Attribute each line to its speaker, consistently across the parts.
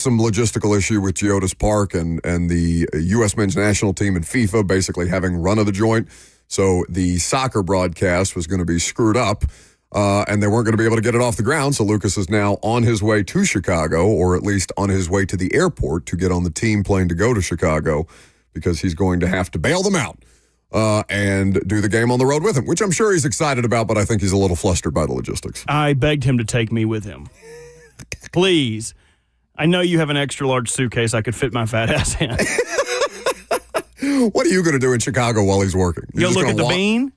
Speaker 1: some logistical issue with Geodis Park and the U.S. men's national team and FIFA basically having run of the joint. So the soccer broadcast was going to be screwed up, and they weren't going to be able to get it off the ground. So Lucas is now on his way to Chicago, or at least on his way to the airport to get on the team plane to go to Chicago, because he's going to have to bail them out and do the game on the road with him, which I'm sure he's excited about, but I think he's a little flustered by the logistics.
Speaker 2: I begged him to take me with him. Please. I know you have an extra large suitcase I could fit my fat ass in.
Speaker 1: What are you going to do in Chicago while he's working?
Speaker 2: Go look at the Bean?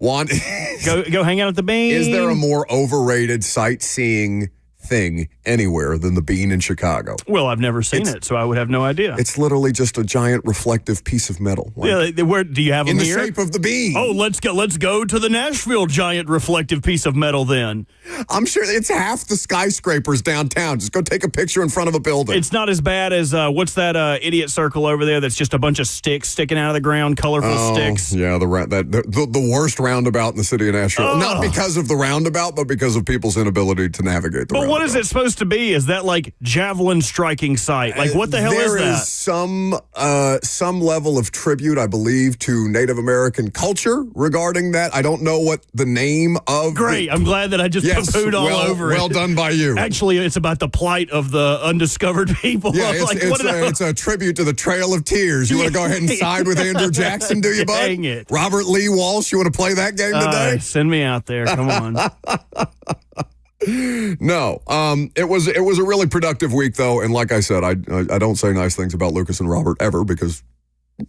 Speaker 2: Go hang out at the Bean?
Speaker 1: Is there a more overrated sightseeing thing anywhere than the Bean in Chicago?
Speaker 2: Well, I've never seen it, so I would have no idea.
Speaker 1: It's literally just a giant reflective piece of metal.
Speaker 2: Where do you have
Speaker 1: in
Speaker 2: a
Speaker 1: the
Speaker 2: mirror?
Speaker 1: shape of the Bean?
Speaker 2: Oh, let's go to the Nashville giant reflective piece of metal then.
Speaker 1: I'm sure it's half the skyscrapers downtown. Just go take a picture in front of a building.
Speaker 2: It's not as bad as what's that idiot circle over there that's just a bunch of sticks sticking out of the ground, colorful sticks.
Speaker 1: Yeah, the worst roundabout in the city of Nashville. Not because of the roundabout, but because of people's inability to navigate the roundabout.
Speaker 2: What is it supposed to be? Is that like javelin striking site? Like what the hell is that?
Speaker 1: There is some level of tribute, I believe, to Native American culture regarding that. I don't know what the name of.
Speaker 2: Great. I'm glad that I just poo-pooed all over it.
Speaker 1: Well done by you.
Speaker 2: Actually, it's about the plight of the undiscovered people.
Speaker 1: Yeah, it's a tribute to the Trail of Tears. You want to go ahead and side with Andrew Jackson, do you, bud?
Speaker 2: Dang it.
Speaker 1: Robert Lee Walsh, you want to play that game today?
Speaker 2: Send me out there. Come on.
Speaker 1: No, it was a really productive week, though, and like I said, I don't say nice things about Lucas and Robert ever, because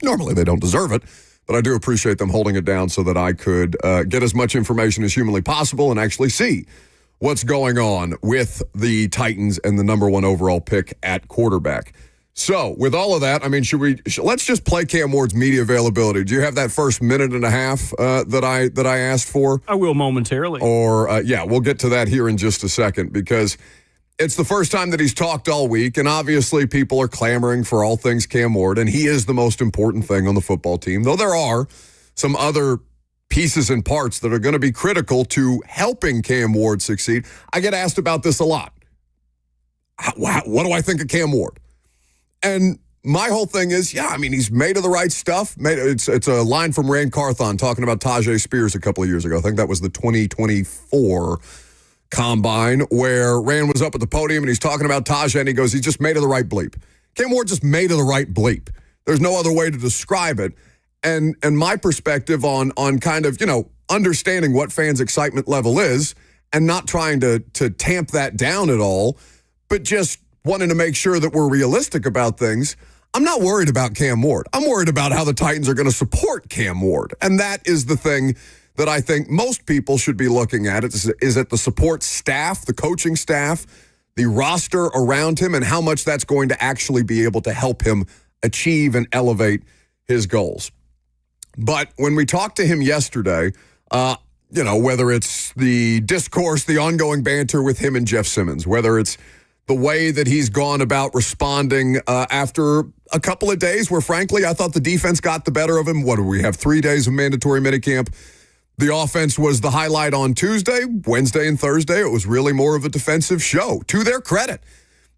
Speaker 1: normally they don't deserve it, but I do appreciate them holding it down so that I could get as much information as humanly possible and actually see what's going on with the Titans and the number one overall pick at quarterback. So, with all of that, I mean, let's just play Cam Ward's media availability. Do you have that first minute and a half that I asked for?
Speaker 2: I will momentarily.
Speaker 1: Or, we'll get to that here in just a second, because it's the first time that he's talked all week, and obviously people are clamoring for all things Cam Ward, and he is the most important thing on the football team, though there are some other pieces and parts that are going to be critical to helping Cam Ward succeed. I get asked about this a lot. What do I think of Cam Ward? And my whole thing is, he's made of the right stuff. It's a line from Rand Carthon talking about Tajay Spears a couple of years ago. I think that was the 2024 Combine, where Rand was up at the podium and he's talking about Tajay, and he goes, he's just made of the right bleep. Cam Ward just made of the right bleep. There's no other way to describe it. And my perspective on kind of, understanding what fans' excitement level is and not trying to tamp that down at all, but just wanting to make sure that we're realistic about things. I'm not worried about Cam Ward. I'm worried about how the Titans are going to support Cam Ward. And that is the thing that I think most people should be looking at. Is at the support staff, the coaching staff, the roster around him, and how much that's going to actually be able to help him achieve and elevate his goals. But when we talked to him yesterday, whether it's the discourse, the ongoing banter with him and Jeff Simmons, whether it's the way that he's gone about responding after a couple of days where, frankly, I thought the defense got the better of him. What do we have, 3 days of mandatory minicamp? The offense was the highlight on Tuesday, Wednesday, and Thursday. It was really more of a defensive show, to their credit.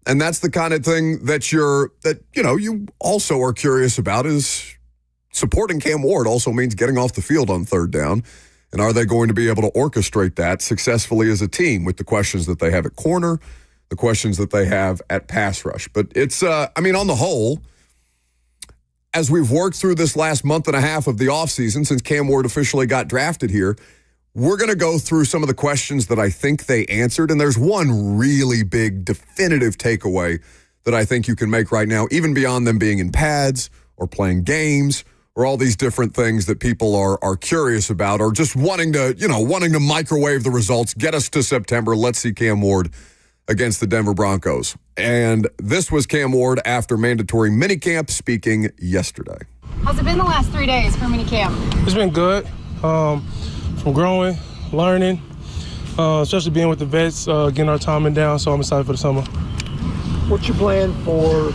Speaker 1: And that's the kind of thing that you also are curious about, is supporting Cam Ward also means getting off the field on third down. And are they going to be able to orchestrate that successfully as a team with the questions that they have at corner, the questions that they have at pass rush? But it's, on the whole, as we've worked through this last month and a half of the offseason since Cam Ward officially got drafted here, we're going to go through some of the questions that I think they answered. And there's one really big definitive takeaway that I think you can make right now, even beyond them being in pads or playing games or all these different things that people are curious about, or just wanting to microwave the results, get us to September. Let's see Cam Ward against the Denver Broncos. And this was Cam Ward after mandatory minicamp, speaking yesterday.
Speaker 3: How's it been the last 3 days for minicamp?
Speaker 4: It's been good. From growing, learning, especially being with the vets, getting our timing down, so I'm excited for the summer.
Speaker 5: What's your plan for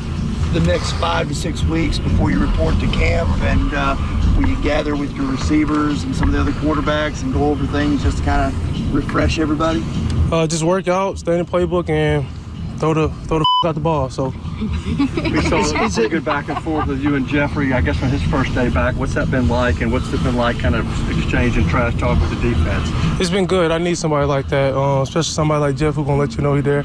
Speaker 5: the next 5 to 6 weeks before you report to camp, and will you gather with your receivers and some of the other quarterbacks and go over things just to kind of refresh everybody?
Speaker 4: Just work out, stay in the playbook, and throw the out the ball. So
Speaker 6: We saw a pretty good back and forth with you and Jeffrey, I guess, on his first day back. What's that been like, and what's it been like kind of exchanging trash talk with the defense?
Speaker 4: it's been good. I need somebody like that, especially somebody like Jeff who's going to let you know he's there.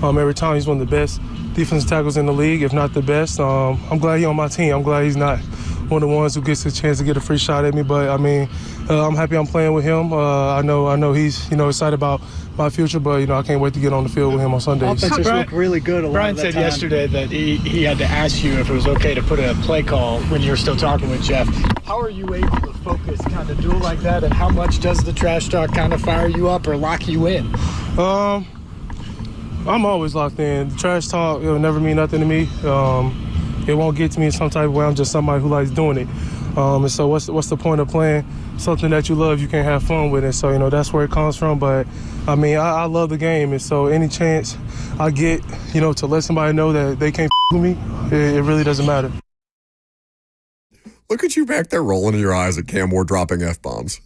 Speaker 4: Every time he's one of the best defensive tackles in the league, if not the best. I'm glad he's on my team. I'm glad he's not one of the ones who gets a chance to get a free shot at me. But, I mean, I'm happy I'm playing with him. I know he's, excited about my future, but, I can't wait to get on the field with him on Sundays.
Speaker 6: Offenses look really good a lot
Speaker 7: Brian
Speaker 6: of that
Speaker 7: said
Speaker 6: time.
Speaker 7: yesterday that he had to ask you if it was okay to put a play call when you were still talking with Jeff. How are you able to focus, kind of do it like that, and how much does the trash talk kind of fire you up or lock you in?
Speaker 4: I'm always locked in. The trash talk, it'll never mean nothing to me. It won't get to me in some type of way. I'm just somebody who likes doing it. And so what's the point of playing something that you love, you can't have fun with it. So, that's where it comes from. But, I mean, I love the game. And so any chance I get, to let somebody know that they can't with me, it really doesn't matter.
Speaker 1: Look at you back there rolling your eyes at Cam Ward dropping F-bombs.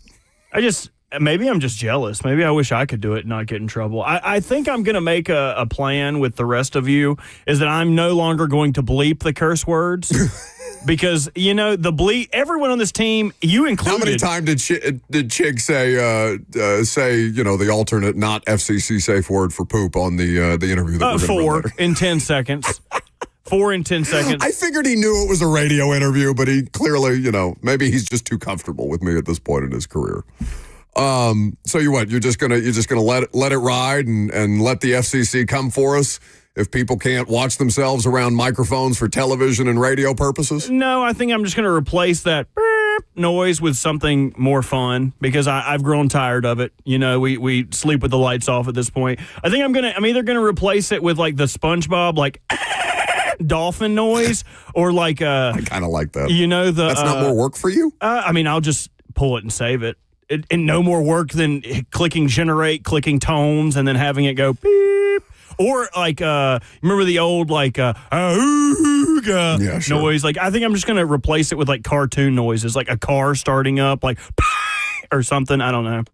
Speaker 2: Maybe I'm just jealous. Maybe I wish I could do it and not get in trouble. I think I'm going to make a plan with the rest of you, is that I'm no longer going to bleep the curse words. Because, the bleep, everyone on this team, you included.
Speaker 1: How many times did Chig say, the alternate not FCC safe word for poop on the interview that we're going to
Speaker 2: 4 in 10 seconds. 4 in 10 seconds.
Speaker 1: I figured he knew it was a radio interview, but he clearly, maybe he's just too comfortable with me at this point in his career. So you're just gonna let it ride and let the FCC come for us if people can't watch themselves around microphones for television and radio purposes?
Speaker 2: No, I think I'm just gonna replace that beep noise with something more fun, because I've grown tired of it. We sleep with the lights off at this point. I think I'm either gonna replace it with like the SpongeBob like dolphin noise, or like
Speaker 1: I kind of like that.
Speaker 2: That's
Speaker 1: not more work for you?
Speaker 2: I'll just pull it and save it. And no more work than clicking generate, clicking tones, and then having it go beep. Or like, remember the old like noise? Like, I think I'm just going to replace it with like cartoon noises, like a car starting up, like or something. I don't know.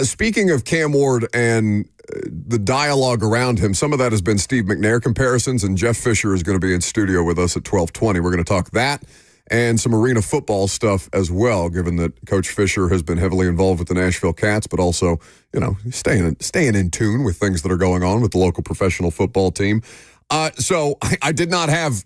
Speaker 1: Speaking of Cam Ward and the dialogue around him, some of that has been Steve McNair comparisons, and Jeff Fisher is going to be in studio with us at 12:20. We're going to talk that and some arena football stuff as well, given that Coach Fisher has been heavily involved with the Nashville Cats, but also, staying in tune with things that are going on with the local professional football team. So I did not have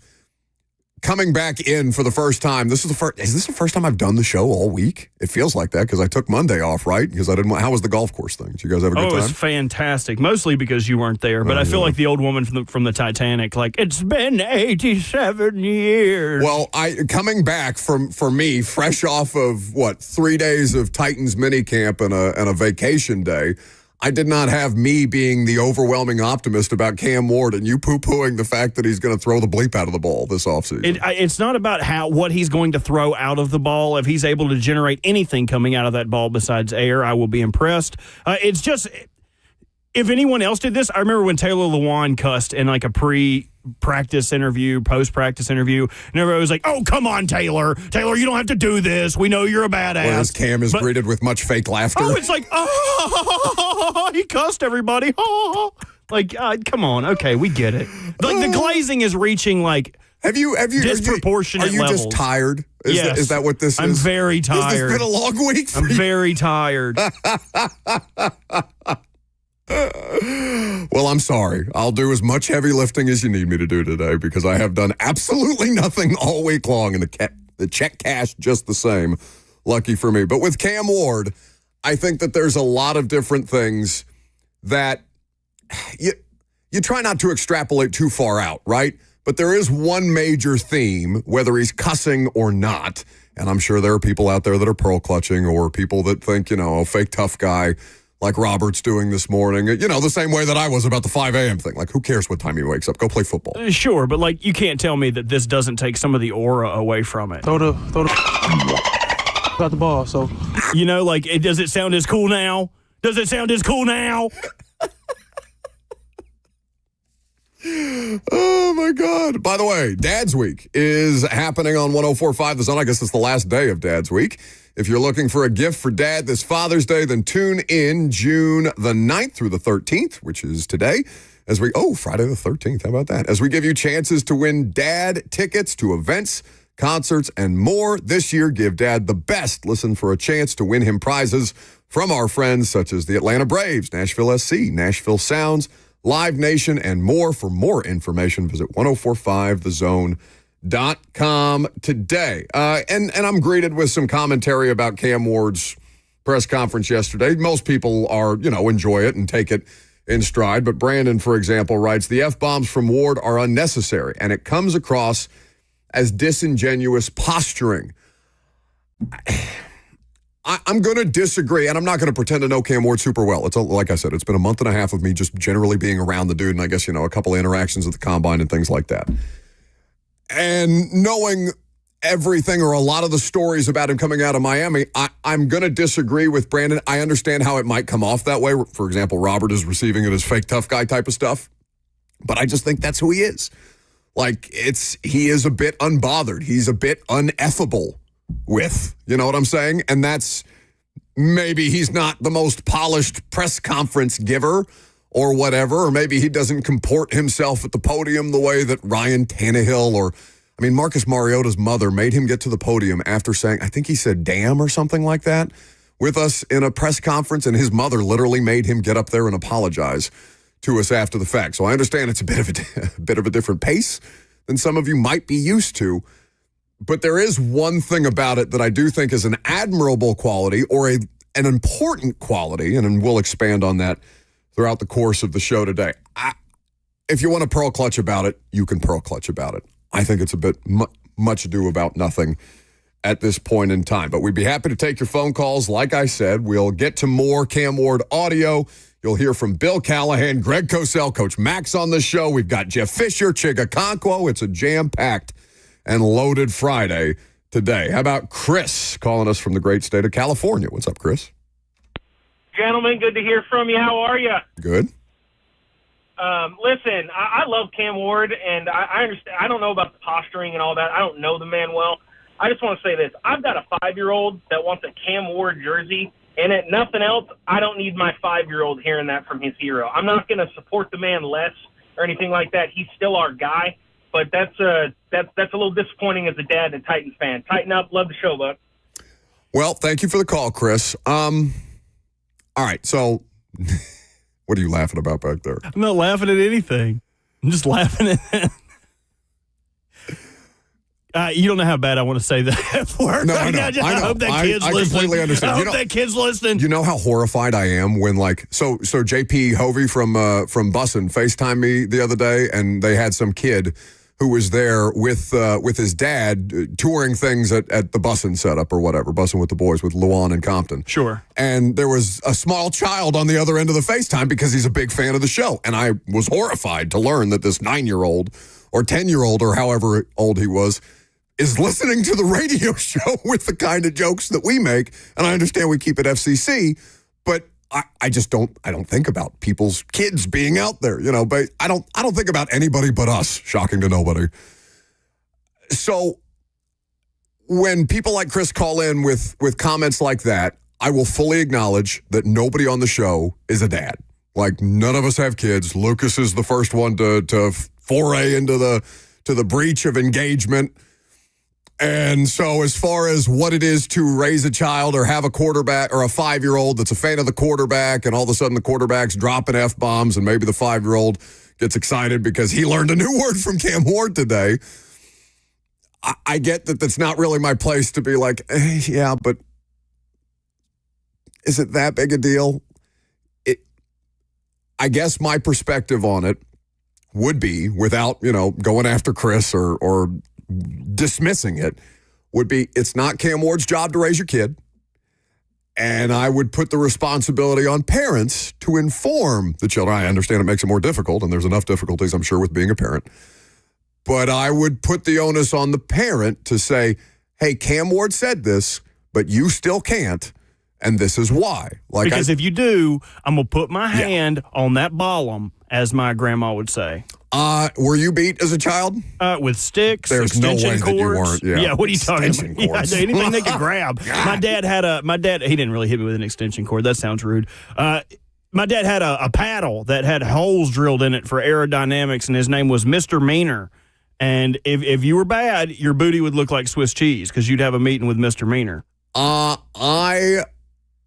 Speaker 1: coming back in for the first time. Is this the first time I've done the show all week? It feels like that because I took Monday off, right? Because I didn't. How was the golf course thing? Did you guys have a good time?
Speaker 2: It was fantastic, mostly because you weren't there. But I feel like the old woman from the Titanic, like, it's been 87 years.
Speaker 1: Well, coming back for me, fresh off of 3 days of Titans minicamp and a vacation day, I did not have me being the overwhelming optimist about Cam Ward and you poo-pooing the fact that he's going to throw the bleep out of the ball this offseason.
Speaker 2: It's not about what he's going to throw out of the ball. If he's able to generate anything coming out of that ball besides air, I will be impressed. It's just, if anyone else did this, I remember when Taylor Lewan cussed in like a pre-practice interview, post-practice interview, and everybody was like, "Oh, come on, Taylor. Taylor, you don't have to do this. We know you're a badass."
Speaker 1: Whereas Cam is greeted with much fake laughter.
Speaker 2: Oh, it's like, he cussed everybody. Like, come on. Okay, we get it. Like, the glazing is reaching like disproportionate
Speaker 1: levels. Are you
Speaker 2: levels.
Speaker 1: Just tired?
Speaker 2: Yes.
Speaker 1: Is that what this is?
Speaker 2: I'm very tired.
Speaker 1: Has this been a long week for you?
Speaker 2: Very tired.
Speaker 1: Well, I'm sorry. I'll do as much heavy lifting as you need me to do today because I have done absolutely nothing all week long, and the check cashed just the same. Lucky for me. But with Cam Ward, I think that there's a lot of different things that you try not to extrapolate too far out, right? But there is one major theme, whether he's cussing or not, and I'm sure there are people out there that are pearl clutching or people that think, a fake tough guy like Robert's doing this morning, the same way that I was about the 5 a.m. thing. Like, who cares what time he wakes up? Go play football.
Speaker 2: Sure, but like, you can't tell me that this doesn't take some of the aura away from it.
Speaker 4: Throw the out the ball. So,
Speaker 2: does it sound as cool now? Does it sound as cool now?
Speaker 1: Oh, my God. By the way, Dad's Week is happening on 104.5 The Zone. I guess it's the last day of Dad's Week. If you're looking for a gift for Dad this Father's Day, then tune in June the 9th through the 13th, which is today, Friday the 13th. How about that? As we give you chances to win dad tickets to events, concerts, and more. This year, give Dad the best. Listen for a chance to win him prizes from our friends such as the Atlanta Braves, Nashville SC, Nashville Sounds, Live Nation, and more. For more information, visit 1045thezone.com today. And I'm greeted with some commentary about Cam Ward's press conference yesterday. Most people enjoy it and take it in stride. But Brandon, for example, writes, the F-bombs from Ward are unnecessary, and it comes across as disingenuous posturing. I'm going to disagree, and I'm not going to pretend to know Cam Ward super well. Like I said, it's been a month and a half of me just generally being around the dude, and I guess, a couple of interactions at the combine and things like that. And knowing everything or a lot of the stories about him coming out of Miami, I'm going to disagree with Brandon. I understand how it might come off that way. For example, Robert is receiving it as fake tough guy type of stuff, but I just think that's who he is. He is a bit unbothered. He's a bit uneffable with, you know what I'm saying? And that's, maybe he's not the most polished press conference giver or whatever, or maybe he doesn't comport himself at the podium the way that Ryan Tannehill Marcus Mariota's mother made him get to the podium after saying, I think he said damn or something like that with us in a press conference, and his mother literally made him get up there and apologize to us after the fact. So I understand it's a bit of a different pace than some of you might be used to. But there is one thing about it that I do think is an admirable quality or an important quality, and we'll expand on that throughout the course of the show today. If you want to pearl clutch about it, you can pearl clutch about it. I think it's a bit much ado about nothing at this point in time. But we'd be happy to take your phone calls. Like I said, we'll get to more Cam Ward audio. You'll hear from Bill Callahan, Greg Kosell, Coach Max on the show. We've got Jeff Fisher, Chig Okonkwo. It's a jam-packed and loaded Friday today. How about Chris calling us from the great state of California? What's up, Chris?
Speaker 8: Gentlemen, good to hear from you. How are you?
Speaker 1: Good.
Speaker 8: Listen, I love Cam Ward, and I understand. I don't know about the posturing and all that. I don't know the man well. I just want to say this. I've got a 5-year-old that wants a Cam Ward jersey. And at nothing else, I don't need my 5-year-old hearing that from his hero. I'm not going to support the man less or anything like that. He's still our guy, but that's a little disappointing as a dad and a Titans fan. Tighten up. Love the show, Buck.
Speaker 1: Well, thank you for the call, Chris. All right, so what are you laughing about back there?
Speaker 2: I'm not laughing at anything. I'm just laughing at you don't know how bad I want to say that for.
Speaker 1: No, I know.
Speaker 2: I hope that kid's listening.
Speaker 1: I completely understand.
Speaker 2: I hope that kid's listening.
Speaker 1: You know how horrified I am when, so JP Hovey from Bussin FaceTimed me the other day, and they had some kid who was there with his dad touring things at the Bussin setup or whatever, Bussin with the boys with Luan and Compton.
Speaker 2: Sure.
Speaker 1: And there was a small child on the other end of the FaceTime because he's a big fan of the show. And I was horrified to learn that this 9-year-old or 10-year-old or however old he was is listening to the radio show with the kind of jokes that we make. And I understand we keep it FCC, but I just don't think about people's kids being out there, but I don't think about anybody but us. Shocking to nobody. So when people like Chris call in with comments like that, I will fully acknowledge that nobody on the show is a dad. Like, none of us have kids. Lucas is the first one to foray into the breach of engagement. And so as far as what it is to raise a child or have a quarterback or a 5-year-old that's a fan of the quarterback, and all of a sudden the quarterback's dropping F-bombs and maybe the 5-year-old gets excited because he learned a new word from Cam Ward today, I get that that's not really my place to be like, yeah, but is it that big a deal? I guess my perspective on it would be, without, going after Chris or dismissing it, would be, it's not Cam Ward's job to raise your kid. And I would put the responsibility on parents to inform the children. I understand it makes it more difficult, and there's enough difficulties, I'm sure, with being a parent. But I would put the onus on the parent to say, hey, Cam Ward said this, but you still can't, and this is why.
Speaker 2: Because if you do, I'm going to put my hand on that ballum, as my grandma would say.
Speaker 1: Were you beat as a child?
Speaker 2: With sticks,
Speaker 1: There's
Speaker 2: extension
Speaker 1: no way
Speaker 2: cords.
Speaker 1: That you weren't.
Speaker 2: Yeah, what are you talking
Speaker 1: extension
Speaker 2: about?
Speaker 1: Cords.
Speaker 2: Yeah, anything they could grab. My dad, he didn't really hit me with an extension cord. That sounds rude. My dad had a paddle that had holes drilled in it for aerodynamics, and his name was Mr. Meaner. And if you were bad, your booty would look like Swiss cheese because you'd have a meeting with Mr. Meaner.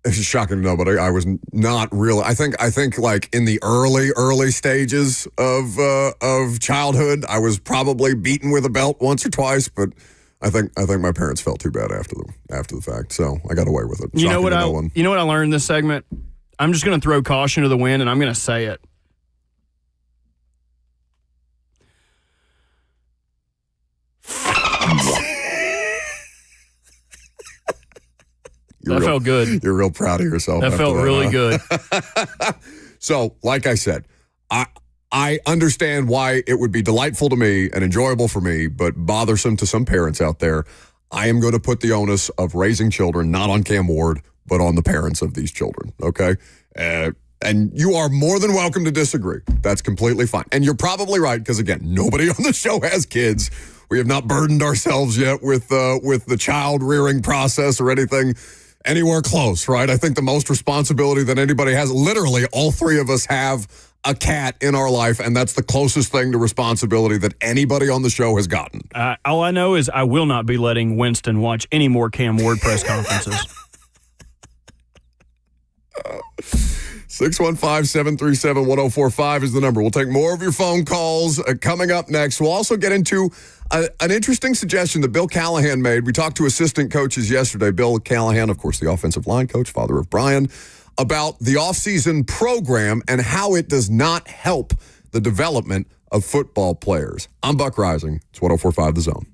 Speaker 1: It's shocking to know, but I was not really. I think like in the early stages of childhood, I was probably beaten with a belt once or twice, but I think my parents felt too bad after the fact, so I got away with it.
Speaker 2: You know what I learned in this segment? I'm just going to throw caution to the wind, and I'm going to say it. That felt good.
Speaker 1: You're real proud of yourself.
Speaker 2: That felt really good.
Speaker 1: So, like I said, I understand why it would be delightful to me and enjoyable for me, but bothersome to some parents out there. I am going to put the onus of raising children not on Cam Ward, but on the parents of these children, okay? And you are more than welcome to disagree. That's completely fine. And you're probably right, because, again, nobody on the show has kids. We have not burdened ourselves yet with the child-rearing process or anything anywhere close, right? I think the most responsibility that anybody has, literally all three of us have a cat in our life, and that's the closest thing to responsibility that anybody on the show has gotten.
Speaker 2: All I know is I will not be letting Winston watch any more Cam Ward press conferences.
Speaker 1: 615-737-1045 is the number. We'll take more of your phone calls coming up next. We'll also get into an interesting suggestion that Bill Callahan made. We talked to assistant coaches yesterday. Bill Callahan, of course, the offensive line coach, father of Brian, about the offseason program and how it does not help the development of football players. I'm Buck Rising. It's 104.5 The Zone.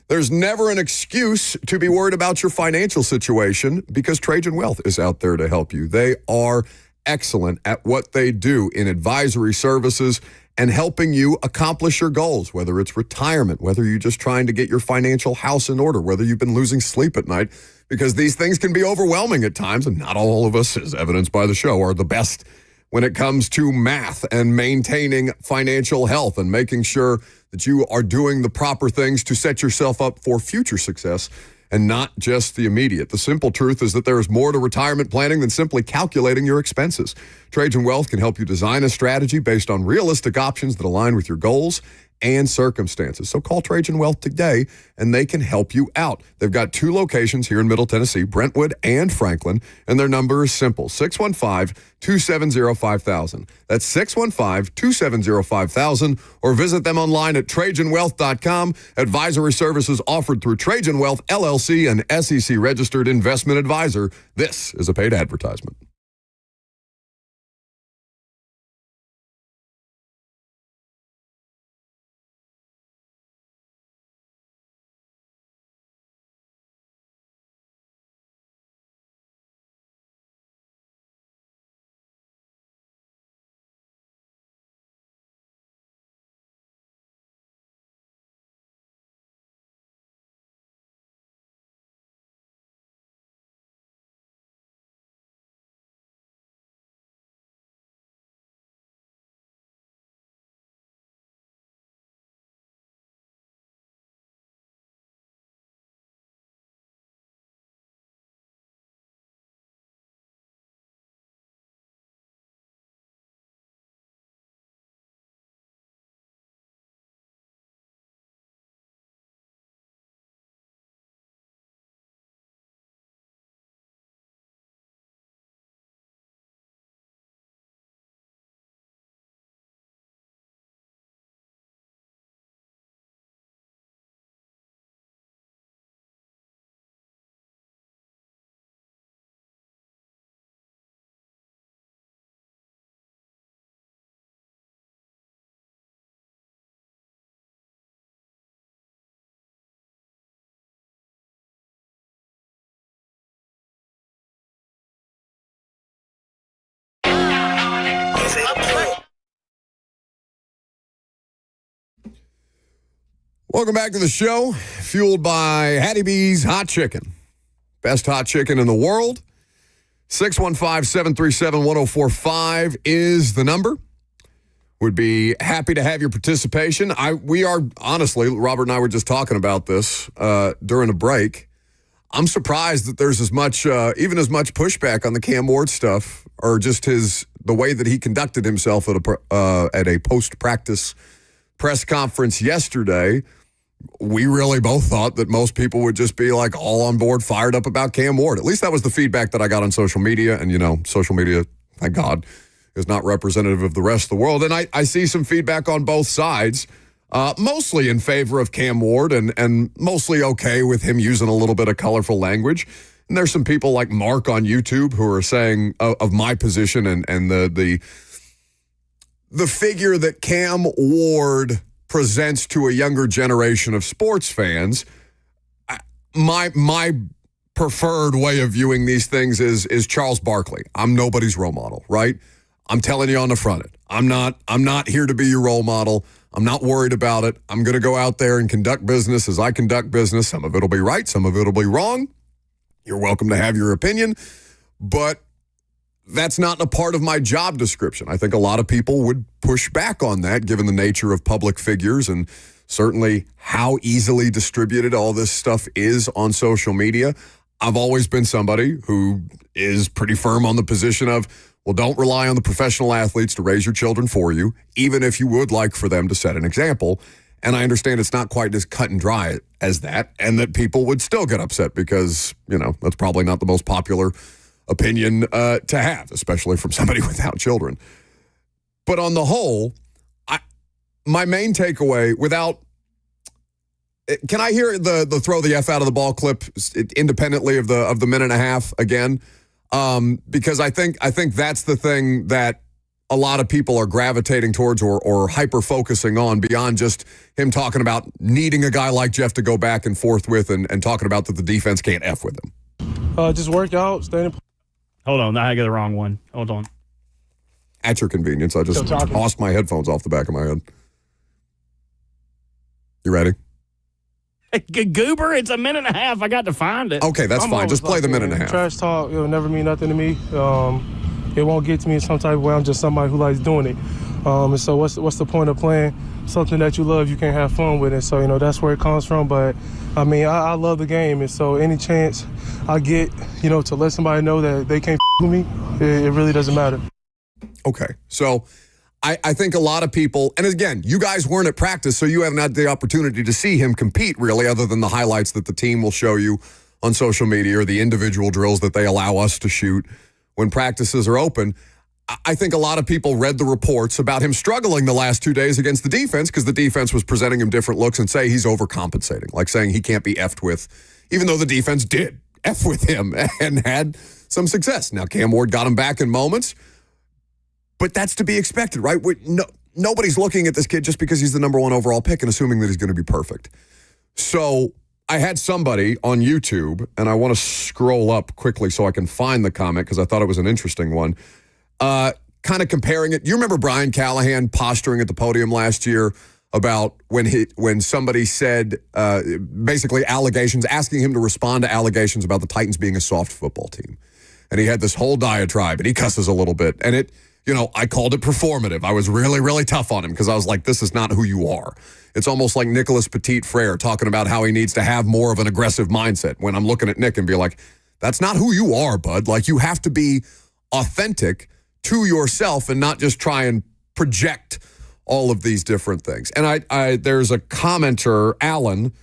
Speaker 1: There's never an excuse to be worried about your financial situation because Trajan Wealth is out there to help you. They are excellent at what they do in advisory services and helping you accomplish your goals, whether it's retirement, whether you're just trying to get your financial house in order, whether you've been losing sleep at night, because these things can be overwhelming at times, and not all of us, as evidenced by the show, are the best when it comes to math and maintaining financial health and making sure that you are doing the proper things to set yourself up for future success and not just the immediate. The simple truth is that there is more to retirement planning than simply calculating your expenses. Trajan Wealth can help you design a strategy based on realistic options that align with your goals and circumstances. So call Trajan Wealth today, and they can help you out. They've got 2 locations here in Middle Tennessee, Brentwood and Franklin, and their number is simple, 615-270-5000. That's 615-270-5000, or visit them online at TrajanWealth.com. Advisory services offered through Trajan Wealth, LLC, an SEC-registered investment advisor. This is a paid advertisement. Welcome back to the show, fueled by Hattie B's Hot Chicken. Best hot chicken in the world. 615-737-1045 is the number. Would be happy to have your participation. We are, honestly, Robert and I were just talking about this during a break. I'm surprised that there's as much, even as much pushback on the Cam Ward stuff, or just the way that he conducted himself at a post-practice press conference yesterday. We really both thought that most people would just be like all on board, fired up about Cam Ward. At least that was the feedback that I got on social media. And, social media, thank God, is not representative of the rest of the world. And I see some feedback on both sides. Mostly in favor of Cam Ward and mostly okay with him using a little bit of colorful language. And there's some people like Mark on YouTube who are saying of my position and the figure that Cam Ward presents to a younger generation of sports fans. My preferred way of viewing these things is Charles Barkley. I'm nobody's role model, right? I'm telling you on the front end. I'm not here to be your role model. I'm not worried about it. I'm going to go out there and conduct business as I conduct business. Some of it will be right. Some of it will be wrong. You're welcome to have your opinion, but that's not a part of my job description. I think a lot of people would push back on that given the nature of public figures and certainly how easily distributed all this stuff is on social media. I've always been somebody who is pretty firm on the position of, well, don't rely on the professional athletes to raise your children for you, even if you would like for them to set an example. And I understand it's not quite as cut and dry as that, and that people would still get upset because, that's probably not the most popular opinion to have, especially from somebody without children. But on the whole, my main takeaway can I hear the throw the F out of the ball clip independently of the minute and a half again? Because I think that's the thing that a lot of people are gravitating towards or hyper-focusing on beyond just him talking about needing a guy like Jeff to go back and forth with and talking about that the defense can't F with him.
Speaker 4: Just work out, stay in.
Speaker 2: Hold on, I got the wrong one. Hold on.
Speaker 1: At your convenience, I just tossed my headphones off the back of my head. You ready?
Speaker 2: Goober, it's a minute and a half. I got to find it.
Speaker 1: Okay, that's fine. Just play the minute and a half.
Speaker 4: Trash talk, it'll never mean nothing to me. It won't get to me in some type of way. I'm just somebody who likes doing it. And so what's the point of playing something that you love, you can't have fun with it. So, that's where it comes from. But, I love the game. And so any chance I get, to let somebody know that they can't with me, it really doesn't matter.
Speaker 1: Okay, so I think a lot of people, and again, you guys weren't at practice, so you haven't had the opportunity to see him compete really, other than the highlights that the team will show you on social media or the individual drills that they allow us to shoot when practices are open. I think a lot of people read the reports about him struggling the last 2 days against the defense because the defense was presenting him different looks and say he's overcompensating, like saying he can't be effed with, even though the defense did F with him and had some success. Now, Cam Ward got him back in moments, but that's to be expected, right? Nobody's looking at this kid just because he's the number one overall pick and assuming that he's going to be perfect. So I had somebody on YouTube, and I want to scroll up quickly so I can find the comment because I thought it was an interesting one, kind of comparing it. You remember Brian Callahan posturing at the podium last year about when somebody said basically allegations, asking him to respond to allegations about the Titans being a soft football team. And he had this whole diatribe, and he cusses a little bit. And I called it performative. I was really, really tough on him because I was like, this is not who you are. It's almost like Nicholas Petit-Frere talking about how he needs to have more of an aggressive mindset when I'm looking at Nick and be like, that's not who you are, bud. Like, you have to be authentic to yourself and not just try and project all of these different things. And there's a commenter, Alan,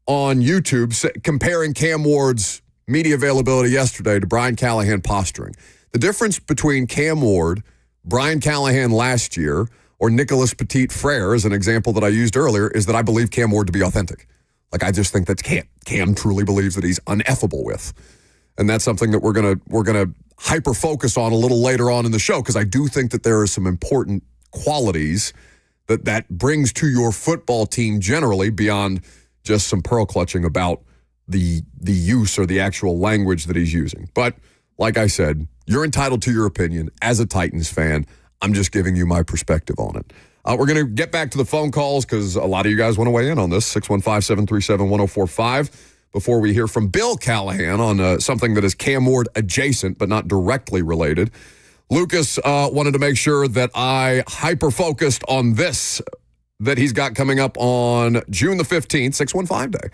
Speaker 1: on YouTube comparing Cam Ward's media availability yesterday to Brian Callahan posturing. The difference between Cam Ward, Brian Callahan last year, or Nicholas Petit-Frere, as an example that I used earlier, is that I believe Cam Ward to be authentic. Like, I just think that Cam truly believes that he's uneffable with. And that's something that we're gonna hyper focus on a little later on in the show, because I do think that there are some important qualities that brings to your football team generally beyond just some pearl clutching about the use or the actual language that he's using. But like I said, you're entitled to your opinion as a Titans fan. I'm just giving you my perspective on it. We're going to get back to the phone calls because a lot of you guys want to weigh in on this. 615-737-1045. before we hear from Bill Callahan on something that is Cam Ward adjacent but not directly related. Lucas wanted to make sure that I hyper-focused on this that he's got coming up on June the 15th, 615 Day.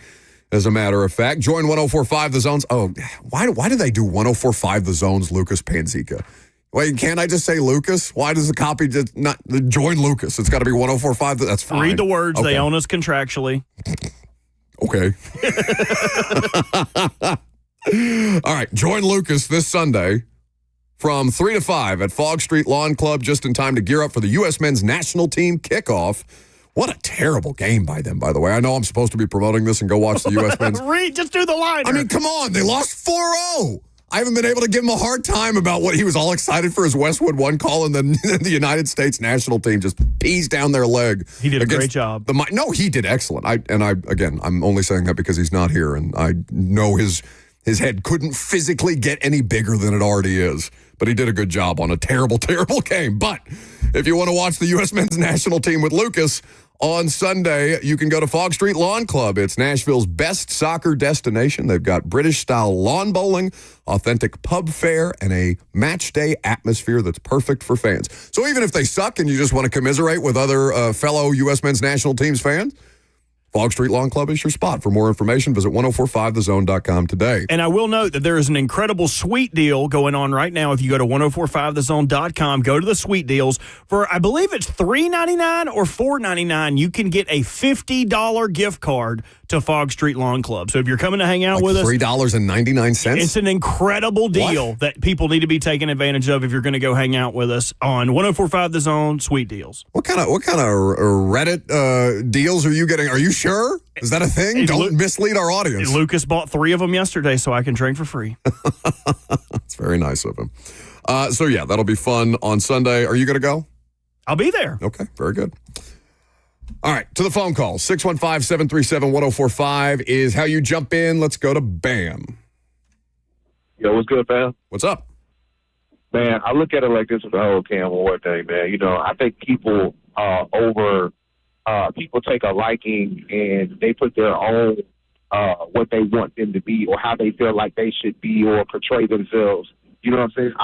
Speaker 1: As a matter of fact, join 104.5 The Zones. Oh, why do they do 104.5 The Zones, Lucas Panzica? Wait, can't I just say Lucas? Why does the copy just not join Lucas? It's got to be 104.5. That's fine.
Speaker 2: Read the words.
Speaker 1: Okay.
Speaker 2: They own us contractually.
Speaker 1: Okay. All right. Join Lucas this Sunday from 3 to 5 at Fog Street Lawn Club, just in time to gear up for the U.S. men's national team kickoff. What a terrible game by them, by the way. I know I'm supposed to be promoting this and go watch the U.S. men's.
Speaker 2: Read, just do the line.
Speaker 1: I mean, come on. They lost 4-0. I haven't been able to give him a hard time about what he was all excited for his Westwood 1 call, and then the United States national team just pees down their leg.
Speaker 2: He did a great job.
Speaker 1: No, he did excellent. I'm only saying that because he's not here, and I know his head couldn't physically get any bigger than it already is. But he did a good job on a terrible, terrible game. But if you want to watch the U.S. men's national team with Lucas on Sunday, you can go to Fog Street Lawn Club. It's Nashville's best soccer destination. They've got British-style lawn bowling, authentic pub fare, and a match day atmosphere that's perfect for fans. So even if they suck and you just want to commiserate with other fellow U.S. men's national team's fans, Fog Street Lawn Club is your spot. For more information, visit 1045thezone.com today.
Speaker 2: And I will note that there is an incredible sweet deal going on right now. If you go to 1045thezone.com, go to the sweet deals. For, I believe it's $3.99 or $4.99, you can get a $50 gift card to Fog Street Lawn Club. So if you're coming to hang out with us,
Speaker 1: $3.99?
Speaker 2: it's an incredible deal
Speaker 1: What?
Speaker 2: that people need to be taking advantage of if you're going to go hang out with us on 1045 The Zone Sweet Deals.
Speaker 1: What kind of Reddit deals are you getting? Are you sure? Is that a thing? Don't mislead our audience.
Speaker 2: Lucas bought 3 of them yesterday so I can drink for free.
Speaker 1: That's very nice of him. So yeah, that'll be fun on Sunday. Are you going to go?
Speaker 2: I'll be there.
Speaker 1: Okay, very good. All right, to the phone call. 615-737-1045 is how you jump in. Let's go to Bam.
Speaker 9: Yo, what's good, fam?
Speaker 1: What's up?
Speaker 9: Man, I look at it like this with the whole Cam Ward thing, man. You know, I think people people take a liking and they put their own what they want them to be or how they feel like they should be or portray themselves. You know what I'm saying?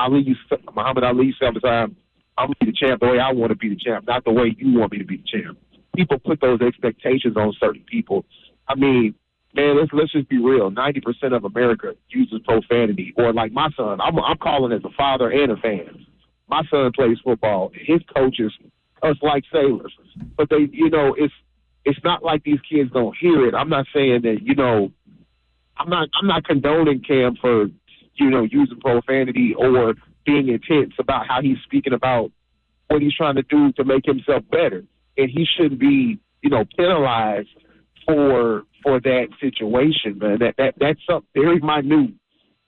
Speaker 9: Muhammad Ali said all the time, I'm going to be the champ the way I want to be the champ, not the way you want me to be the champ. People put those expectations on certain people. I mean, man, let's just be real. 90% of America uses profanity. Or like my son, I'm calling as a father and a fan. My son plays football. His coaches us like sailors, but they, you know, it's not like these kids don't hear it. I'm not saying that, you know, I'm not condoning Cam for, you know, using profanity or being intense about how he's speaking about what he's trying to do to make himself better. And he shouldn't be, you know, penalized for that situation, man. That's something very minute,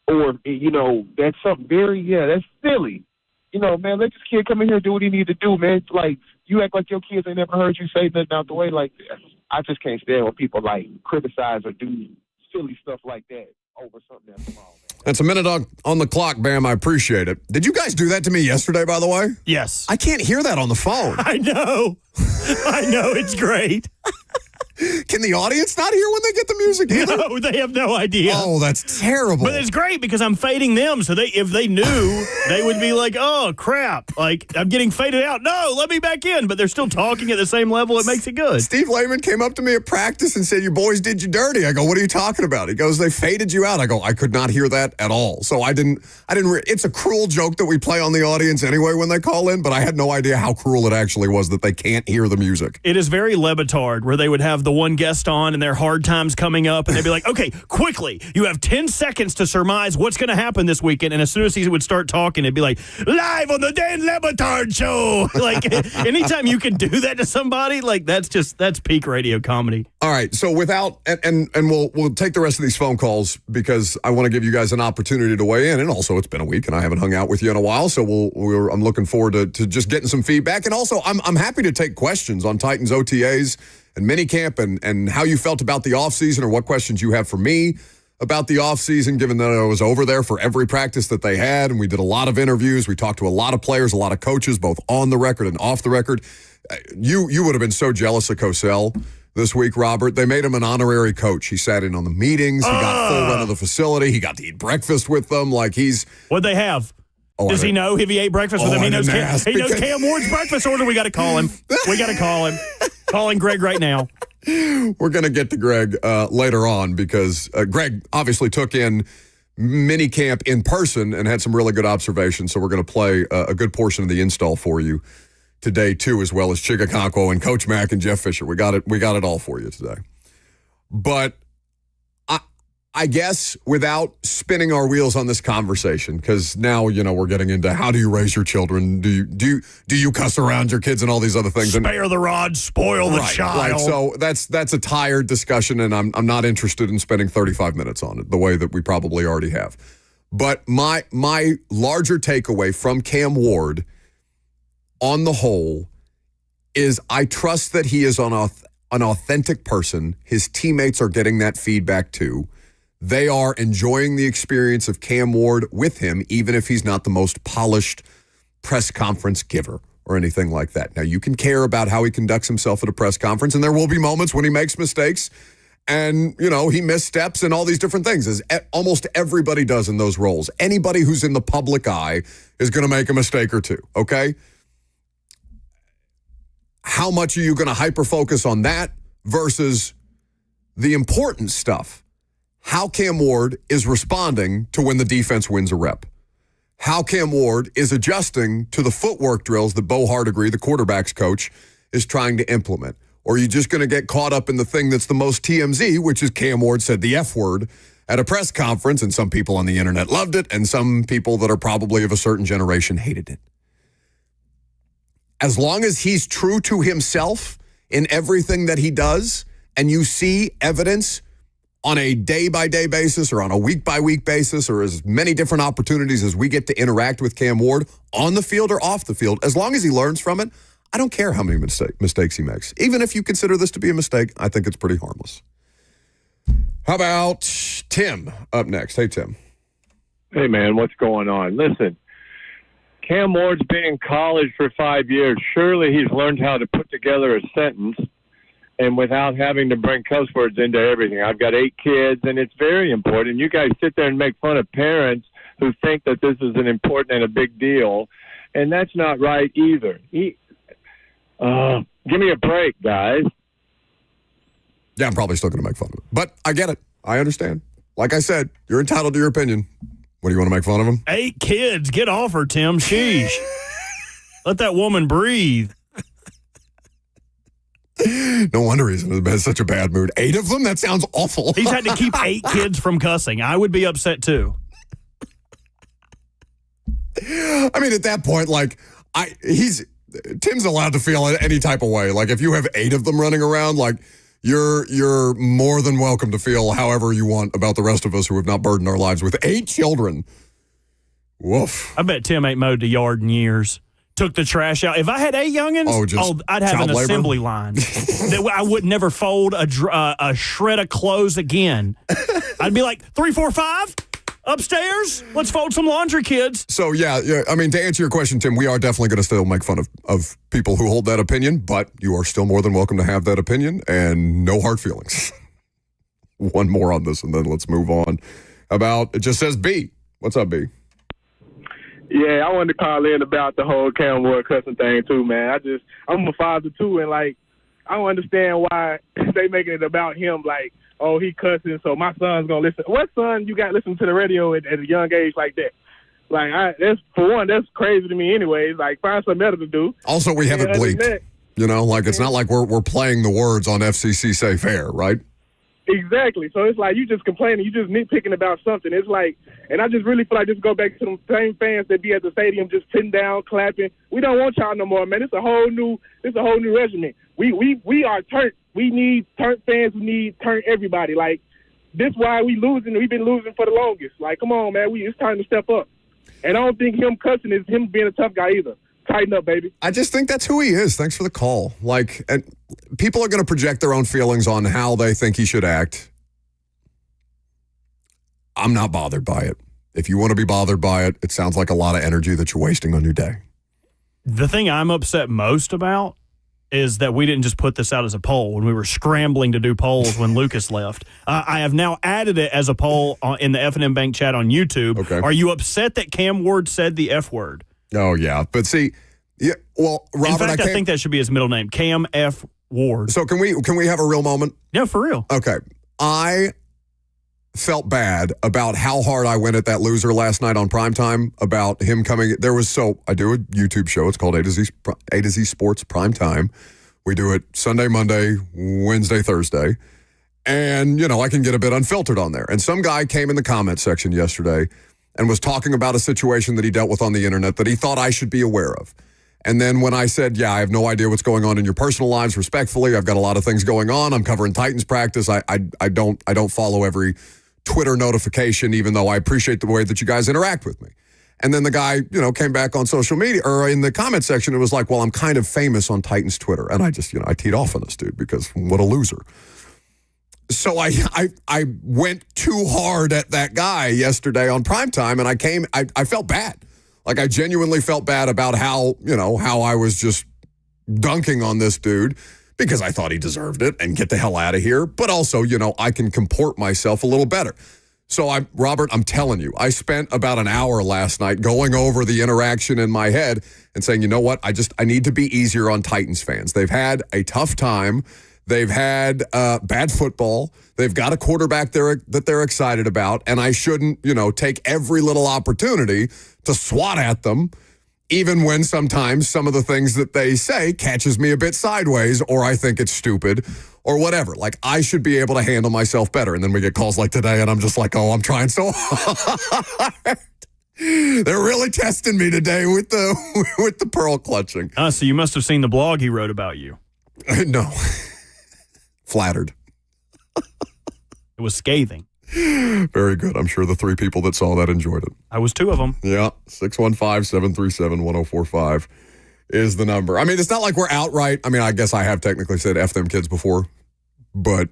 Speaker 9: or, you know, that's something very, that's silly. You know, man, let this kid come in here and do what he need to do, man. It's like, you act like your kids ain't never heard you say nothing out the way. Like, I just can't stand when people, like, criticize or do silly stuff like that over something that's small, man.
Speaker 1: That's a minute on the clock, Bam. I appreciate it. Did you guys do that to me yesterday, by the way?
Speaker 2: Yes.
Speaker 1: I can't hear that on the phone.
Speaker 2: I know. It's great.
Speaker 1: Can the audience not hear when they get the music either?
Speaker 2: No, they have no idea.
Speaker 1: Oh, that's terrible.
Speaker 2: But it's great because I'm fading them. So if they knew, they would be like, oh, crap. Like, I'm getting faded out. No, let me back in. But they're still talking at the same level. It makes it good.
Speaker 1: Steve Lehman came up to me at practice and said, your boys did you dirty. I go, what are you talking about? He goes, they faded you out. I go, I could not hear that at all. So it's a cruel joke that we play on the audience anyway when they call in, but I had no idea how cruel it actually was that they can't hear the music.
Speaker 2: It is very Le Batard, where they would have the one guest on and their hard times coming up, and they'd be like, okay, quickly, you have 10 seconds to surmise what's going to happen this weekend. And as soon as he would start talking, it'd be like, live on the Dan Le Batard show. Like, anytime you can do that to somebody, like, that's peak radio comedy.
Speaker 1: All right, so we'll take the rest of these phone calls because I want to give you guys an opportunity to weigh in, and also it's been a week and I haven't hung out with you in a while, so I'm looking forward to just getting some feedback, and also I'm happy to take questions on Titans OTAs and minicamp and how you felt about the offseason or what questions you have for me about the offseason, given that I was over there for every practice that they had, and we did a lot of interviews. We talked to a lot of players, a lot of coaches, both on the record and off the record. You would have been so jealous of Kosell this week, Robert. They made him an honorary coach. He sat in on the meetings. He got full run of the facility. He got to eat breakfast with them. Like
Speaker 2: What'd they have? Does he know if he ate breakfast with him? He knows Cam Ward's breakfast order. We got to call him. Calling Greg right now.
Speaker 1: We're going to get to Greg later on because Greg obviously took in mini camp in person and had some really good observations. So we're going to play a good portion of the install for you today too, as well as Chig Okonkwo and Coach Mack and Jeff Fisher. We got it all for you today. But I guess without spinning our wheels on this conversation, because now, we're getting into how do you raise your children? Do you cuss around your kids and all these other things?
Speaker 2: Spare the rod, spoil the child.
Speaker 1: Right. So that's a tired discussion, and I'm not interested in spending 35 minutes on it the way that we probably already have. But my larger takeaway from Cam Ward on the whole is I trust that he is an authentic person. His teammates are getting that feedback too. They are enjoying the experience of Cam Ward with him, even if he's not the most polished press conference giver or anything like that. Now, you can care about how he conducts himself at a press conference, and there will be moments when he makes mistakes and, he missteps and all these different things, as almost everybody does in those roles. Anybody who's in the public eye is going to make a mistake or two, okay? How much are you going to hyper-focus on that versus the important stuff? How Cam Ward is responding to when the defense wins a rep. How Cam Ward is adjusting to the footwork drills that Bo Hardigree, the quarterback's coach, is trying to implement. Or are you just going to get caught up in the thing that's the most TMZ, which is Cam Ward said the F word at a press conference, and some people on the internet loved it, and some people that are probably of a certain generation hated it. As long as he's true to himself in everything that he does, and you see evidence on a day-by-day basis or on a week-by-week basis or as many different opportunities as we get to interact with Cam Ward on the field or off the field, as long as he learns from it, I don't care how many mistakes he makes. Even if you consider this to be a mistake, I think it's pretty harmless. How about Tim up next? Hey, Tim.
Speaker 10: Hey, man, what's going on? Listen, Cam Ward's been in college for 5 years. Surely he's learned how to put together a sentence and without having to bring cuss words into everything. I've got 8 kids, and it's very important. You guys sit there and make fun of parents who think that this is an important and a big deal, and that's not right either. Give me a break, guys.
Speaker 1: Yeah, I'm probably still going to make fun of it. But I get it. I understand. Like I said, you're entitled to your opinion. What, do you want to make fun of him?
Speaker 2: 8 kids. Get off her, Tim. Sheesh. Let that woman breathe.
Speaker 1: No wonder he's in such a bad mood. 8 of them? That sounds awful.
Speaker 2: He's had to keep 8 kids from cussing. I would be upset too.
Speaker 1: I mean, at that point, Tim's allowed to feel any type of way. Like, if you have 8 of them running around, you're more than welcome to feel however you want about the rest of us who have not burdened our lives with 8 children. Woof.
Speaker 2: I bet Tim ain't mowed the yard in years. Took the trash out. If I had 8 youngins, I'd have an assembly line. That I would never fold a shred of clothes again. I'd be like, 3, 4, 5, upstairs. Let's fold some laundry, kids.
Speaker 1: So, yeah. I mean, to answer your question, Tim, we are definitely going to still make fun of people who hold that opinion, but you are still more than welcome to have that opinion, and no hard feelings. One more on this, and then let's move on. It just says B. What's up, B?
Speaker 10: Yeah, I wanted to call in about the whole Cam Ward cussing thing too, man. I'm a father too, and I don't understand why they making it about him. Like, oh, he cussing, so my son's gonna listen. What son you got listening to the radio at a young age like that? That's crazy to me. Anyways, find something better to do.
Speaker 1: Also, we have it bleeped. It's not like we're playing the words on FCC Safe Air, right?
Speaker 10: Exactly. So it's like you just complaining, you just nitpicking about something. It's like, and I just really feel like just go back to them same fans that be at the stadium just sitting down, clapping. We don't want y'all no more, man. It's a whole new regimen. We are turnt. We need turnt fans. We need turnt everybody. This why we losing. We've been losing for the longest. Come on, man. It's time to step up. And I don't think him cussing is him being a tough guy either. Tighten up, baby.
Speaker 1: I just think that's who he is. Thanks for the call. And people are going to project their own feelings on how they think he should act. I'm not bothered by it. If you want to be bothered by it, it sounds like a lot of energy that you're wasting on your day.
Speaker 2: The thing I'm upset most about is that we didn't just put this out as a poll when we were scrambling to do polls when Lucas left. I have now added it as a poll in the F&M Bank chat on YouTube.
Speaker 1: Okay.
Speaker 2: Are you upset that Cam Ward said the F word?
Speaker 1: Oh, yeah. But see, yeah, well, Robert,
Speaker 2: in fact, I think that should be his middle name, Cam F. Ward.
Speaker 1: So can we have a real moment?
Speaker 2: Yeah, for real.
Speaker 1: Okay. I felt bad about how hard I went at that loser last night on primetime about him coming. I do a YouTube show. It's called A to Z Sports Primetime. We do it Sunday, Monday, Wednesday, Thursday. And, I can get a bit unfiltered on there. And some guy came in the comment section yesterday and was talking about a situation that he dealt with on the internet that he thought I should be aware of. And then when I said, yeah, I have no idea what's going on in your personal lives, respectfully, I've got a lot of things going on. I'm covering Titans practice. I don't follow every Twitter notification, even though I appreciate the way that you guys interact with me. And then the guy, came back on social media or in the comment section. It was like, well, I'm kind of famous on Titans Twitter. And I just, I teed off on this dude because what a loser. So I went too hard at that guy yesterday on primetime, and I felt bad. Like, I genuinely felt bad about how I was just dunking on this dude because I thought he deserved it and get the hell out of here. But also, I can comport myself a little better. So, Robert, I'm telling you, I spent about an hour last night going over the interaction in my head and saying, you know what, I need to be easier on Titans fans. They've had a tough time. They've had bad football. They've got a quarterback that they're excited about, and I shouldn't, take every little opportunity to swat at them, even when sometimes some of the things that they say catches me a bit sideways, or I think it's stupid, or whatever. Like, I should be able to handle myself better. And then we get calls like today, and I'm just like, oh, I'm trying so hard. They're really testing me today with the pearl clutching.
Speaker 2: So you must have seen the blog he wrote about you.
Speaker 1: No. Flattered.
Speaker 2: It was scathing.
Speaker 1: Very good. I'm sure the three people that saw that enjoyed it.
Speaker 2: I was two of them.
Speaker 1: Yeah. 615-737-1045 is the number. I mean, it's not like we're outright. I mean, I guess I have technically said F them kids before, but,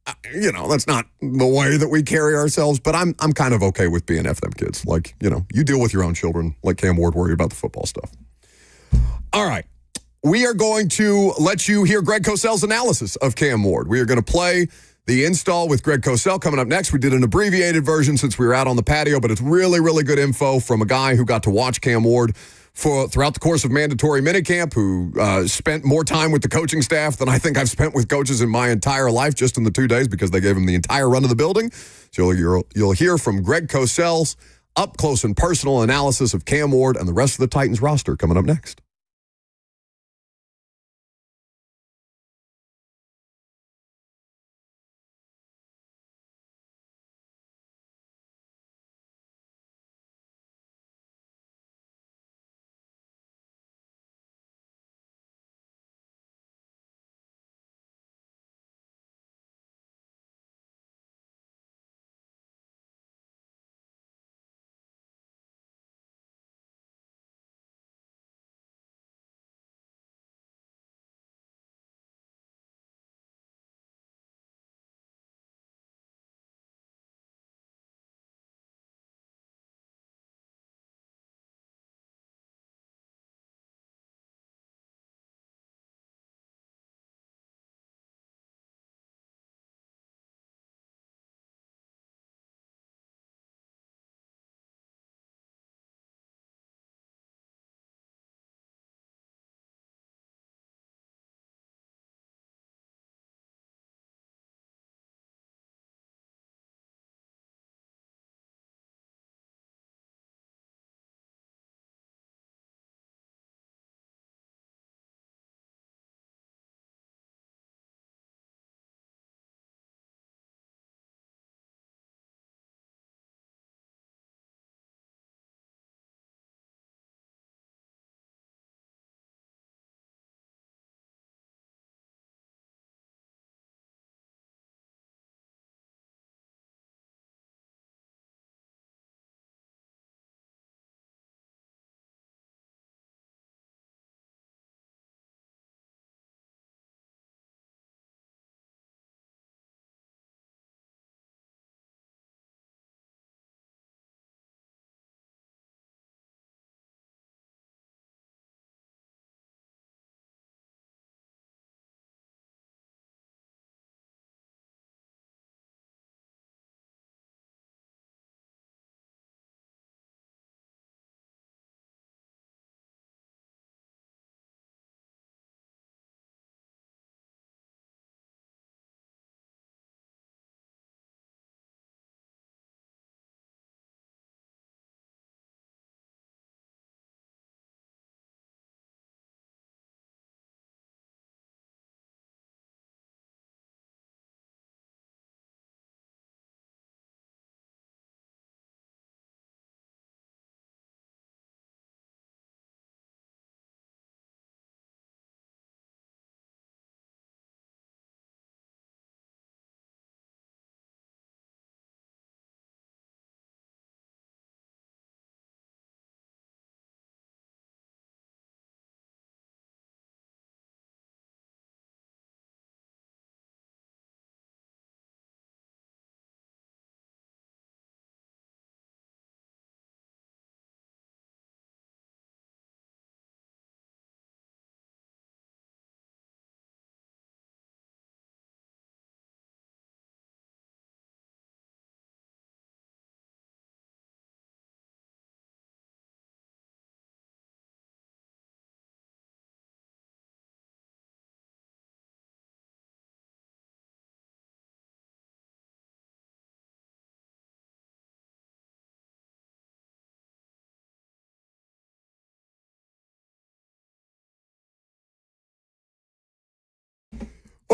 Speaker 1: that's not the way that we carry ourselves. But I'm kind of okay with being F them kids. Like, you deal with your own children. Like Cam Ward worried about the football stuff. All right. We are going to let you hear Greg Kosell's analysis of Cam Ward. We are going to play the install with Greg Kosell coming up next. We did an abbreviated version since we were out on the patio, but it's really, really good info from a guy who got to watch Cam Ward throughout the course of mandatory minicamp, who spent more time with the coaching staff than I think I've spent with coaches in my entire life just in the 2 days because they gave him the entire run of the building. So you'll hear from Greg Kosell's up-close and personal analysis of Cam Ward and the rest of the Titans roster coming up next.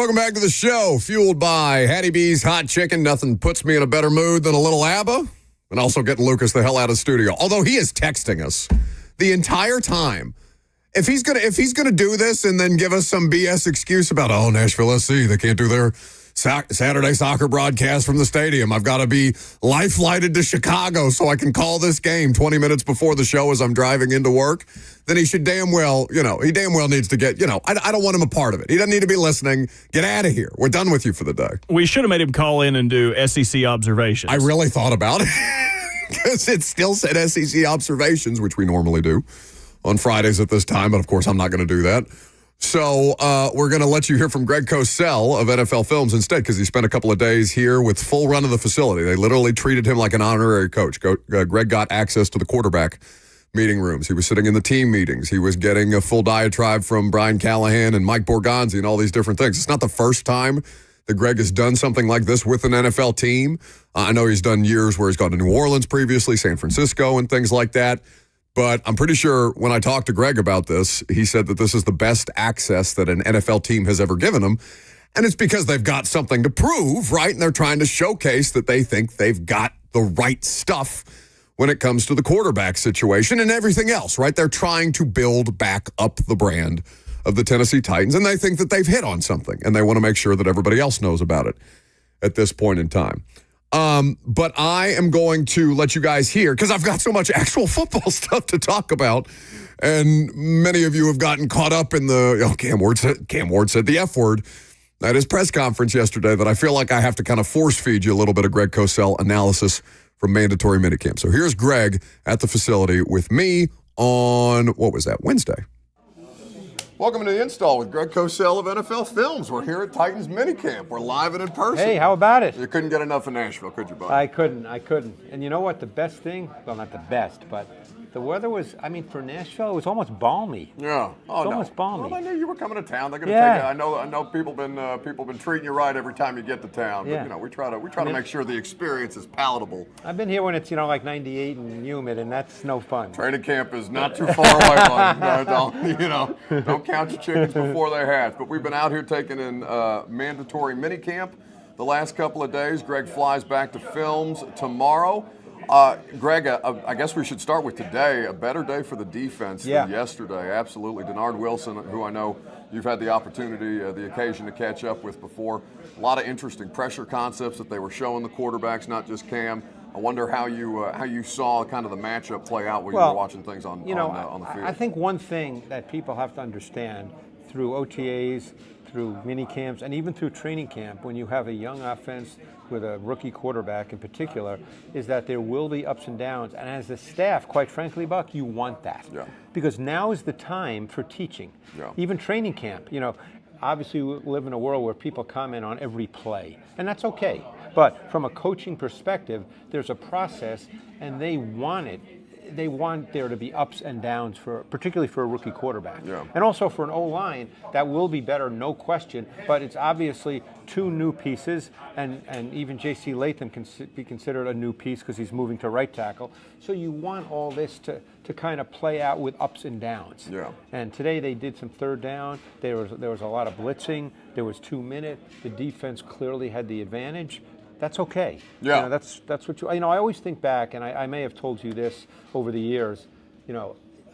Speaker 1: Welcome back to the show, fueled by Hattie B's Hot Chicken. Nothing puts me in a better mood than a little ABBA, and also getting Lucas the hell out of the studio. Although he is texting us the entire time. If he's gonna do this and then give us some BS excuse about, Nashville SC, they can't do their Saturday soccer broadcast from the stadium. I've got to be life-flighted to Chicago so I can call this game 20 minutes before the show as I'm driving into work. Then he should damn well, he damn well needs to get, I don't want him a part of it. He doesn't need to be listening. Get out of here. We're done with you for the day.
Speaker 2: We should have made him call in and do SEC observations.
Speaker 1: I really thought about it because it still said SEC observations, which we normally do on Fridays at this time. But, of course, I'm not going to do that. So we're going to let you hear from Greg Kosell of NFL Films instead, because he spent a couple of days here with full run of the facility. They literally treated him like an honorary coach. Greg got access to the quarterback meeting rooms. He was sitting in the team meetings. He was getting a full diatribe from Brian Callahan and Mike Borgonzi and all these different things. It's not the first time that Greg has done something like this with an NFL team. I know he's done years where he's gone to New Orleans previously, San Francisco, and things like that. But I'm pretty sure when I talked to Greg about this, he said that this is the best access that an NFL team has ever given him. And it's because they've got something to prove, right? And they're trying to showcase that they think they've got the right stuff when it comes to the quarterback situation and everything else, right? They're trying to build back up the brand of the Tennessee Titans, and they think that they've hit on something, and they want to make sure that everybody else knows about it at this point in time. But I am going to let you guys hear, because I've got so much actual football stuff to talk about, and many of you have gotten caught up in the, Cam Ward said the F word at his press conference yesterday, that I feel like I have to kind of force feed you a little bit of Greg Kosell analysis from mandatory minicamp. So here's Greg at the facility with me on, Wednesday. Welcome to the install with Greg Kosell of NFL Films. We're here at Titans minicamp. We're live and in person.
Speaker 11: Hey, how about it?
Speaker 1: You couldn't get enough of Nashville, could you, bud?
Speaker 11: I couldn't. And you know what? The best thing, well, not the best, but the weather was, for Nashville, it was almost balmy.
Speaker 1: Yeah. Oh,
Speaker 11: it's almost balmy.
Speaker 1: Well, I knew you were coming to town. They're going to take it. I know people been treating you right every time you get to town.
Speaker 11: Yeah.
Speaker 1: But, we try to make sure the experience is palatable.
Speaker 11: I've been here when it's, like 98 and humid, and that's no fun.
Speaker 1: Training camp is not too far away, bud. Don't count your chickens before they hatch. But we've been out here taking in mandatory minicamp the last couple of days. Greg flies back to Films tomorrow. Greg, I guess we should start with today. A better day for the defense than yesterday. Absolutely. Denard Wilson, who I know you've had the opportunity, the occasion to catch up with before. A lot of interesting pressure concepts that they were showing the quarterbacks, not just Cam. I wonder how you saw kind of the matchup play out when you were watching things on the field.
Speaker 11: I think one thing that people have to understand through OTAs, through mini camps, and even through training camp, when you have a young offense with a rookie quarterback in particular, is that there will be ups and downs. And as a staff, quite frankly, Buck, you want that.
Speaker 1: Yeah.
Speaker 11: Because now is the time for teaching.
Speaker 1: Yeah.
Speaker 11: Even training camp. Obviously we live in a world where people comment on every play, and that's okay. But from a coaching perspective, there's a process, and they want it. They want there to be ups and downs, particularly for a rookie quarterback.
Speaker 1: Yeah.
Speaker 11: And also for an O-line, that will be better, no question. But it's obviously two new pieces, and even J.C. Latham can be considered a new piece because he's moving to right tackle. So you want all this to kind of play out with ups and downs.
Speaker 1: Yeah.
Speaker 11: And today they did some third down. There was a lot of blitzing. There was 2 minutes. The defense clearly had the advantage. That's okay.
Speaker 1: Yeah.
Speaker 11: That's what I always think back, and I may have told you this over the years.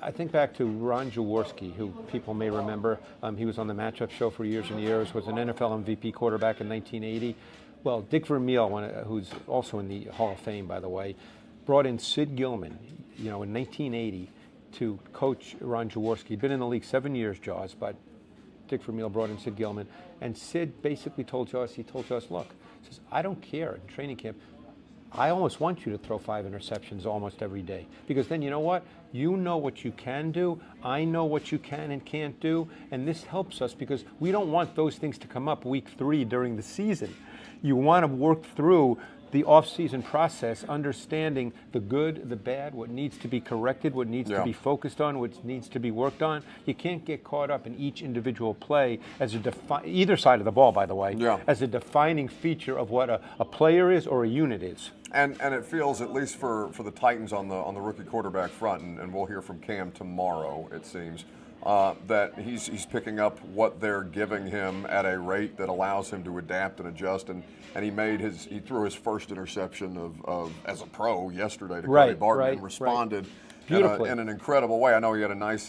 Speaker 11: I think back to Ron Jaworski, who people may remember. He was on the Matchup Show for years and years, was an NFL MVP quarterback in 1980. Well, Dick Vermeil, who's also in the Hall of Fame, by the way, brought in Sid Gilman, in 1980 to coach Ron Jaworski. He'd been in the league 7 years, Jaws, but Dick Vermeil brought in Sid Gilman. And Sid basically told us, look, he says, I don't care in training camp. I almost want you to throw 5 interceptions almost every day. Because then you know what? You know what you can do. I know what you can and can't do. And this helps us because we don't want those things to come up week 3 during the season. You want to work through the off-season process, understanding the good, the bad, what needs to be corrected, what needs to be focused on, what needs to be worked on. You can't get caught up in each individual play as either side of the ball, by the way, as a defining feature of what a player is or a unit is.
Speaker 1: And it feels, at least for the Titans on the rookie quarterback front, and we'll hear from Cam tomorrow, it seems. that he's picking up what they're giving him at a rate that allows him to adapt and adjust. And he threw his first interception of as a pro yesterday to Cody Barton and responded in an incredible way. I know he had a nice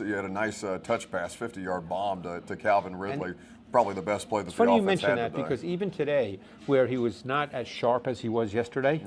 Speaker 1: touch pass, 50-yard bomb to Calvin Ridley. Probably the best play that the offense had today.
Speaker 11: It's funny you mention that because even today, where he was not as sharp as he was yesterday,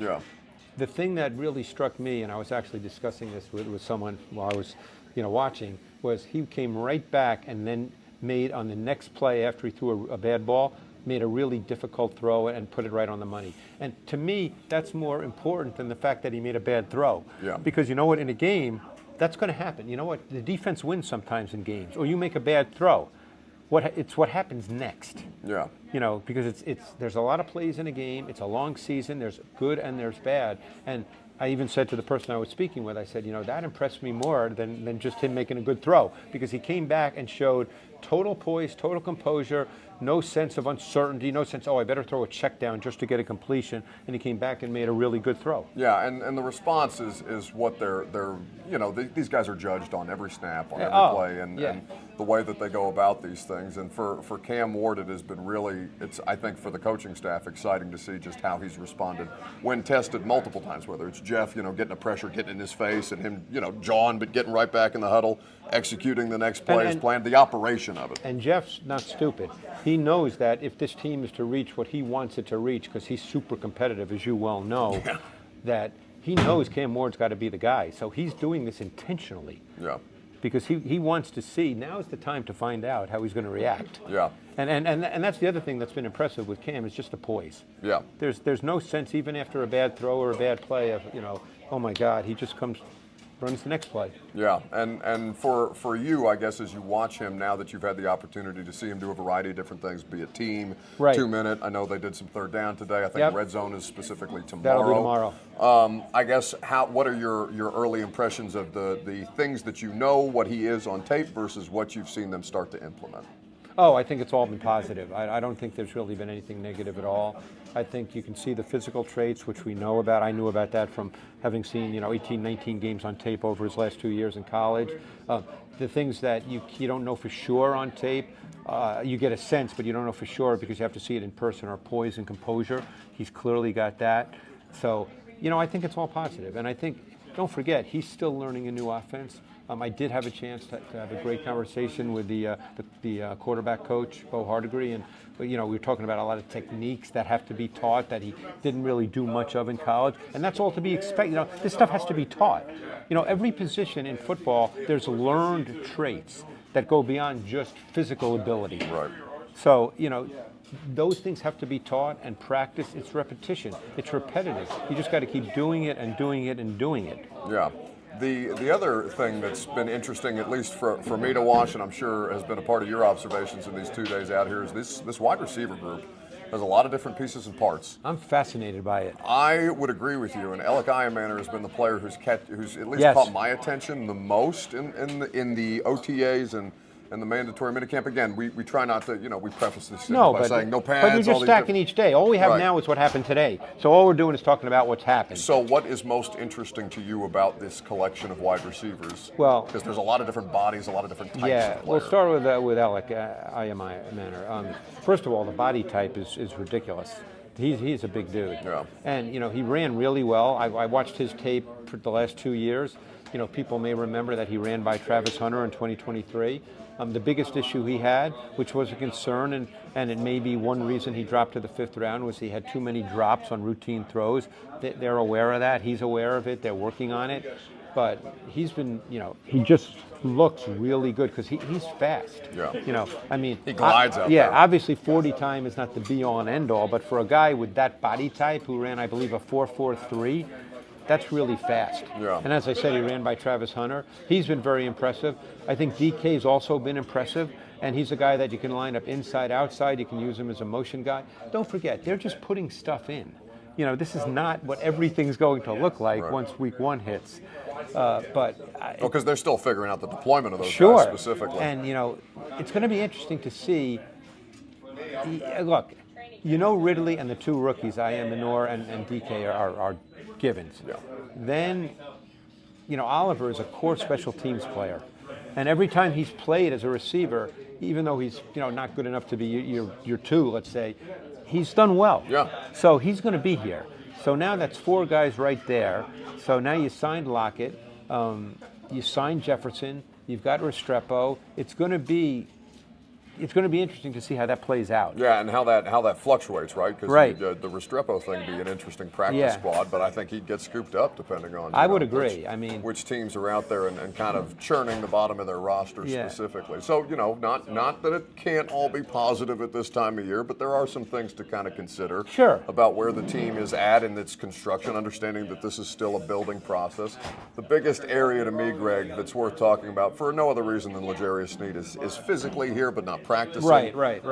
Speaker 11: the thing that really struck me, and I was actually discussing this with someone while I was watching, was he came right back and then made on the next play after he threw a bad ball, made a really difficult throw and put it right on the money. And to me, that's more important than the fact that he made a bad throw.
Speaker 1: Yeah.
Speaker 11: Because you know what, in a game, that's going to happen. You know what, the defense wins sometimes in games, or you make a bad throw. It's what happens next.
Speaker 1: Yeah.
Speaker 11: Because there's a lot of plays in a game. It's a long season. There's good and there's bad. And I even said to the person I was speaking with, I said, that impressed me more than just him making a good throw, because he came back and showed total poise, total composure, no sense of uncertainty, no sense, I better throw a check down just to get a completion, and he came back and made a really good throw.
Speaker 1: Yeah, and the response is what they're these guys are judged on every snap, on every play, and the way that they go about these things. And for Cam Ward, it has been really, I think for the coaching staff, exciting to see just how he's responded when tested multiple times, whether it's Jeff, getting the pressure, getting in his face, and him, jawing, but getting right back in the huddle, executing the next play, his plan, the operation of it.
Speaker 11: And Jeff's not stupid. He knows that if this team is to reach what he wants it to reach, because he's super competitive, as you well know, that he knows Cam Ward's got to be the guy. So he's doing this intentionally.
Speaker 1: Yeah.
Speaker 11: Because he wants to see, now's the time to find out how he's going to react.
Speaker 1: Yeah.
Speaker 11: And that's the other thing that's been impressive with Cam, is just the poise.
Speaker 1: Yeah.
Speaker 11: There's no sense, even after a bad throw or a bad play, of, oh my God, he just runs the next play.
Speaker 1: Yeah, and for you, I guess, as you watch him now that you've had the opportunity to see him do a variety of different things, be it team, 2-minute. I know they did some third down today. I think red zone is specifically tomorrow.
Speaker 11: That'll be tomorrow.
Speaker 1: I guess, what are your early impressions of the things that what he is on tape versus what you've seen them start to implement?
Speaker 11: Oh, I think it's all been positive. I don't think there's really been anything negative at all. I think you can see the physical traits, which we know about. I knew about that from having seen 18, 19 games on tape over his last 2 years in college. The things that you don't know for sure on tape, you get a sense, but you don't know for sure because you have to see it in person, are poise and composure. He's clearly got that. So, I think it's all positive. And I think, don't forget, he's still learning a new offense. I did have a chance to have a great conversation with the quarterback coach, Bo Hardigree, and we were talking about a lot of techniques that have to be taught that he didn't really do much of in college, and that's all to be expected. This stuff has to be taught. Every position in football, there's learned traits that go beyond just physical ability.
Speaker 1: Right.
Speaker 11: So, those things have to be taught and practiced. It's repetition. It's repetitive. You just got to keep doing it and doing it and doing it.
Speaker 1: Yeah. The other thing that's been interesting, at least for me to watch, and I'm sure has been a part of your observations in these 2 days out here, is this wide receiver group has a lot of different pieces and parts.
Speaker 11: I'm fascinated by it.
Speaker 1: I would agree with you, and Alec Ironmaner has been the player who's at least caught my attention the most in the OTAs and the mandatory minicamp. Again, we try not to, we preface this by saying no pads.
Speaker 11: But you're just stacking each day. All we have now is what happened today. So all we're doing is talking about what's happened.
Speaker 1: So what is most interesting to you about this collection of wide receivers?
Speaker 11: Well,
Speaker 1: because there's a lot of different bodies, a lot of different types of players.
Speaker 11: We'll start with Alec Ironmaner. First of all, the body type is ridiculous. He's a big dude.
Speaker 1: Yeah.
Speaker 11: And, he ran really well. I watched his tape for the last 2 years. People may remember that he ran by Travis Hunter in 2023. The biggest issue he had, which was a concern, and it may be one reason he dropped to the 5th round, was he had too many drops on routine throws. They're aware of that. He's aware of it. They're working on it. But he's been, he just looks really good because he's fast.
Speaker 1: Yeah.
Speaker 11: He
Speaker 1: glides out there.
Speaker 11: Yeah, obviously 40 time is not the be-all and end-all, but for a guy with that body type who ran, I believe, a 4.43, that's really fast.
Speaker 1: Yeah.
Speaker 11: And as I said, he ran by Travis Hunter. He's been very impressive. I think DK's also been impressive, and he's a guy that you can line up inside, outside. You can use him as a motion guy. Don't forget, they're just putting stuff in. This is not what everything's going to look like once week 1 hits.
Speaker 1: Because they're still figuring out the deployment of those guys specifically.
Speaker 11: And, it's going to be interesting to see. Look, Ridley and the 2 rookies, Minor and DK, are givens.
Speaker 1: Yeah.
Speaker 11: Then, Oliver is a core special teams player. And every time he's played as a receiver, even though he's not good enough to be your 2, let's say, he's done well.
Speaker 1: Yeah.
Speaker 11: So he's going to be here. So now that's 4 guys right there. So now you signed Lockett, you signed Jefferson, you've got Restrepo. It's going to be interesting to see how that plays out.
Speaker 1: Yeah, and how that fluctuates, right? Because the Restrepo thing be an interesting practice squad, but I think he'd get scooped up depending on.
Speaker 11: I would agree.
Speaker 1: Which teams are out there and kind of churning the bottom of their roster specifically. So not that it can't all be positive at this time of year, but there are some things to kind of consider.
Speaker 11: Sure.
Speaker 1: About where the team is at in its construction, understanding that this is still a building process. The biggest area to me, Greg, that's worth talking about for no other reason than L'Jarius Sneed is physically here, but not practicing.
Speaker 11: Right.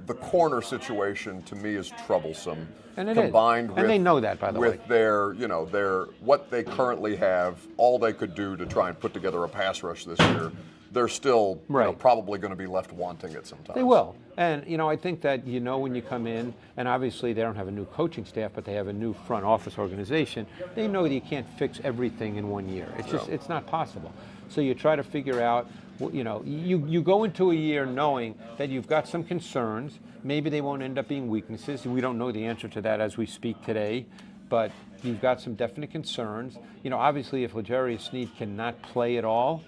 Speaker 1: The corner situation to me is troublesome.
Speaker 11: And
Speaker 1: combined with,
Speaker 11: and they know that, by the way.
Speaker 1: With their what they currently have, all they could do to try and put together a pass rush this year, they're still probably going to be left wanting it sometimes.
Speaker 11: They will. And, I think that when you come in, and obviously they don't have a new coaching staff, but they have a new front office organization, they know that you can't fix everything in 1 year. It's just, it's not possible. So you try to figure out, you go into a year knowing that you've got some concerns. Maybe they won't end up being weaknesses. We don't know the answer to that as we speak today, but you've got some definite concerns. Obviously if L'Jarius Sneed cannot play at all,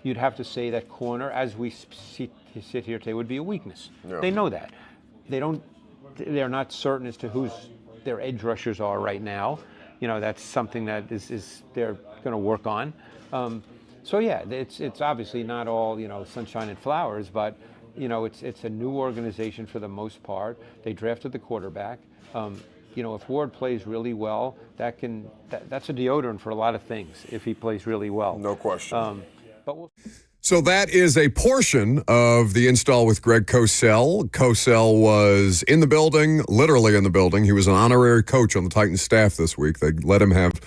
Speaker 11: you'd have to say that corner, as we sit here today, would be a weakness.
Speaker 1: Yeah.
Speaker 11: They know that. They're not certain as to who's their edge rushers are right now. That's something that is they're going to work on. So yeah, it's obviously not all sunshine and flowers, but it's a new organization for the most part. They drafted the quarterback. If Ward plays really well, that's a deodorant for a lot of things. If he plays really well,
Speaker 1: no question.
Speaker 11: So
Speaker 1: that is a portion of the install with Greg Kosell. Kosell was in the building, literally in the building. He was an honorary coach on the Titans staff this week. They let him have,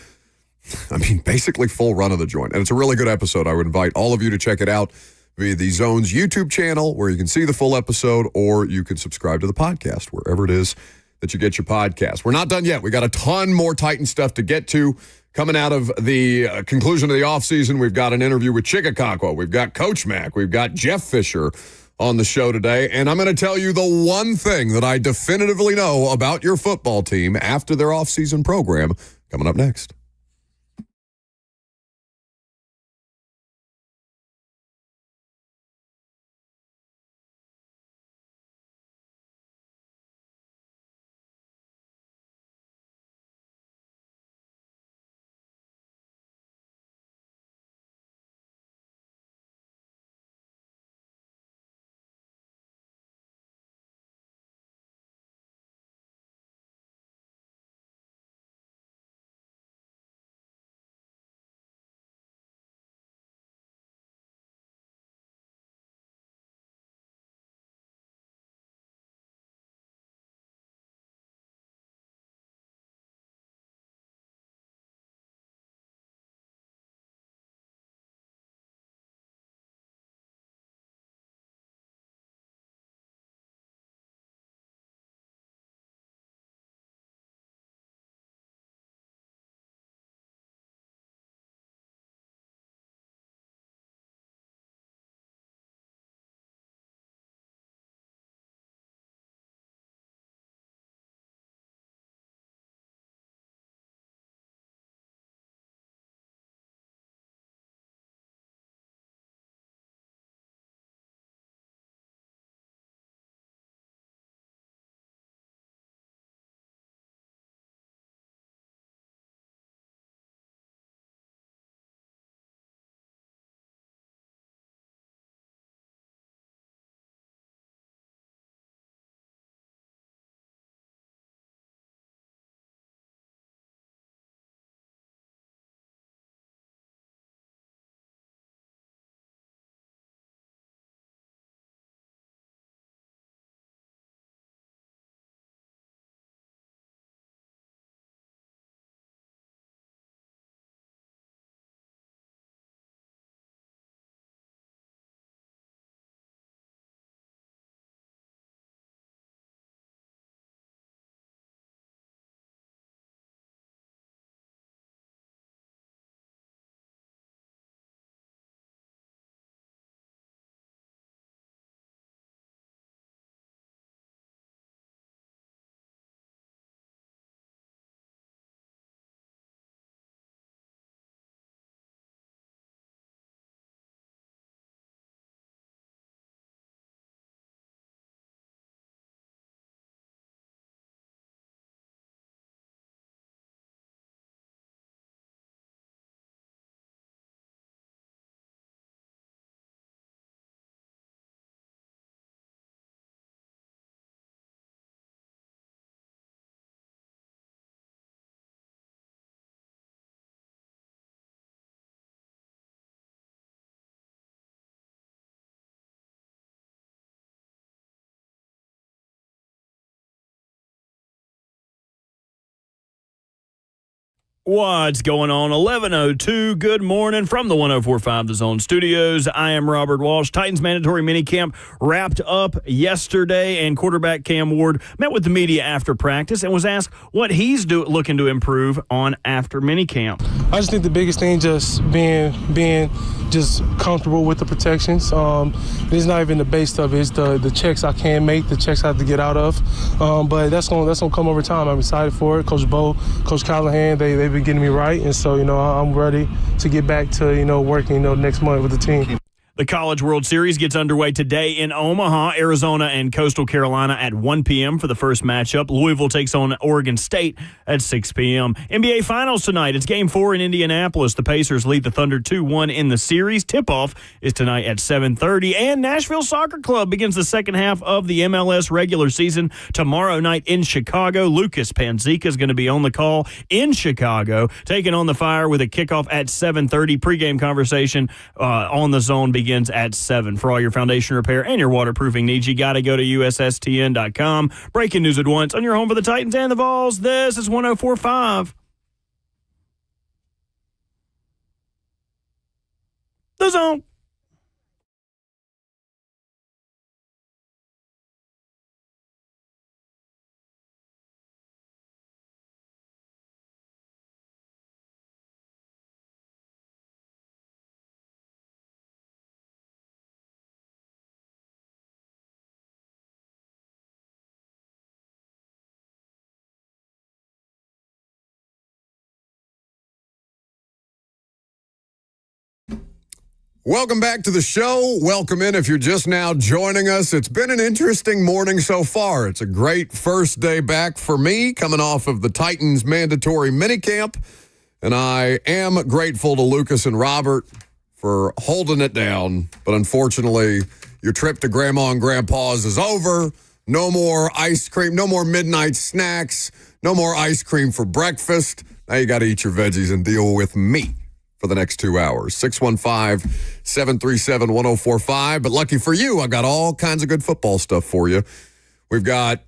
Speaker 1: basically full run of the joint. And it's a really good episode. I would invite all of you to check it out via the Zone's YouTube channel where you can see the full episode, or you can subscribe to the podcast wherever it is that you get your podcast. We're not done yet. We got a ton more Titan stuff to get to. Coming out of the conclusion of the offseason, we've got an interview with Chig Okonkwo. We've got Coach Mac. We've got Jeff Fisher on the show today. And I'm going to tell you the one thing that I definitively know about your football team after their offseason program coming up next.
Speaker 2: What's going on? 11:02. Good morning from the 104.5 The Zone Studios. I am Robert Walsh. Titans mandatory minicamp wrapped up yesterday, and quarterback Cam Ward met with the media after practice and was asked what he's looking to improve on after minicamp.
Speaker 4: I just think the biggest thing just being just comfortable with the protections. It's not even the base stuff. It's the checks I can make, the checks I have to get out of. But that's gonna come over time. I'm excited for it. Coach Bo, Coach Callahan, they've been getting me right, and so I'm ready to get back to working next month with the team.
Speaker 2: The College World Series gets underway today in Omaha. Arizona and Coastal Carolina at 1 p.m. for the first matchup. Louisville takes on Oregon State at 6 p.m. NBA Finals tonight. It's Game 4 in Indianapolis. The Pacers lead the Thunder 2-1 in the series. Tip-off is tonight at 7:30. And Nashville Soccer Club begins the second half of the MLS regular season tomorrow night in Chicago. Lucas Panzica is going to be on the call in Chicago, taking on the Fire with a kickoff at 7:30. Pre-game conversation on the Zone begins at 7. For all your foundation repair and your waterproofing needs, you got to go to USSTN.com. Breaking news at once on your home for the Titans and the Vols. This is 104.5 The Zone.
Speaker 1: Welcome back to the show. Welcome in if you're just now joining us. It's been an interesting morning so far. It's a great first day back for me, coming off of the Titans mandatory minicamp. And I am grateful to Lucas and Robert for holding it down. But unfortunately, your trip to Grandma and Grandpa's is over. No more ice cream, no more midnight snacks, no more ice cream for breakfast. Now you got to eat your veggies and deal with me for the next 2 hours. 615-737-1045. But lucky for you, I've got all kinds of good football stuff for you. We've got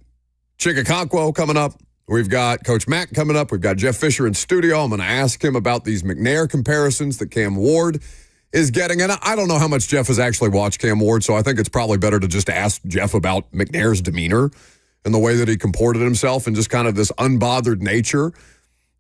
Speaker 1: Chig Okonkwo coming up. We've got Coach Mack coming up. We've got Jeff Fisher in studio. I'm going to ask him about these McNair comparisons that Cam Ward is getting. And I don't know how much Jeff has actually watched Cam Ward, so I think it's probably better to just ask Jeff about McNair's demeanor and the way that he comported himself and just kind of this unbothered nature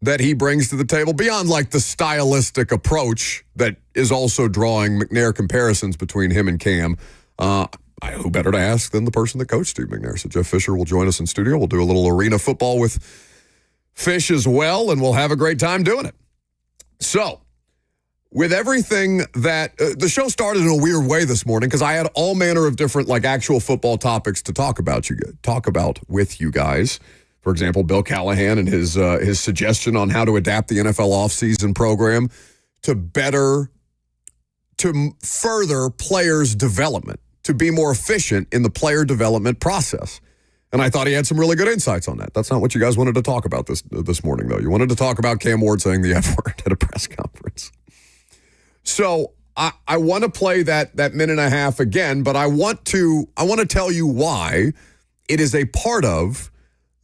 Speaker 1: that he brings to the table, beyond like the stylistic approach that is also drawing McNair comparisons between him and Cam. Who better to ask than the person that coached Steve McNair? So Jeff Fisher will join us in studio. We'll do a little arena football with Fish as well, and we'll have a great time doing it. So, with everything that the show started in a weird way this morning because I had all manner of different like actual football topics to talk about with you guys. For example, Bill Callahan and his suggestion on how to adapt the NFL offseason program to further players' development, to be more efficient in the player development process. And I thought he had some really good insights on that. That's not what you guys wanted to talk about this morning, though. You wanted to talk about Cam Ward saying the F word at a press conference. So I want to play that minute and a half again, but I want to tell you why it is a part of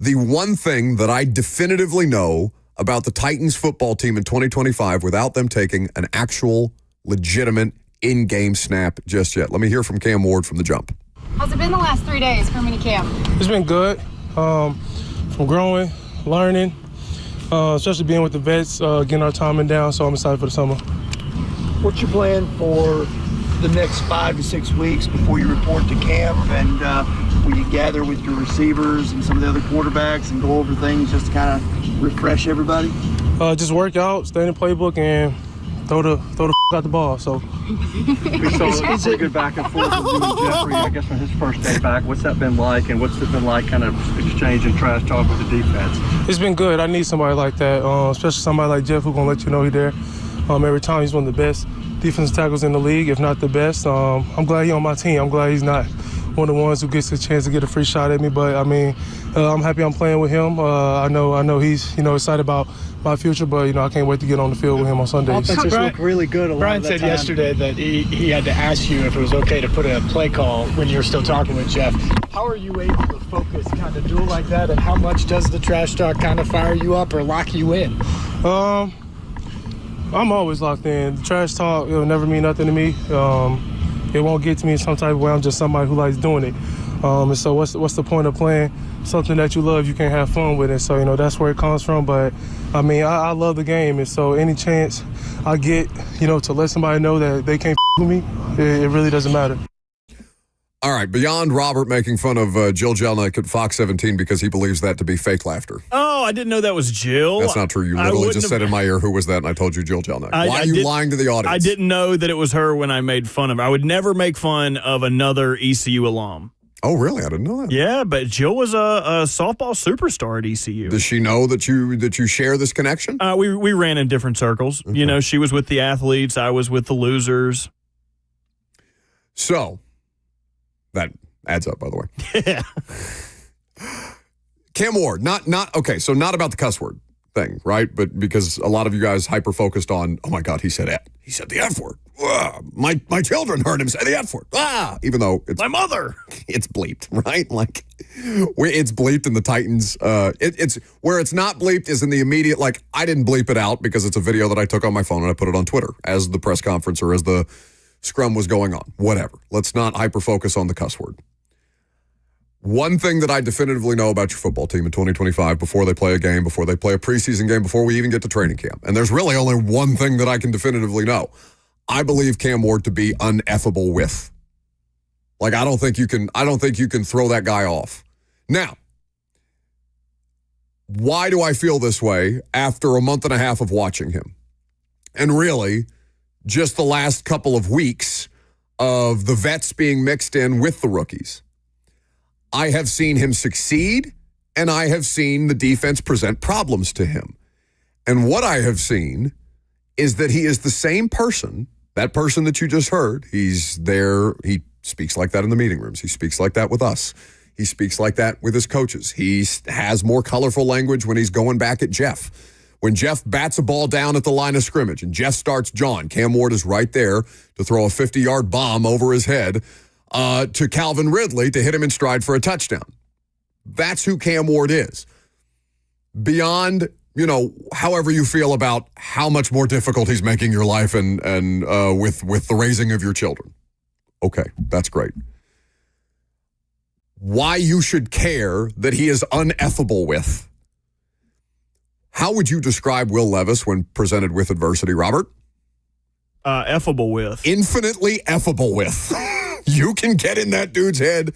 Speaker 1: the one thing that I definitively know about the Titans football team in 2025 without them taking an actual, legitimate, in-game snap just yet. Let me hear from Cam Ward from the jump.
Speaker 3: How's it been the last 3 days for minicamp?
Speaker 4: It's been good. From growing, learning, especially being with the vets, getting our timing down, so I'm excited for the summer.
Speaker 5: What's your plan for the next 5 to 6 weeks before you report to camp, and will you gather with your receivers and some of the other quarterbacks and go over things just to kind of refresh everybody?
Speaker 4: Just work out, stay in the playbook, and throw the out the ball. So
Speaker 6: we saw a pretty good back and forth with you and Jeffrey, I guess, on his first day back. What's that been like, and what's it been like kind of exchanging trash talk with the defense?
Speaker 4: It's been good. I need somebody like that, especially somebody like Jeff who's going to let you know he's there every time. He's one of the best defensive tackles in the league, if not the best. I'm glad he's on my team. I'm glad he's not one of the ones who gets a chance to get a free shot at me. But, I mean, I'm happy I'm playing with him. I know he's, excited about my future, but, I can't wait to get on the field with him on Sundays.
Speaker 7: Offenses look really good. Brian said yesterday that he had to ask you if it was okay to put a play call when you were still talking with Jeff. How are you able to focus, kind of do it like that, and how much does the trash talk kind of fire you up or lock you in?
Speaker 4: I'm always locked in. Trash talk, it'll never mean nothing to me. It won't get to me in some type of way. I'm just somebody who likes doing it. And so what's the point of playing something that you love, you can't have fun with it? So, that's where it comes from. But, I I love the game. And so any chance I get, to let somebody know that they can't with me, it really doesn't matter.
Speaker 1: All right, beyond Robert making fun of Jill Jelnick at Fox 17 because he believes that to be fake laughter.
Speaker 2: Oh, I didn't know that was Jill.
Speaker 1: That's not true. You literally just said in my ear, who was that? And I told you Jill Jelnick. Why are you lying to the audience?
Speaker 2: I didn't know that it was her when I made fun of her. I would never make fun of another ECU alum.
Speaker 1: Oh, really? I didn't know that.
Speaker 2: Yeah, but Jill was a softball superstar at ECU.
Speaker 1: Does she know that you share this connection?
Speaker 2: We ran in different circles. Okay. She was with the athletes. I was with the losers.
Speaker 1: So, that adds up, by the way.
Speaker 2: Yeah.
Speaker 1: Cam Ward, not okay, so not about the cuss word thing, right? But because a lot of you guys hyper-focused on, oh my God, he said the F word. My children heard him say the F word. Even though it's
Speaker 2: my mother.
Speaker 1: It's bleeped, right? Like, it's bleeped in the Titans. It's where it's not bleeped is in the immediate, like, I didn't bleep it out because it's a video that I took on my phone and I put it on Twitter as the press conference or as the scrum was going on. Whatever. Let's not hyper-focus on the cuss word. One thing that I definitively know about your football team in 2025 before they play a game, before they play a preseason game, before we even get to training camp, and there's really only one thing that I can definitively know. I believe Cam Ward to be uneffable with. Like, I don't think you can throw that guy off. Now, why do I feel this way after a month and a half of watching him? And really, just the last couple of weeks of the vets being mixed in with the rookies. I have seen him succeed, and I have seen the defense present problems to him. And what I have seen is that he is the same person, that person that you just heard. He's there. He speaks like that in the meeting rooms. He speaks like that with us. He speaks like that with his coaches. He has more colorful language when he's going back at Jeff. When Jeff bats a ball down at the line of scrimmage and Jeff starts John, Cam Ward is right there to throw a 50-yard bomb over his head to Calvin Ridley to hit him in stride for a touchdown. That's who Cam Ward is. Beyond, however you feel about how much more difficult he's making your life and with the raising of your children. Okay, that's great. Why you should care that he is uneffable with. How would you describe Will Levis when presented with adversity, Robert?
Speaker 2: Effable with.
Speaker 1: Infinitely effable with. You can get in that dude's head,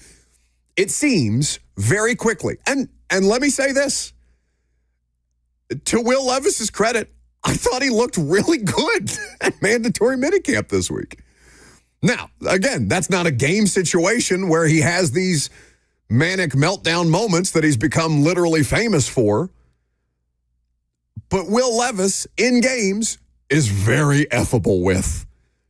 Speaker 1: it seems, very quickly. And let me say this. To Will Levis's credit, I thought he looked really good at mandatory minicamp this week. Now, again, that's not a game situation where he has these manic meltdown moments that he's become literally famous for. But Will Levis, in games, is very effable with.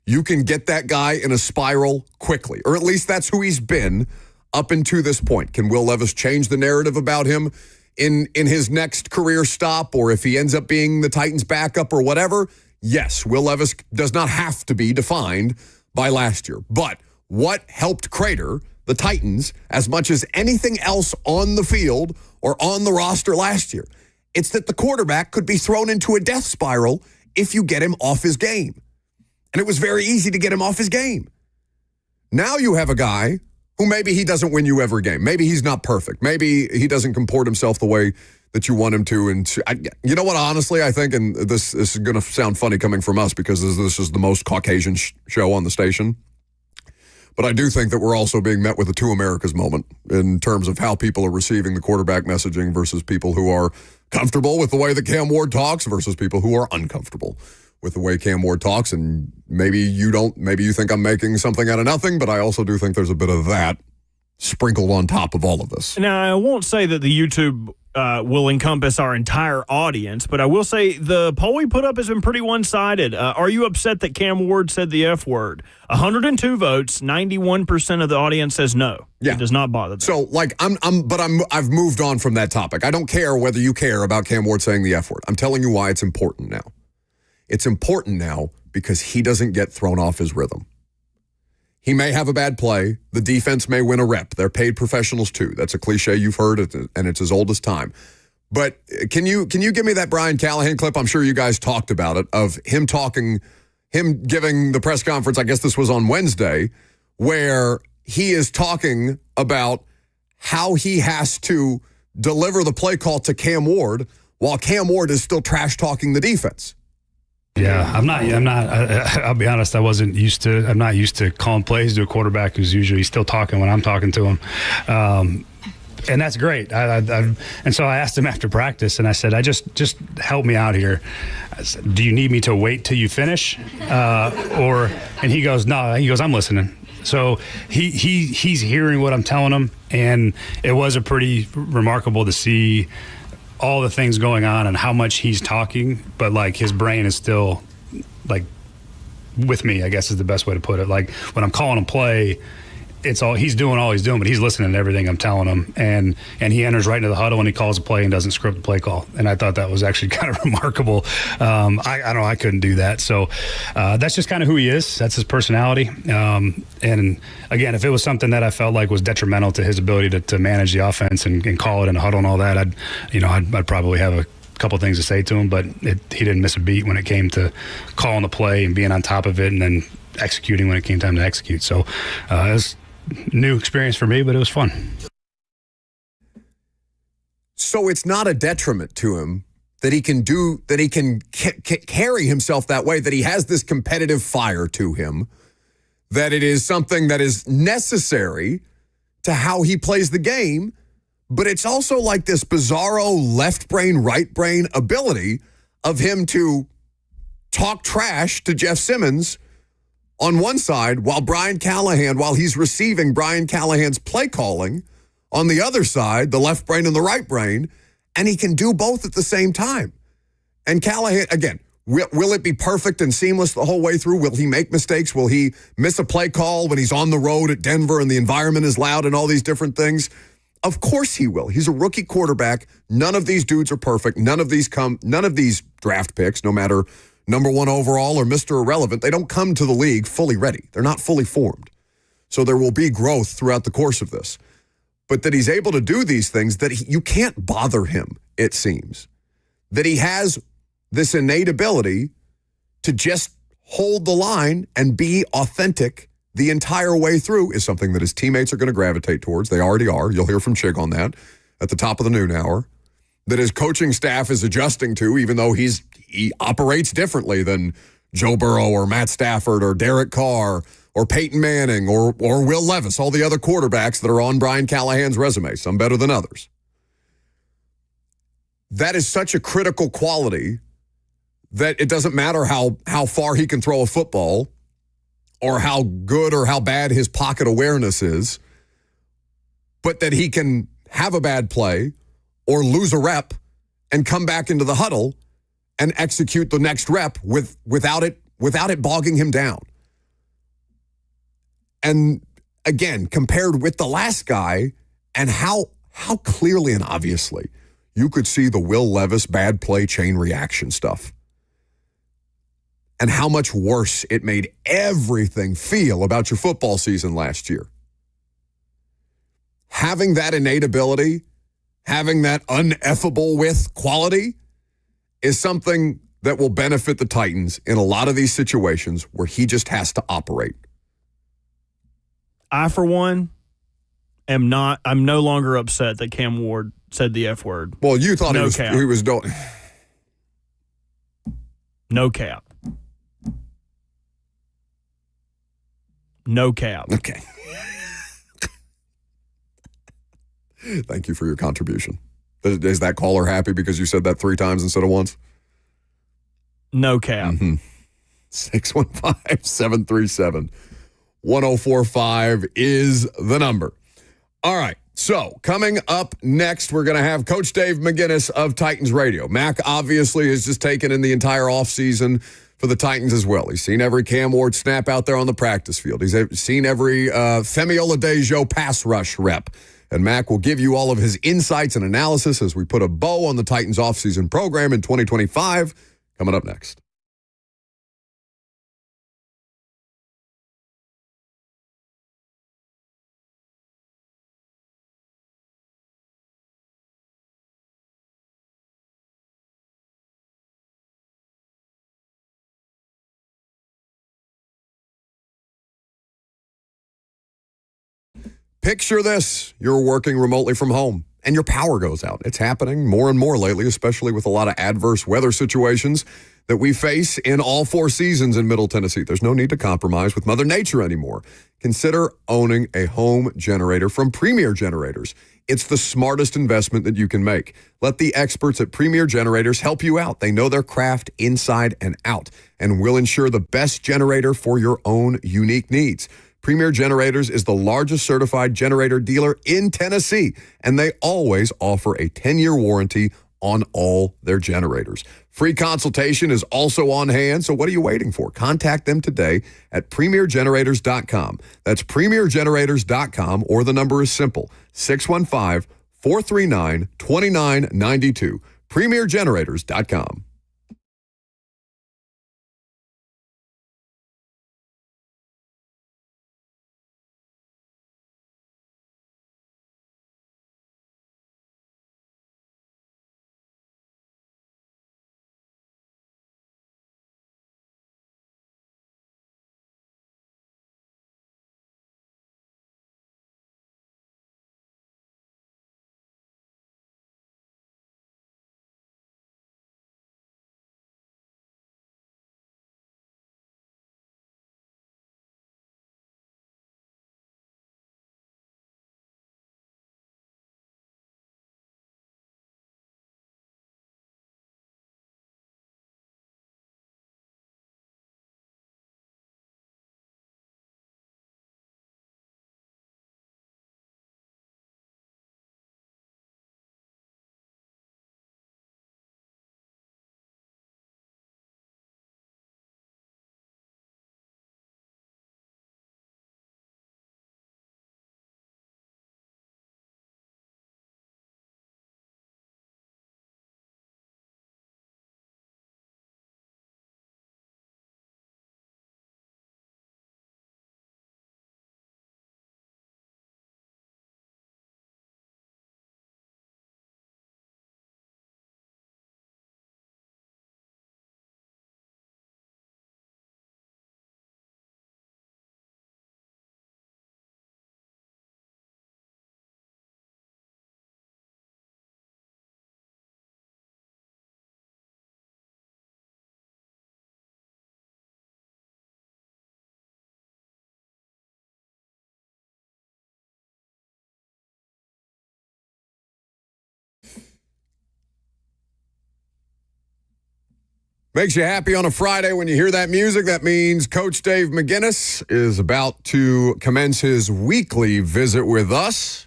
Speaker 1: You can get that guy in a spiral quickly, or at least that's who he's been up until this point. Can Will Levis change the narrative about him in his next career stop, or if he ends up being the Titans' backup or whatever? Yes, Will Levis does not have to be defined by last year. But what helped crater the Titans as much as anything else on the field or on the roster last year? It's that the quarterback could be thrown into a death spiral if you get him off his game. And it was very easy to get him off his game. Now you have a guy who maybe he doesn't win you every game. Maybe he's not perfect. Maybe he doesn't comport himself the way that you want him to. And you know what, honestly, I think, and this is going to sound funny coming from us because this is the most Caucasian show on the station. But I do think that we're also being met with a two Americas moment in terms of how people are receiving the quarterback messaging versus people who are comfortable with the way that Cam Ward talks versus people who are uncomfortable with the way Cam Ward talks. And maybe you think I'm making something out of nothing, but I also do think there's a bit of that sprinkled on top of all of this.
Speaker 2: Now, I won't say that the YouTube will encompass our entire audience, but I will say the poll we put up has been pretty one-sided. Are you upset that Cam Ward said the F word? 102 votes, 91% of the audience says no.
Speaker 1: Yeah.
Speaker 2: It does not bother them.
Speaker 1: So, like, I've moved on from that topic. I don't care whether you care about Cam Ward saying the F word. I'm telling you why it's important now. It's important now because he doesn't get thrown off his rhythm. He may have a bad play. The defense may win a rep. They're paid professionals too. That's a cliche you've heard, and it's as old as time. But can you give me that Brian Callahan clip? I'm sure you guys talked about it, of him giving the press conference, I guess this was on Wednesday, where he is talking about how he has to deliver the play call to Cam Ward while Cam Ward is still trash talking the defense.
Speaker 12: Yeah, I'll be honest, I'm not used to calling plays to a quarterback who's usually still talking when I'm talking to him. And that's great. And so I asked him after practice, and I said, just help me out here. I said, do you need me to wait till you finish? And he goes, no. He goes, I'm listening. So he's hearing what I'm telling him, and it was a pretty remarkable to see all the things going on and how much he's talking, but like his brain is still like with me, I guess is the best way to put it. Like when I'm calling him play, he's doing all he's doing, but he's listening to everything I'm telling him, and he enters right into the huddle and he calls a play and doesn't script the play call. And I thought that was actually kind of remarkable. I don't know, I couldn't do that. So that's just kind of who he is. That's his personality. And again, if it was something that I felt like was detrimental to his ability to manage the offense and call it in a huddle and all that, I'd probably have a couple things to say to him, but he didn't miss a beat when it came to calling the play and being on top of it and then executing when it came time to execute. So it was new experience for me, but it was fun.
Speaker 1: So it's not a detriment to him that he can carry himself that way, that he has this competitive fire to him, that it is something that is necessary to how he plays the game, but it's also like this bizarro left brain, right brain ability of him to talk trash to Jeff Simmons on one side, while he's receiving Brian Callahan's play calling on the other side, the left brain and the right brain, and he can do both at the same time. And Callahan, again, will it be perfect and seamless the whole way through? Will he make mistakes? Will he miss a play call when he's on the road at Denver and the environment is loud and all these different things? Of course he will. He's a rookie quarterback. None of these dudes are perfect. None of these draft picks, no matter number one overall or Mr. Irrelevant, they don't come to the league fully ready. They're not fully formed. So there will be growth throughout the course of this. But that he's able to do these things, that you can't bother him, it seems. That he has this innate ability to just hold the line and be authentic the entire way through is something that his teammates are going to gravitate towards. They already are. You'll hear from Chig on that at the top of the noon hour. That his coaching staff is adjusting to, even though he operates differently than Joe Burrow or Matt Stafford or Derek Carr or Peyton Manning or Will Levis, all the other quarterbacks that are on Brian Callahan's resume, some better than others. That is such a critical quality that it doesn't matter how far he can throw a football or how good or how bad his pocket awareness is, but that he can have a bad play or lose a rep and come back into the huddle and execute the next rep without it bogging him down. And again, compared with the last guy and how clearly and obviously you could see the Will Levis bad play chain reaction stuff and how much worse it made everything feel about your football season last year. Having that innate ability, having that uneffable with quality is something that will benefit the Titans in a lot of these situations where he just has to operate.
Speaker 2: I, for one, I'm no longer upset that Cam Ward said the F word.
Speaker 1: Well, you thought
Speaker 2: no
Speaker 1: he was doing.
Speaker 2: No cap. No cap.
Speaker 1: Okay. Thank you for your contribution. Is that caller happy because you said that 3 times instead of once?
Speaker 2: No cap.
Speaker 1: 615-737-1045 is the number. All right. So coming up next, we're going to have Coach Dave McGinnis of Titans Radio. Mac obviously has just taken in the entire offseason for the Titans as well. He's seen every Cam Ward snap out there on the practice field. He's seen every Femi Oladejo pass rush rep. And Mac will give you all of his insights and analysis as we put a bow on the Titans offseason program in 2025. Coming up next. Picture this. You're working remotely from home and your power goes out. It's happening more and more lately, especially with a lot of adverse weather situations that we face in all 4 seasons in Middle Tennessee. There's no need to compromise with Mother Nature anymore. Consider owning a home generator from Premier Generators. It's the smartest investment that you can make. Let the experts at Premier Generators help you out. They know their craft inside and out and will ensure the best generator for your own unique needs. Premier Generators is the largest certified generator dealer in Tennessee, and they always offer a 10-year warranty on all their generators. Free consultation is also on hand, so what are you waiting for? Contact them today at premiergenerators.com. That's premiergenerators.com, or the number is simple, 615-439-2992. premiergenerators.com. Makes you happy on a Friday when you hear that music. That means Coach Dave McGinnis is about to commence his weekly visit with us.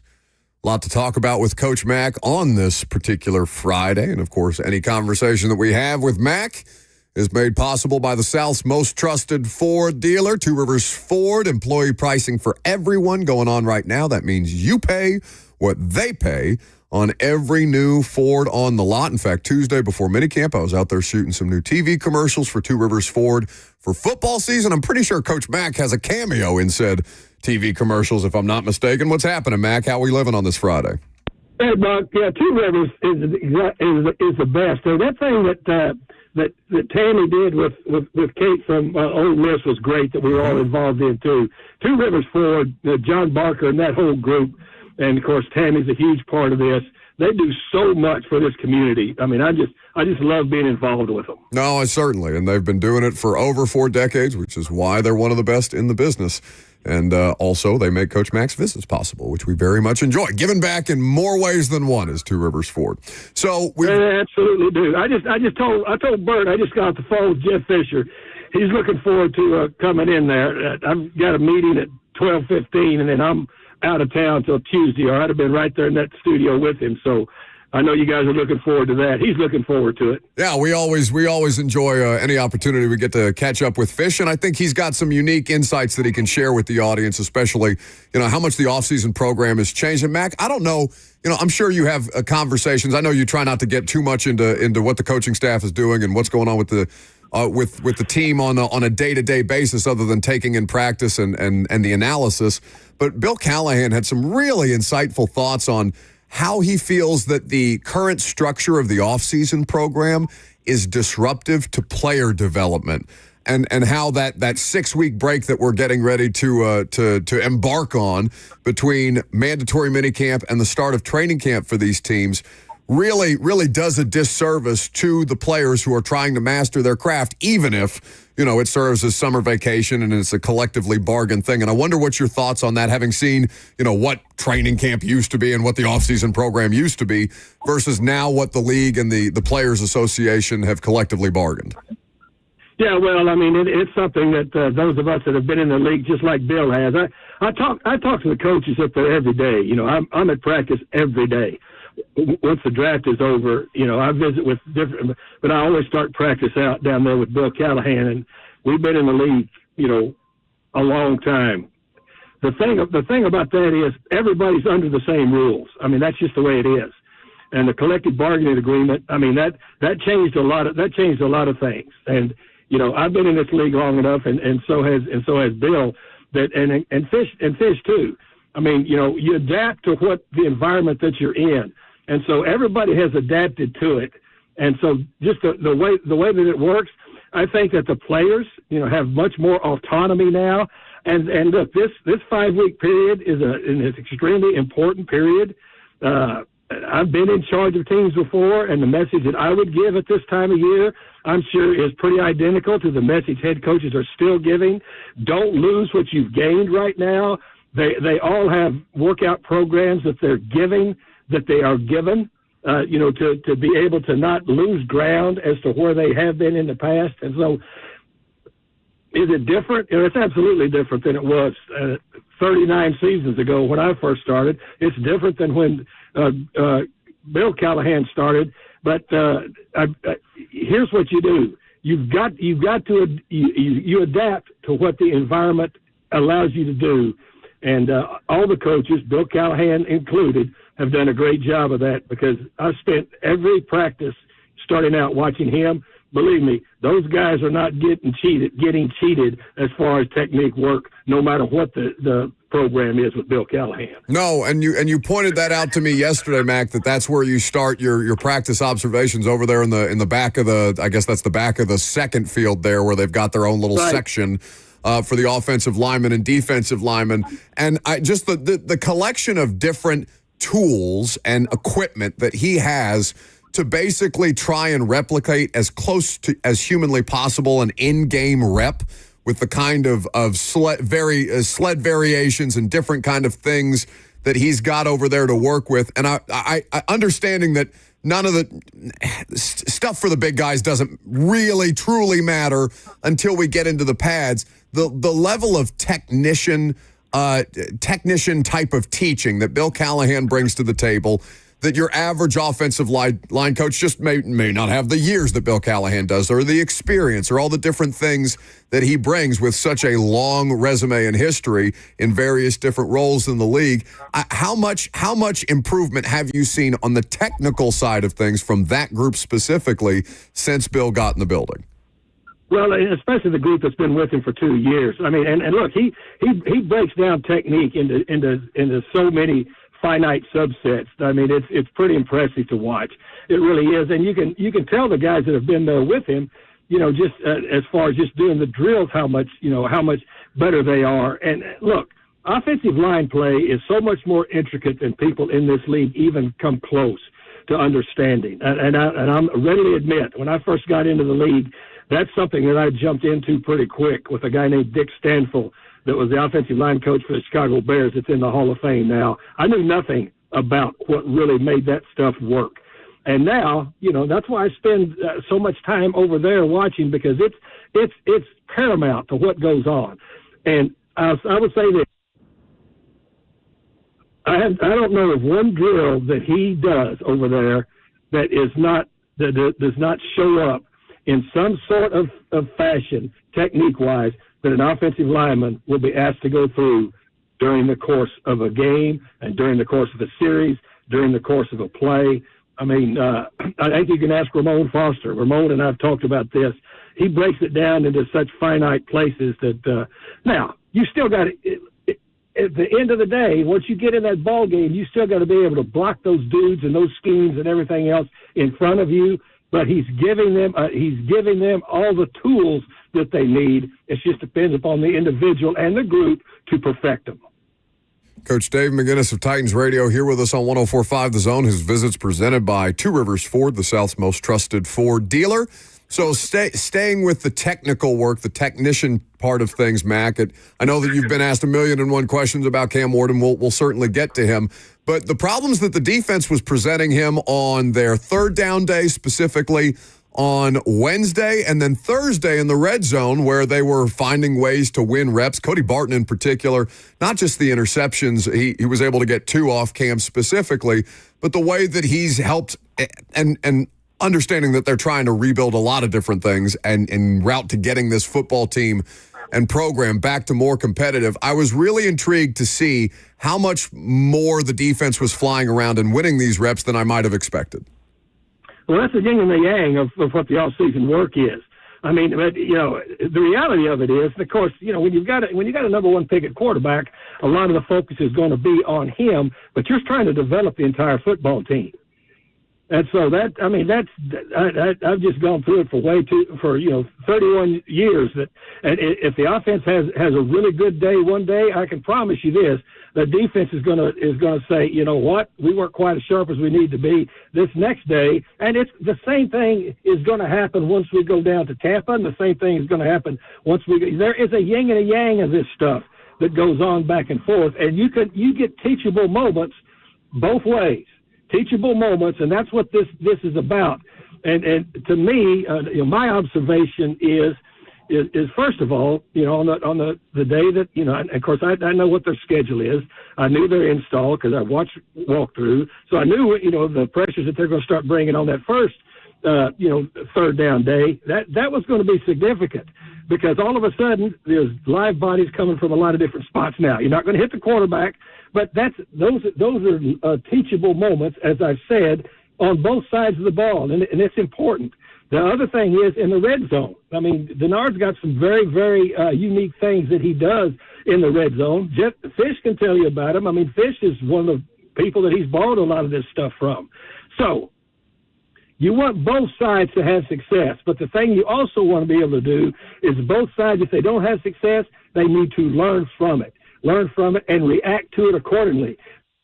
Speaker 1: A lot to talk about with Coach Mack on this particular Friday. And, of course, any conversation that we have with Mack is made possible by the South's most trusted Ford dealer, Two Rivers Ford. Employee pricing for everyone going on right now. That means you pay what they pay on every new Ford on the lot. In fact, Tuesday before minicamp, I was out there shooting some new TV commercials for Two Rivers Ford for football season. I'm pretty sure Coach Mack has a cameo in said TV commercials, if I'm not mistaken. What's happening, Mack? How are we living on this Friday?
Speaker 13: Hey, Buck. Yeah, Two Rivers is the best. So that thing that Tammy did with Kate from Ole Miss was great, that we were all involved in, too. Two Rivers Ford, John Barker and that whole group, and, of course, Tammy's a huge part of this. They do so much for this community. I mean, I just love being involved with them.
Speaker 1: No, certainly. And they've been doing it for over 4 decades, which is why they're one of the best in the business. And also, they make Coach Mack's visits possible, which we very much enjoy. Giving back in more ways than one is Two Rivers Ford. So we
Speaker 13: absolutely do. I told Bert, I just got off the phone with Jeff Fisher. He's looking forward to coming in there. I've got a meeting at 12:15, and then I'm out of town till Tuesday, or I'd have been right there in that studio with him. So I know you guys are looking forward to that. He's looking forward to it.
Speaker 1: Yeah, we always enjoy any opportunity we get to catch up with Fish, and I think he's got some unique insights that he can share with the audience, especially, how much the offseason program has changed. And Mac, I don't know, I'm sure you have conversations. I know you try not to get too much into what the coaching staff is doing and what's going on with the with the team on a day-to-day basis, other than taking in practice and the analysis. But Bill Callahan had some really insightful thoughts on how he feels that the current structure of the offseason program is disruptive to player development. and how that 6-week break that we're getting ready to embark on between mandatory minicamp and the start of training camp for these teams really does a disservice to the players who are trying to master their craft, even if, it serves as summer vacation and it's a collectively bargained thing. And I wonder what your thoughts on that, having seen, what training camp used to be and what the offseason program used to be versus now what the league and the Players Association have collectively bargained.
Speaker 13: Yeah, well, I mean, it's something that those of us that have been in the league, just like Bill has, I talk to the coaches up there every day. I'm at practice every day. Once the draft is over, I visit with different, but I always start practice out down there with Bill Callahan, and we've been in the league, a long time. The thing about that is everybody's under the same rules. I mean, that's just the way it is. And the collective bargaining agreement, I mean, that changed a lot of things. And I've been in this league long enough, and so has Bill. And Fish too. I mean, you adapt to what the environment that you're in, and so everybody has adapted to it. And so just the way that it works, I think that the players, have much more autonomy now. And look, this 5-week period is an extremely important period. I've been in charge of teams before, and the message that I would give at this time of year, I'm sure, is pretty identical to the message head coaches are still giving. Don't lose what you've gained right now. They all have workout programs that they are given, to be able to not lose ground as to where they have been in the past. And so is it different? It's absolutely different than it was 39 seasons ago when I first started. It's different than when Bill Callahan started. But here's what you do. You adapt to what the environment allows you to do. And all the coaches, Bill Callahan included, have done a great job of that, because I spent every practice starting out watching him. Believe me, those guys are not getting cheated as far as technique work, no matter what the program is with Bill Callahan.
Speaker 1: No, and you pointed that out to me yesterday, Mac, that's where you start your practice observations over there in the back of I guess that's the back of the second field there, where they've got their own little section for the offensive linemen and defensive linemen. And just the collection of different tools and equipment that he has to basically try and replicate as close to as humanly possible an in-game rep with the kind of sled variations and different kind of things that he's got over there to work with. And I understanding that none of the stuff for the big guys doesn't really truly matter until we get into the pads. The level of technician type of teaching that Bill Callahan brings to the table, that your average offensive line coach just may not have the years that Bill Callahan does, or the experience, or all the different things that he brings with such a long resume and history in various different roles in the league. How much improvement have you seen on the technical side of things from that group specifically since Bill got in the building?
Speaker 13: Well, especially the group that's been with him for 2 years. I mean, and look, he breaks down technique into so many finite subsets. I mean, it's pretty impressive to watch. It really is, and you can tell the guys that have been there with him, just as far as just doing the drills, how much better they are. And look, offensive line play is so much more intricate than people in this league even come close to understanding. And I'm readily admit, when I first got into the league, that's something that I jumped into pretty quick with a guy named Dick Stanfill, that was the offensive line coach for the Chicago Bears. It's in the Hall of Fame now. I knew nothing about what really made that stuff work. And now, that's why I spend so much time over there watching, because it's paramount to what goes on. And I would say that I don't know of one drill that he does over there that does not show up in some sort of fashion, technique-wise, that an offensive lineman will be asked to go through during the course of a game and during the course of a series, during the course of a play. I mean, I think you can ask Ramon Foster. Ramon and I have talked about this. He breaks it down into such finite places that now you still got to, at the end of the day, once you get in that ball game, you still got to be able to block those dudes and those schemes and everything else in front of you. But he's giving them all the tools that they need. It just depends upon the individual and the group to perfect them.
Speaker 1: Coach Dave McGinnis of Titans Radio here with us on 104.5 The Zone. His visit's presented by Two Rivers Ford, the South's most trusted Ford dealer. So staying with the technical work, the technician part of things, Mac, I know that you've been asked 1,000,001 questions about Cam Ward, and we'll certainly get to him. But the problems that the defense was presenting him on their third down day, specifically on Wednesday and then Thursday in the red zone, where they were finding ways to win reps. Cody Barton in particular, not just the interceptions, he was able to get 2 off Cam specifically, but the way that he's helped and understanding that they're trying to rebuild a lot of different things and en route to getting this football team and program back to more competitive. I was really intrigued to see how much more the defense was flying around and winning these reps than I might have expected.
Speaker 13: Well, that's the yin and the yang of what the off-season work is. I mean, but, the reality of it is, of course, when you've got a number one pick at quarterback, a lot of the focus is going to be on him, but you're trying to develop the entire football team. And so I've just gone through it for 31 years. And if the offense has a really good day one day, I can promise you this: the defense is gonna say, you know what, we weren't quite as sharp as we need to be this next day. And it's the same thing is going to happen once we go down to Tampa, and the same thing is going to happen once there is a yin and a yang of this stuff that goes on back and forth, and you get teachable moments both ways. Teachable moments, and that's what this is about. And to me, my observation is first of all, on the day that and of course I know what their schedule is. I knew their install because I watched walkthrough, so I knew the pressures that they're going to start bringing on that first third down day. That was going to be significant because all of a sudden there's live bodies coming from a lot of different spots. Now you're not going to hit the quarterback. But those are teachable moments, as I've said, on both sides of the ball, and it's important. The other thing is in the red zone. I mean, Denard's got some very, very unique things that he does in the red zone. Fish can tell you about him. I mean, Fish is one of the people that he's borrowed a lot of this stuff from. So you want both sides to have success, but the thing you also want to be able to do is both sides, if they don't have success, they need to learn from it. Learn from it and react to it accordingly.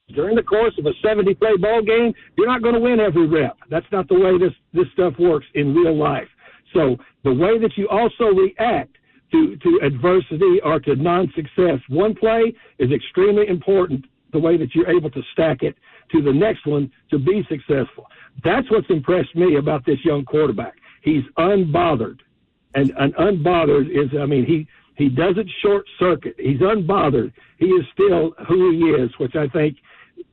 Speaker 13: During the course of a 70-play ball game, you're not going to win every rep. That's not the way this stuff works in real life. So the way that you also react to adversity or to non-success one play is extremely important, the way that you're able to stack it to the next one to be successful. That's what's impressed me about this young quarterback. He's unbothered. And unbothered is, he doesn't short circuit. He's unbothered. He is still who he is, which I think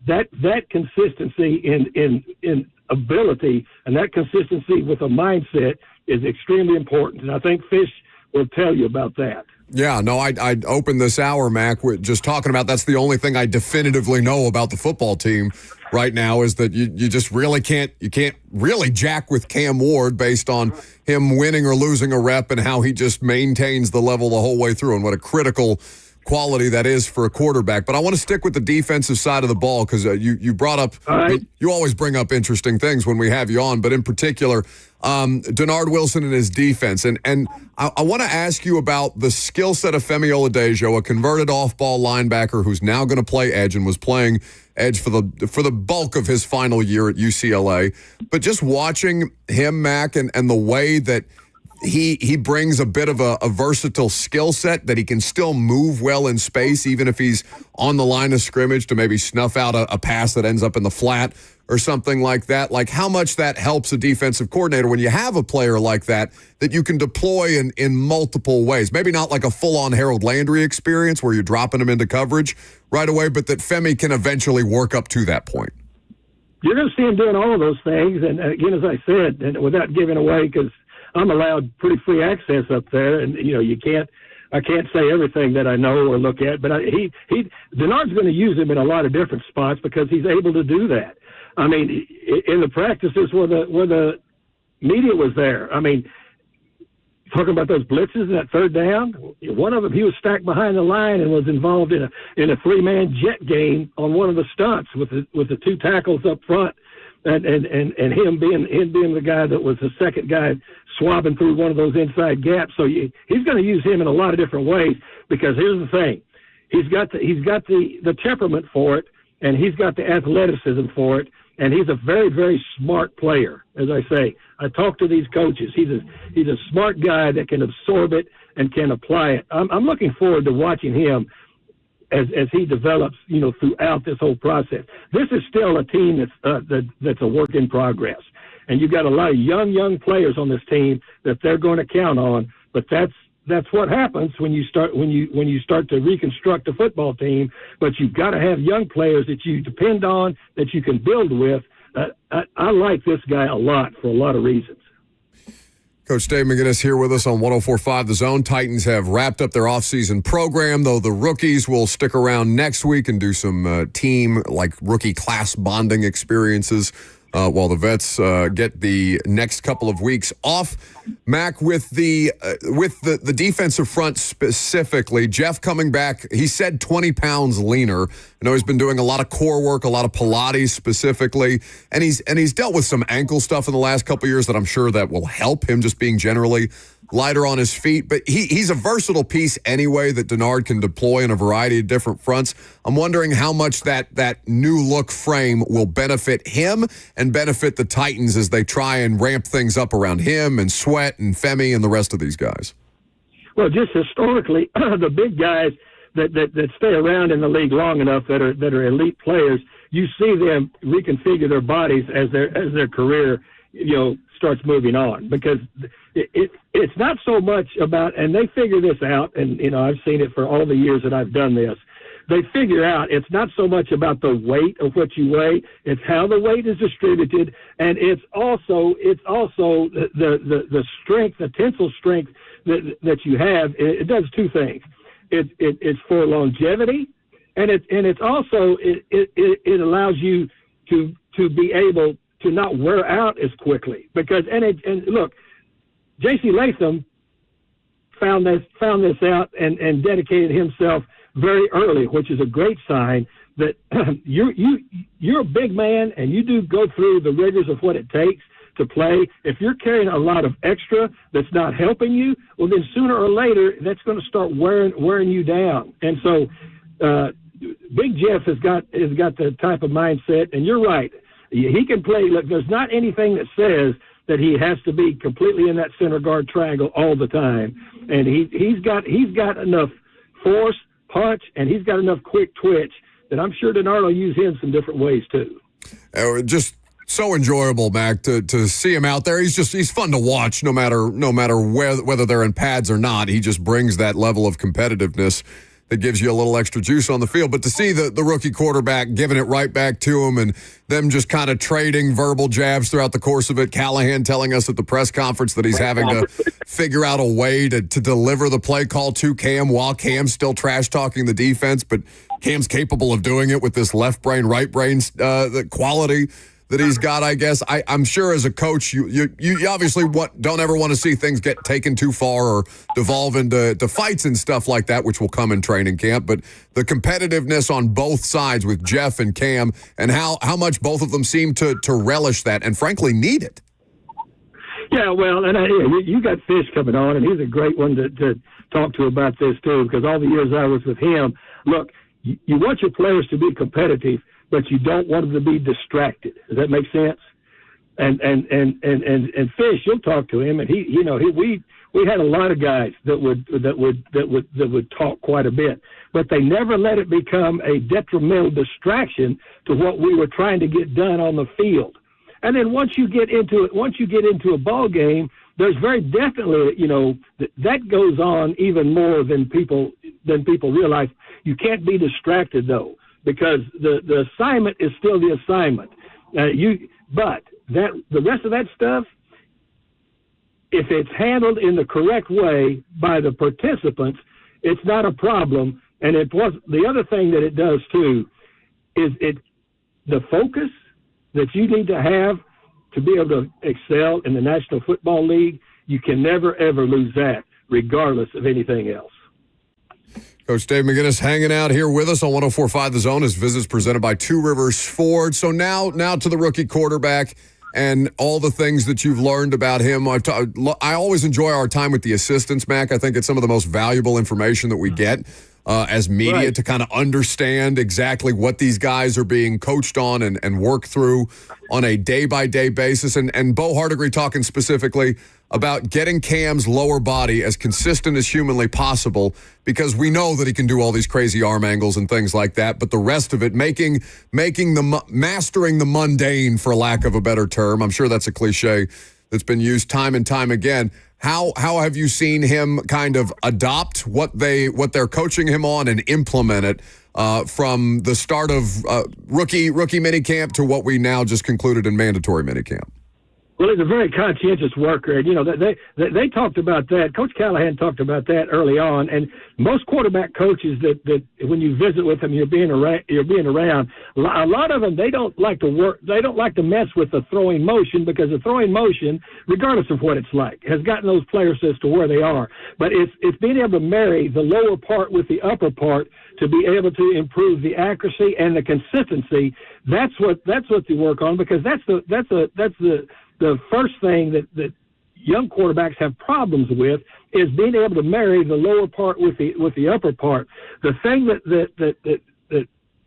Speaker 13: that consistency in ability and that consistency with a mindset is extremely important. And I think Fish will tell you about that.
Speaker 1: Yeah, no, I opened this hour, Mac, with just talking about that's the only thing I definitively know about the football team right now is that you just really can't really jack with Cam Ward based on him winning or losing a rep and how he just maintains the level the whole way through and what a critical quality that is for a quarterback. But I want to stick with the defensive side of the ball because you brought up, you always bring up interesting things when we have you on, but in particular, Denard Wilson and his defense. And I want to ask you about the skill set of Femi Oladejo, a converted off-ball linebacker who's now going to play edge and was playing edge for the bulk of his final year at UCLA. But just watching him, Mac, and the way that he brings a bit of a versatile skill set that he can still move well in space, even if he's on the line of scrimmage to maybe snuff out a pass that ends up in the flat or something like that. Like how much that helps a defensive coordinator when you have a player like that you can deploy in multiple ways. Maybe not like a full-on Harold Landry experience where you're dropping him into coverage right away, but that Femi can eventually work up to that point.
Speaker 13: You're going to see him doing all of those things. And again, as I said, and without giving away, because I'm allowed pretty free access up there, and I can't say everything that I know or look at, but Denard's going to use him in a lot of different spots because he's able to do that. I mean, in the practices where the media was there, I mean, talking about those blitzes and that third down, one of them he was stacked behind the line and was involved in a three-man jet game on one of the stunts with the two tackles up front. and him being the guy that was the second guy swabbing through one of those inside gaps. So he's going to use him in a lot of different ways, because here's the thing. He's got the temperament for it, and he's got the athleticism for it, and he's a very, very smart player. As I say, I talk to these coaches. He's a smart guy that can absorb it and can apply it. I'm looking forward to watching him as he develops, throughout this whole process. This is still a team that's a work in progress, and you've got a lot of young players on this team that they're going to count on. But that's what happens when you start to reconstruct a football team. But you've got to have young players that you depend on, that you can build with. I like this guy a lot for a lot of reasons.
Speaker 1: Coach Dave McGinnis here with us on 104.5 The Zone. Titans have wrapped up their offseason program, though the rookies will stick around next week and do some team, rookie class bonding experiences while the vets get the next couple of weeks off. Mac, with the defensive front specifically, Jeff coming back, he said 20 pounds leaner. I know he's been doing a lot of core work, a lot of Pilates specifically, and he's dealt with some ankle stuff in the last couple of years that I'm sure that will help him just being generally lighter on his feet. But he's a versatile piece anyway that Denard can deploy in a variety of different fronts. I'm wondering how much that new look frame will benefit him and benefit the Titans as they try and ramp things up around him and Sweat and Femi and the rest of these guys.
Speaker 13: Well, just historically, the big guys that stay around in the league long enough that are elite players, you see them reconfigure their bodies as their career starts moving on, because it's not so much about, and they figure this out, and I've seen it for all the years that I've done this. They figure out it's not so much about the weight of what you weigh, it's how the weight is distributed, and it's also the strength, the tensile strength that you have. It does two things. It's for longevity, and it's also it allows you to be able to not wear out as quickly, because and look, J.C. Latham found this out and dedicated himself very early, which is a great sign that you're a big man and you do go through the rigors of what it takes to play. If you're carrying a lot of extra that's not helping you, well, then sooner or later that's going to start wearing you down. And so Big Jeff has got the type of mindset, and you're right. He can play. Look, there's not anything that says that he has to be completely in that center guard triangle all the time. And he's got enough force, punch, and he's got enough quick twitch that I'm sure Denard will use him some different ways too.
Speaker 1: Just so enjoyable, Mac, to see him out there. He's fun to watch no matter whether they're in pads or not. He just brings that level of competitiveness that gives you a little extra juice on the field. But to see the rookie quarterback giving it right back to him and them just kind of trading verbal jabs throughout the course of it, Callahan telling us at the press conference that he's having to figure out a way to deliver the play call to Cam while Cam's still trash-talking the defense, but Cam's capable of doing it with this left brain, right brain the quality that he's got, I guess. I'm sure as a coach, you obviously don't ever want to see things get taken too far or devolve into fights and stuff like that, which will come in training camp. But the competitiveness on both sides with Jeff and Cam, and how much both of them seem to relish that and frankly need it.
Speaker 13: Yeah, well, and you got Fish coming on, and he's a great one to talk to about this too, because all the years I was with him, look, you want your players to be competitive, but you don't want them to be distracted. Does that make sense? And Fish, you'll talk to him, and we had a lot of guys that would talk quite a bit, but they never let it become a detrimental distraction to what we were trying to get done on the field. And then once you get into a ball game, there's very definitely, that goes on even more than people realize. You can't be distracted though, because the assignment is still the assignment. But the rest of that stuff, if it's handled in the correct way by the participants, it's not a problem. And the other thing that it does too is the focus that you need to have to be able to excel in the National Football League. You can never ever lose that, regardless of anything else.
Speaker 1: Coach Dave McGinnis hanging out here with us on 104.5 The Zone. His visits presented by Two Rivers Ford. So now to the rookie quarterback and all the things that you've learned about him. I always enjoy our time with the assistants, Mac. I think it's some of the most valuable information that we get as media to kind of understand exactly what these guys are being coached on and work through on a day-by-day basis. And Bo Hardigree talking specifically about getting Cam's lower body as consistent as humanly possible, because we know that he can do all these crazy arm angles and things like that, but the rest of it, mastering the mundane, for lack of a better term. I'm sure that's a cliche that's been used time and time again. How have you seen him kind of adopt what they're coaching him on and implement it from the start of rookie minicamp to what we now just concluded in mandatory minicamp?
Speaker 13: Well, he's a very conscientious worker, and they talked about that. Coach Callahan talked about that early on, and most quarterback coaches that when you visit with them, you're being around. A lot of them, they don't like to work. They don't like to mess with the throwing motion, because the throwing motion, regardless of what it's like, has gotten those players as to where they are. But it's being able to marry the lower part with the upper part to be able to improve the accuracy and the consistency. That's what they work on, because that's the first thing that young quarterbacks have problems with, is being able to marry the lower part with the upper part. The thing that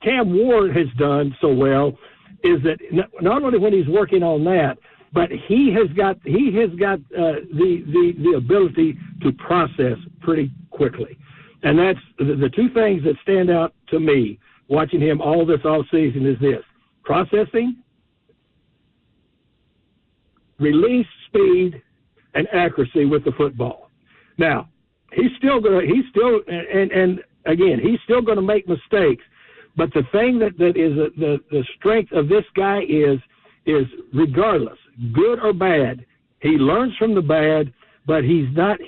Speaker 13: Cam Ward has done so well is that not only when he's working on that, but he has got the ability to process pretty quickly. And that's the two things that stand out to me watching him all this offseason is this: processing, release, speed, and accuracy with the football. Now, he's still gonna make mistakes, but the thing that is the strength of this guy is regardless, good or bad, he learns from the bad, but he's not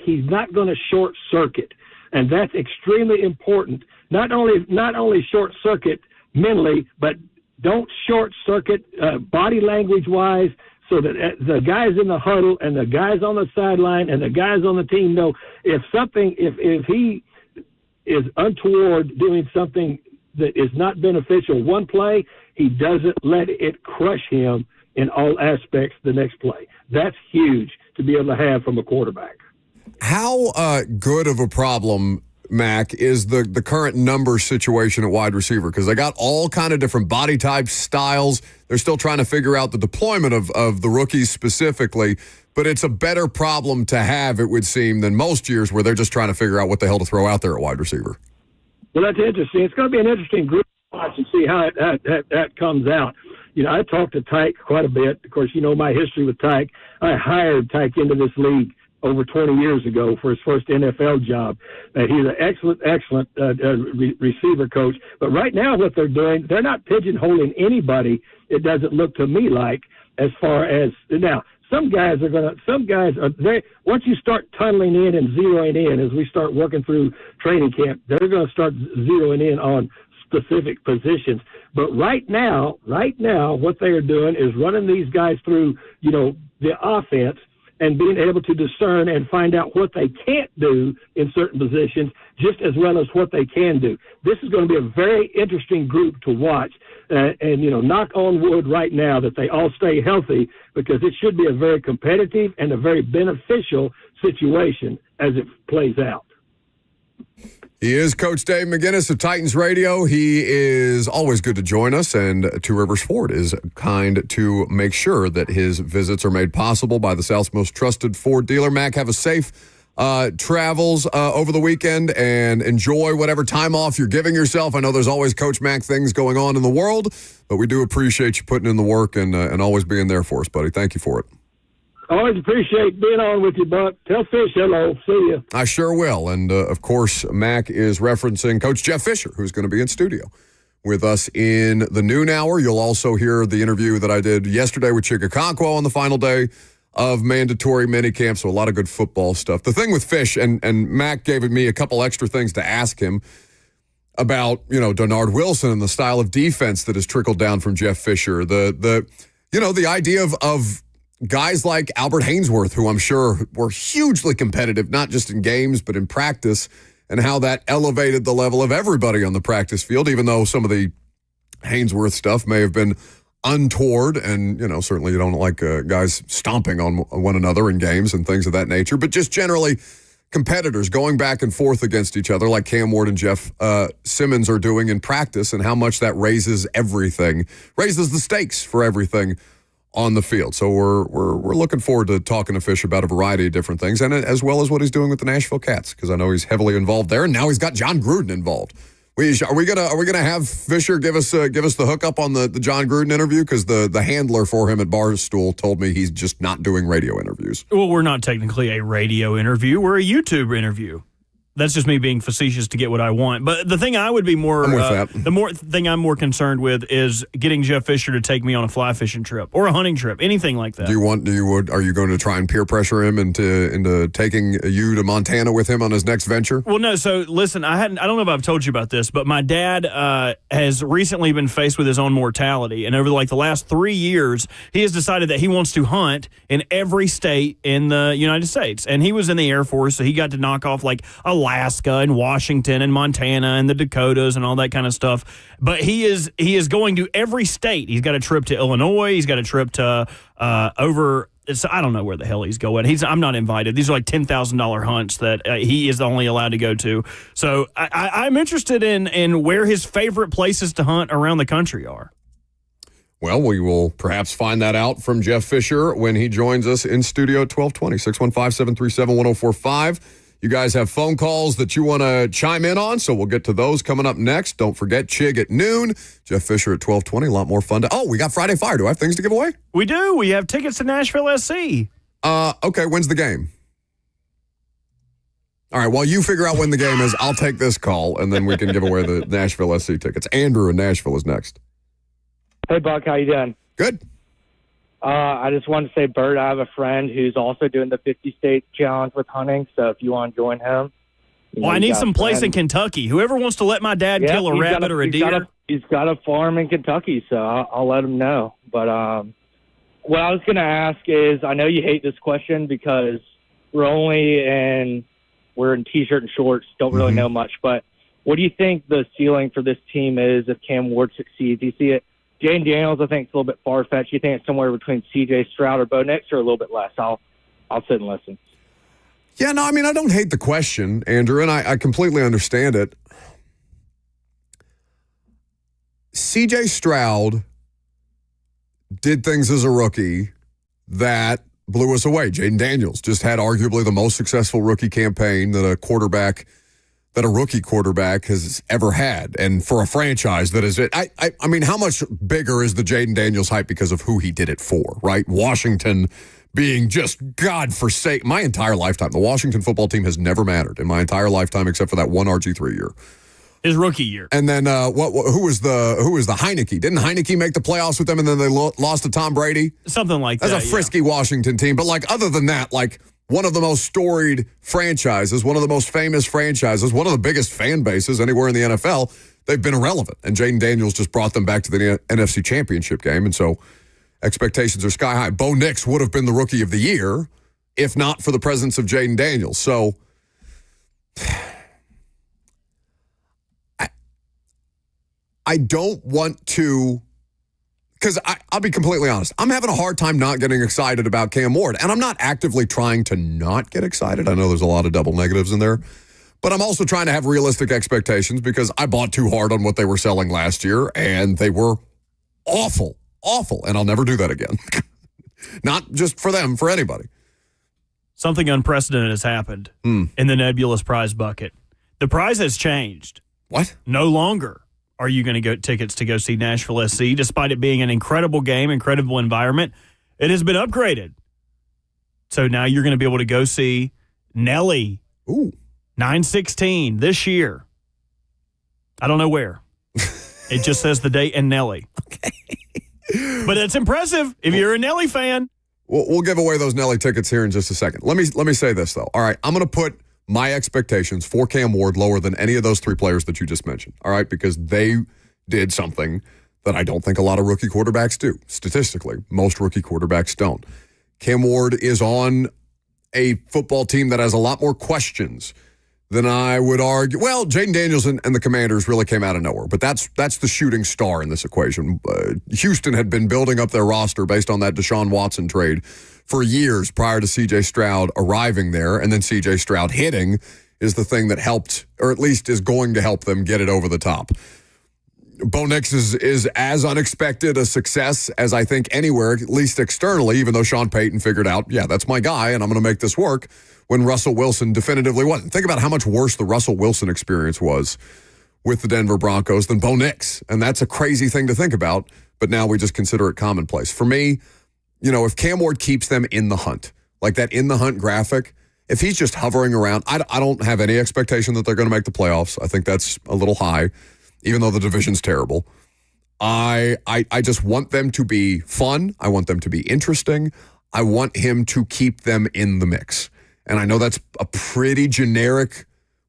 Speaker 13: going to short circuit. And that's extremely important. Not only short circuit mentally, but don't short circuit body language wise, so that the guys in the huddle and the guys on the sideline and the guys on the team know if he is untoward doing something that is not beneficial one play, he doesn't let it crush him in all aspects the next play. That's huge to be able to have from a quarterback.
Speaker 1: How good of a problem, Mac, is the current number situation at wide receiver? Because they got all kind of different body types, styles. They're still trying to figure out the deployment of the rookies specifically, but it's a better problem to have, it would seem, than most years where they're just trying to figure out what the hell to throw out there at wide receiver.
Speaker 13: Well, that's interesting. It's going to be an interesting group to watch and see how that comes out. I talked to Tyke quite a bit. Of course, my history with Tyke. I hired Tyke into this league over 20 years ago for his first NFL job. He's an excellent receiver coach. But right now what they're doing, they're not pigeonholing anybody, it doesn't look to me like, as far as – now, some guys are there. Once you start tunneling in and zeroing in, as we start working through training camp, they're going to start zeroing in on specific positions. But right now, what they are doing is running these guys through, the offense, and being able to discern and find out what they can't do in certain positions just as well as what they can do. This is going to be a very interesting group to watch. And knock on wood right now that they all stay healthy, because it should be a very competitive and a very beneficial situation as it plays out.
Speaker 1: He is Coach Dave McGinnis of Titans Radio. He is always good to join us, and Two Rivers Ford is kind to make sure that his visits are made possible by the South's most trusted Ford dealer. Mac, have a safe travels over the weekend and enjoy whatever time off you're giving yourself. I know there's always Coach Mac things going on in the world, but we do appreciate you putting in the work and always being there for us, buddy. Thank you for it.
Speaker 13: Always appreciate being on with you, Buck. Tell Fish hello. See you.
Speaker 1: I sure will. And, of course, Mac is referencing Coach Jeff Fisher, who's going to be in studio with us in the noon hour. You'll also hear the interview that I did yesterday with Chig Okonkwo on the final day of mandatory minicamp, so a lot of good football stuff. The thing with Fish, and Mac gave me a couple extra things to ask him about, Donard Wilson and the style of defense that has trickled down from Jeff Fisher. The idea of guys like Albert Hainsworth, who I'm sure were hugely competitive, not just in games, but in practice, and how that elevated the level of everybody on the practice field, even though some of the Hainsworth stuff may have been untoward, and certainly you don't like guys stomping on one another in games and things of that nature, but just generally competitors going back and forth against each other like Cam Ward and Jeff Simmons are doing in practice, and how much that raises the stakes for everything on the field. So we're looking forward to talking to Fish about a variety of different things, and as well as what he's doing with the Nashville Cats, because I know he's heavily involved there, and now he's got John Gruden involved. Are we gonna have Fisher give us the hookup on the John Gruden interview? Because the handler for him at Barstool told me he's just not doing radio interviews.
Speaker 2: Well, we're not technically a radio interview; we're a YouTube interview. That's just me being facetious to get what I want. But the thing I would be more, thing I'm more concerned with is getting Jeff Fisher to take me on a fly fishing trip or a hunting trip, anything like that.
Speaker 1: Are you going to try and peer pressure him into taking you to Montana with him on his next venture?
Speaker 2: Well, no. So listen, I don't know if I've told you about this, but my dad has recently been faced with his own mortality, and over the last 3 years, he has decided that he wants to hunt in every state in the United States. And he was in the Air Force, so he got to knock off Alaska and Washington and Montana and the Dakotas and all that kind of stuff. But he is going to every state. He's got a trip to Illinois. He's got a trip to I don't know where the hell he's going. I'm not invited. These are like $10,000 hunts that he is only allowed to go to. So I'm interested in where his favorite places to hunt around the country are.
Speaker 1: Well, we will perhaps find that out from Jeff Fisher when he joins us in studio at 1220, 615-737-1045. You guys have phone calls that you want to chime in on, so we'll get to those coming up next. Don't forget, Chig at noon, Jeff Fisher at 1220. A lot more fun. We got Friday Fire. Do I have things to give away?
Speaker 2: We do. We have tickets to Nashville SC.
Speaker 1: Okay, when's the game? All right, while you figure out when the game is, I'll take this call, and then we can give away the Nashville SC tickets. Andrew in Nashville is next.
Speaker 14: Hey, Buck, how you doing?
Speaker 1: Good.
Speaker 14: I just wanted to say, Bert, I have a friend who's also doing the 50-state challenge with hunting, so if you want to join him.
Speaker 2: I need some place in Kentucky. Whoever wants to let my dad kill a rabbit or a deer.
Speaker 14: He's got a farm in Kentucky, so I'll let him know. But what I was going to ask is, I know you hate this question because we're in T-shirt and shorts, don't really know much, but what do you think the ceiling for this team is if Cam Ward succeeds? Do you see it? Jaden Daniels, I think, is a little bit far-fetched. You think it's somewhere between C.J. Stroud or Bo Nix, or a little bit less? I'll sit and listen.
Speaker 1: Yeah, no, I mean, I don't hate the question, Andrew, and I completely understand it. C.J. Stroud did things as a rookie that blew us away. Jaden Daniels just had arguably the most successful rookie campaign that a rookie quarterback has ever had. And for a franchise that is it, I mean, how much bigger is the Jaden Daniels hype because of who he did it for, right? Washington being just godforsaken. My entire lifetime, the Washington football team has never mattered in my entire lifetime except for that one RG3 year.
Speaker 2: His rookie year.
Speaker 1: And then who was the Heineke? Didn't Heineke make the playoffs with them and then they lost to Tom Brady?
Speaker 2: Something like that.
Speaker 1: That's a frisky Washington team. But other than that, one of the most storied franchises, one of the most famous franchises, one of the biggest fan bases anywhere in the NFL, they've been irrelevant. And Jaden Daniels just brought them back to the NFC Championship game. And so expectations are sky high. Bo Nix would have been the rookie of the year if not for the presence of Jaden Daniels. So I don't want to, because I'll be completely honest, I'm having a hard time not getting excited about Cam Ward, and I'm not actively trying to not get excited. I know there's a lot of double negatives in there, but I'm also trying to have realistic expectations because I bought too hard on what they were selling last year, and they were awful, and I'll never do that again. Not just for them, for anybody.
Speaker 2: Something unprecedented has happened in the nebulous prize bucket. The prize has changed.
Speaker 1: What?
Speaker 2: No longer are you going to get tickets to go see Nashville SC, despite it being an incredible game, incredible environment. It has been upgraded. So now you're going to be able to go see Nelly.
Speaker 1: Ooh.
Speaker 2: 9/16 this year. I don't know where. It just says the date and Nelly.
Speaker 1: Okay.
Speaker 2: But it's impressive if you're a Nelly fan.
Speaker 1: We'll give away those Nelly tickets here in just a second. Let me say this, though. All right, I'm going to put my expectations for Cam Ward lower than any of those three players that you just mentioned, all right, because they did something that I don't think a lot of rookie quarterbacks do. Statistically, most rookie quarterbacks don't. Cam Ward is on a football team that has a lot more questions then I would argue, well, Jaden Daniels and the Commanders really came out of nowhere, but that's the shooting star in this equation. Houston had been building up their roster based on that Deshaun Watson trade for years prior to C.J. Stroud arriving there, and then C.J. Stroud hitting is the thing that helped, or at least is going to help them get it over the top. Bo Nix is as unexpected a success as I think anywhere, at least externally, even though Sean Payton figured out, yeah, that's my guy, and I'm going to make this work, when Russell Wilson definitively wasn't. Think about how much worse the Russell Wilson experience was with the Denver Broncos than Bo Nix, and that's a crazy thing to think about, but now we just consider it commonplace. For me, if Cam Ward keeps them in the hunt, like that in the hunt graphic, if he's just hovering around, I don't have any expectation that they're going to make the playoffs. I think that's a little high, even though the division's terrible. I just want them to be fun. I want them to be interesting. I want him to keep them in the mix. And I know that's a pretty generic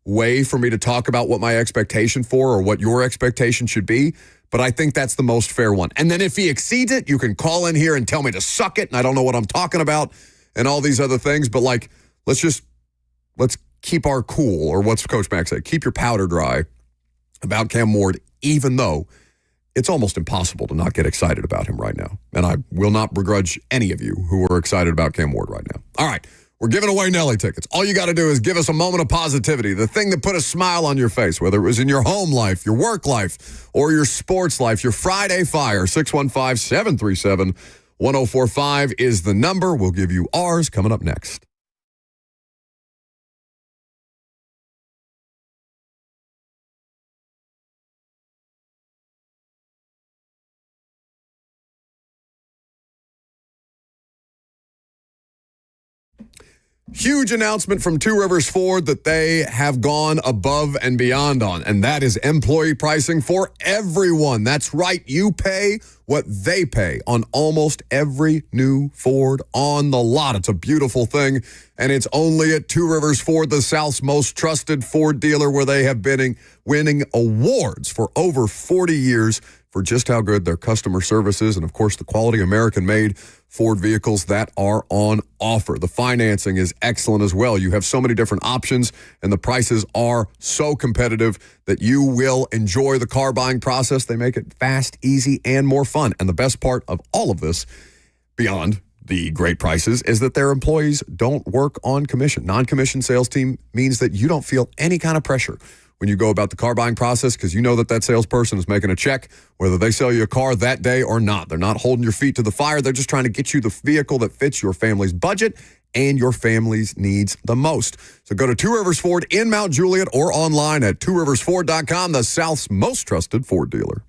Speaker 1: way for me to talk about what my expectation for or what your expectation should be, but I think that's the most fair one. And then if he exceeds it, you can call in here and tell me to suck it, and I don't know what I'm talking about, and all these other things, but let's keep our cool, or what's Coach Mack say? Keep your powder dry about Cam Ward, even though it's almost impossible to not get excited about him right now. And I will not begrudge any of you who are excited about Cam Ward right now. All right, we're giving away Nelly tickets. All you got to do is give us a moment of positivity, the thing that put a smile on your face, whether it was in your home life, your work life, or your sports life, your Friday Fire. 615-737-1045 is the number. We'll give you ours coming up next. Huge announcement from Two Rivers Ford that they have gone above and beyond on, and that is employee pricing for everyone. That's right. You pay what they pay on almost every new Ford on the lot. It's a beautiful thing, and it's only at Two Rivers Ford, the South's most trusted Ford dealer, where they have been winning awards for over 40 years for just how good their customer service is, and of course the quality American-made Ford vehicles that are on offer. The financing is excellent as well. You have so many different options, and the prices are so competitive that you will enjoy the car buying process. They make it fast, easy, and more fun. And the best part of all of this, beyond the great prices, is that their employees don't work on commission. Non-commissioned sales team means that you don't feel any kind of pressure when you go about the car buying process, because you know that salesperson is making a check, whether they sell you a car that day or not. They're not holding your feet to the fire. They're just trying to get you the vehicle that fits your family's budget and your family's needs the most. So go to Two Rivers Ford in Mount Juliet or online at tworiversford.com, the South's most trusted Ford dealer.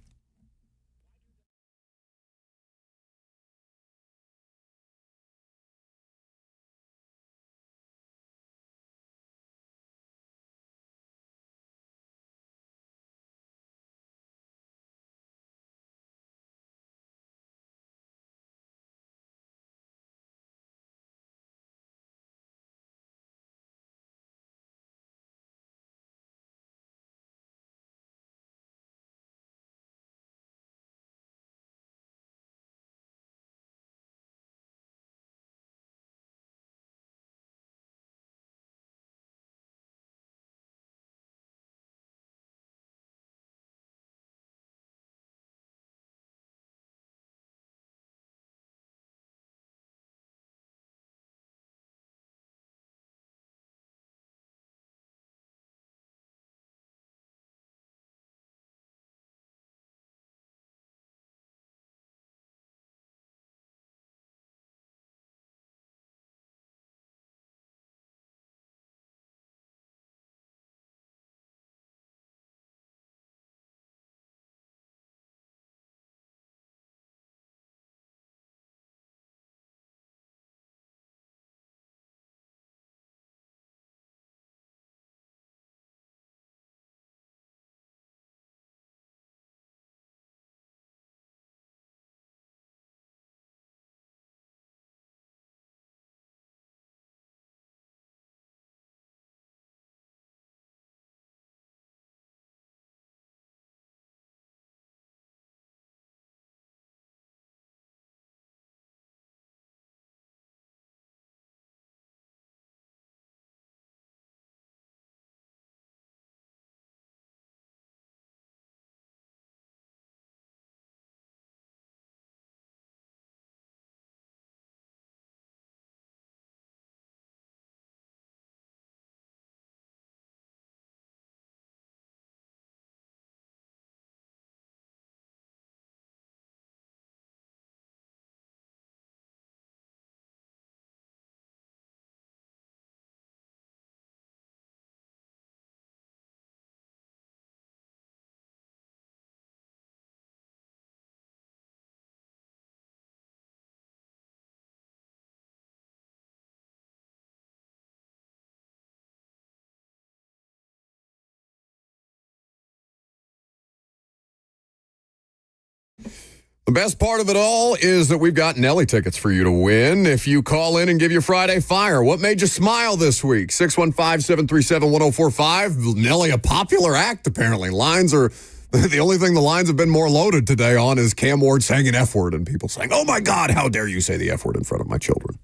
Speaker 1: The best part of it all is that we've got Nelly tickets for you to win if you call in and give your Friday Fire. What made you smile this week? 615-737-1045. Nelly, a popular act, apparently. Lines are, the only thing the lines have been more loaded today on is Cam Ward saying an F word and people saying, oh my God, how dare you say the F word in front of my children?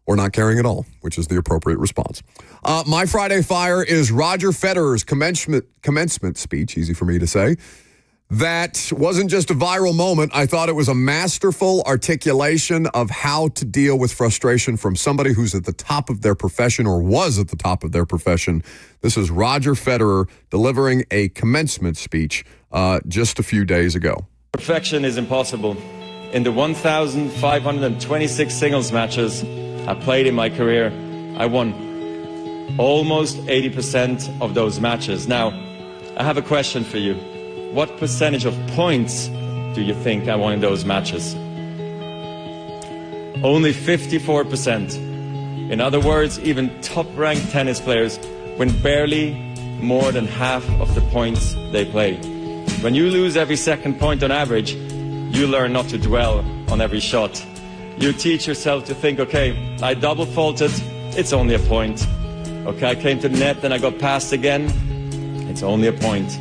Speaker 1: Or not caring at all, which is the appropriate response. My Friday Fire is Roger Federer's commencement speech, easy for me to say. That wasn't just a viral moment. I thought it was a masterful articulation of how to deal with frustration from somebody who's at the top of their profession or was at the top of their profession. This is Roger Federer delivering a commencement speech just a few days ago.
Speaker 15: Perfection is impossible. In the 1,526 singles matches I played in my career, I won almost 80% of those matches. Now, I have a question for you. What percentage of points do you think I won in those matches? Only 54%. In other words, even top-ranked tennis players win barely more than half of the points they play. When you lose every second point on average, you learn not to dwell on every shot. You teach yourself to think, okay, I double faulted, it's only a point. Okay, I came to the net, then I got passed again, it's only a point.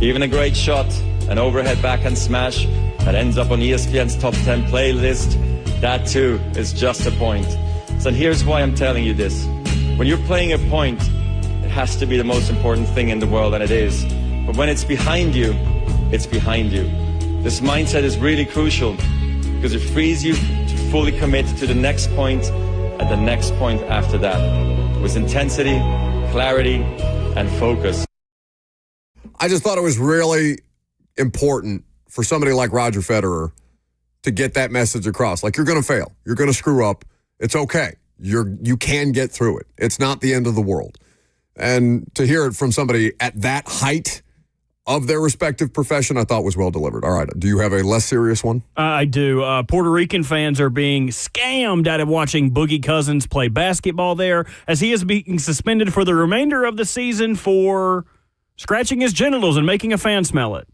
Speaker 15: Even a great shot, an overhead backhand smash that ends up on ESPN's top 10 playlist, that too is just a point. So here's why I'm telling you this. When you're playing a point, it has to be the most important thing in the world, and it is. But when it's behind you, it's behind you. This mindset is really crucial because it frees you to fully commit to the next point and the next point after that with intensity, clarity, and focus.
Speaker 1: I just thought it was really important for somebody like Roger Federer to get that message across. Like, you're going to fail. You're going to screw up. It's okay. You can get through it. It's not the end of the world. And to hear it from somebody at that height of their respective profession, I thought was well delivered. All right. Do you have a less serious one?
Speaker 2: I do. Puerto Rican fans are being scammed out of watching Boogie Cousins play basketball there, as he is being suspended for the remainder of the season for scratching his genitals and making a fan smell it.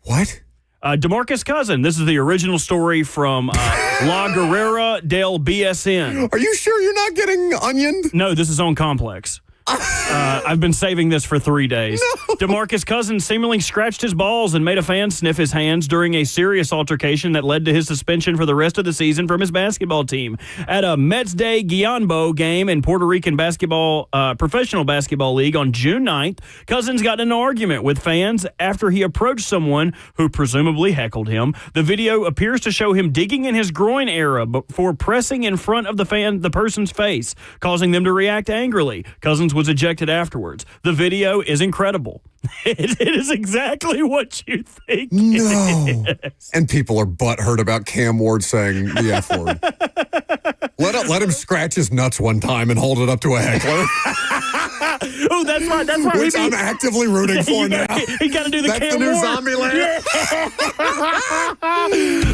Speaker 1: What?
Speaker 2: DeMarcus Cousins. This is the original story from La Guerrera del BSN.
Speaker 1: Are you sure you're not getting onioned?
Speaker 2: No, this is on Complex. I've been saving this for 3 days. No. DeMarcus Cousins seemingly scratched his balls and made a fan sniff his hands during a serious altercation that led to his suspension for the rest of the season from his basketball team. At a Mets Day Guianbo game in Puerto Rican basketball, professional basketball league on June 9th, Cousins got in an argument with fans after he approached someone who presumably heckled him. The video appears to show him digging in his groin area before pressing in front of the person's face, causing them to react angrily. Cousins was ejected afterwards. The video is incredible. It is exactly what you think.
Speaker 1: No. And people are butthurt about Cam Ward saying the F word. Let him scratch his nuts one time and hold it up to a heckler.
Speaker 2: Oh, that's right. That's right.
Speaker 1: Which I'm actively rooting for now.
Speaker 2: He got to do the
Speaker 1: That's
Speaker 2: Cam
Speaker 1: the new
Speaker 2: Ward.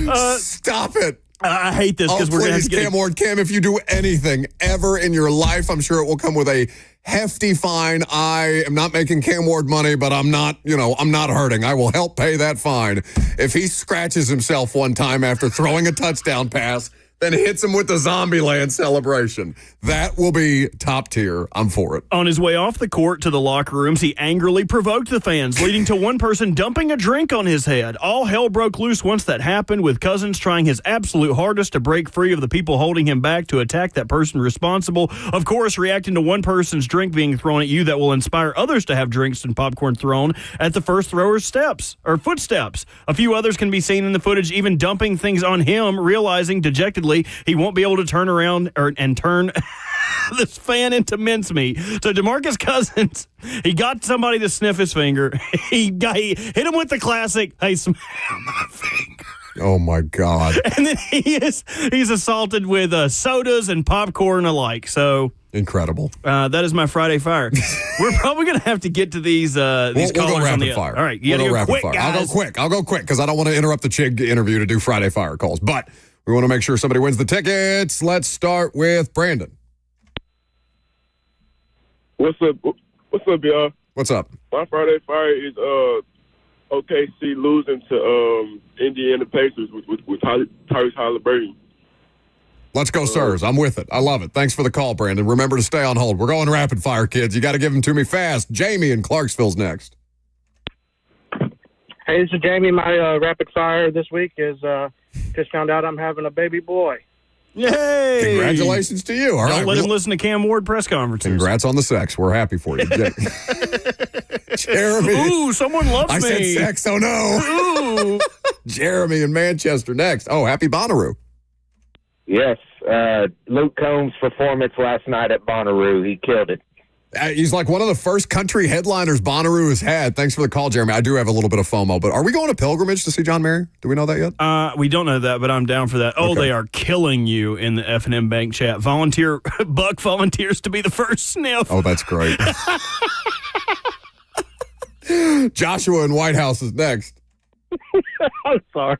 Speaker 1: Zombie Stop it.
Speaker 2: I hate this because we're going to have to get
Speaker 1: Cam Ward. Cam, if you do anything ever in your life, I'm sure it will come with a hefty fine. I am not making Cam Ward money, but I'm not hurting. I will help pay that fine. If he scratches himself one time after throwing a touchdown pass, then hits him with the Zombieland celebration. That will be top tier. I'm for it.
Speaker 2: On his way off the court to the locker rooms, he angrily provoked the fans, leading to one person dumping a drink on his head. All hell broke loose once that happened, with Cousins trying his absolute hardest to break free of the people holding him back to attack that person responsible. Of course, reacting to one person's drink being thrown at you that will inspire others to have drinks and popcorn thrown at the first thrower's steps or footsteps. A few others can be seen in the footage even dumping things on him, realizing dejectedly he won't be able to turn around and turn this fan into mincemeat. So DeMarcus Cousins, he got somebody to sniff his finger. He hit him with the classic, "Hey, smell my finger."
Speaker 1: Oh my God!
Speaker 2: And then he's assaulted with sodas and popcorn alike. So
Speaker 1: incredible.
Speaker 2: That is my Friday Fire. We're probably going to have to get to these callers
Speaker 1: we'll go
Speaker 2: on
Speaker 1: rapid
Speaker 2: the
Speaker 1: fire.
Speaker 2: All right, you got to go quick,
Speaker 1: fire.
Speaker 2: guys.
Speaker 1: I'll go quick because I don't want to interrupt the Chig interview to do Friday Fire calls. But we want to make sure somebody wins the tickets. Let's start with Brandon.
Speaker 10: What's up? What's up, y'all?
Speaker 1: What's up?
Speaker 10: My Friday Fire is OKC losing to Indiana Pacers with Tyrese Halliburton.
Speaker 1: Let's go, sirs. I'm with it. I love it. Thanks for the call, Brandon. Remember to stay on hold. We're going rapid fire, kids. You got to give them to me fast. Jamie in Clarksville's next.
Speaker 16: Hey, this is Jamie. My rapid fire this week is just found out I'm having a baby boy.
Speaker 2: Yay!
Speaker 1: Congratulations to you. All right.
Speaker 2: Don't let him listen to Cam Ward press conferences.
Speaker 1: Congrats on the sex. We're happy for you. Jeremy.
Speaker 2: Ooh, someone loves me.
Speaker 1: I said sex. Oh, no.
Speaker 2: Ooh.
Speaker 1: Jeremy in Manchester next. Oh, happy Bonnaroo.
Speaker 9: Yes, Luke Combs' performance last night at Bonnaroo, he killed it.
Speaker 1: He's like one of the first country headliners Bonnaroo has had. Thanks for the call, Jeremy. I do have a little bit of FOMO, but are we going to pilgrimage to see John Mayer? Do we know that yet?
Speaker 2: We don't know that, but I'm down for that. Oh, They are killing you in the F&M Bank chat. Buck volunteers to be the first sniff.
Speaker 1: Oh, that's great. Joshua in White House is next.
Speaker 17: I'm sorry.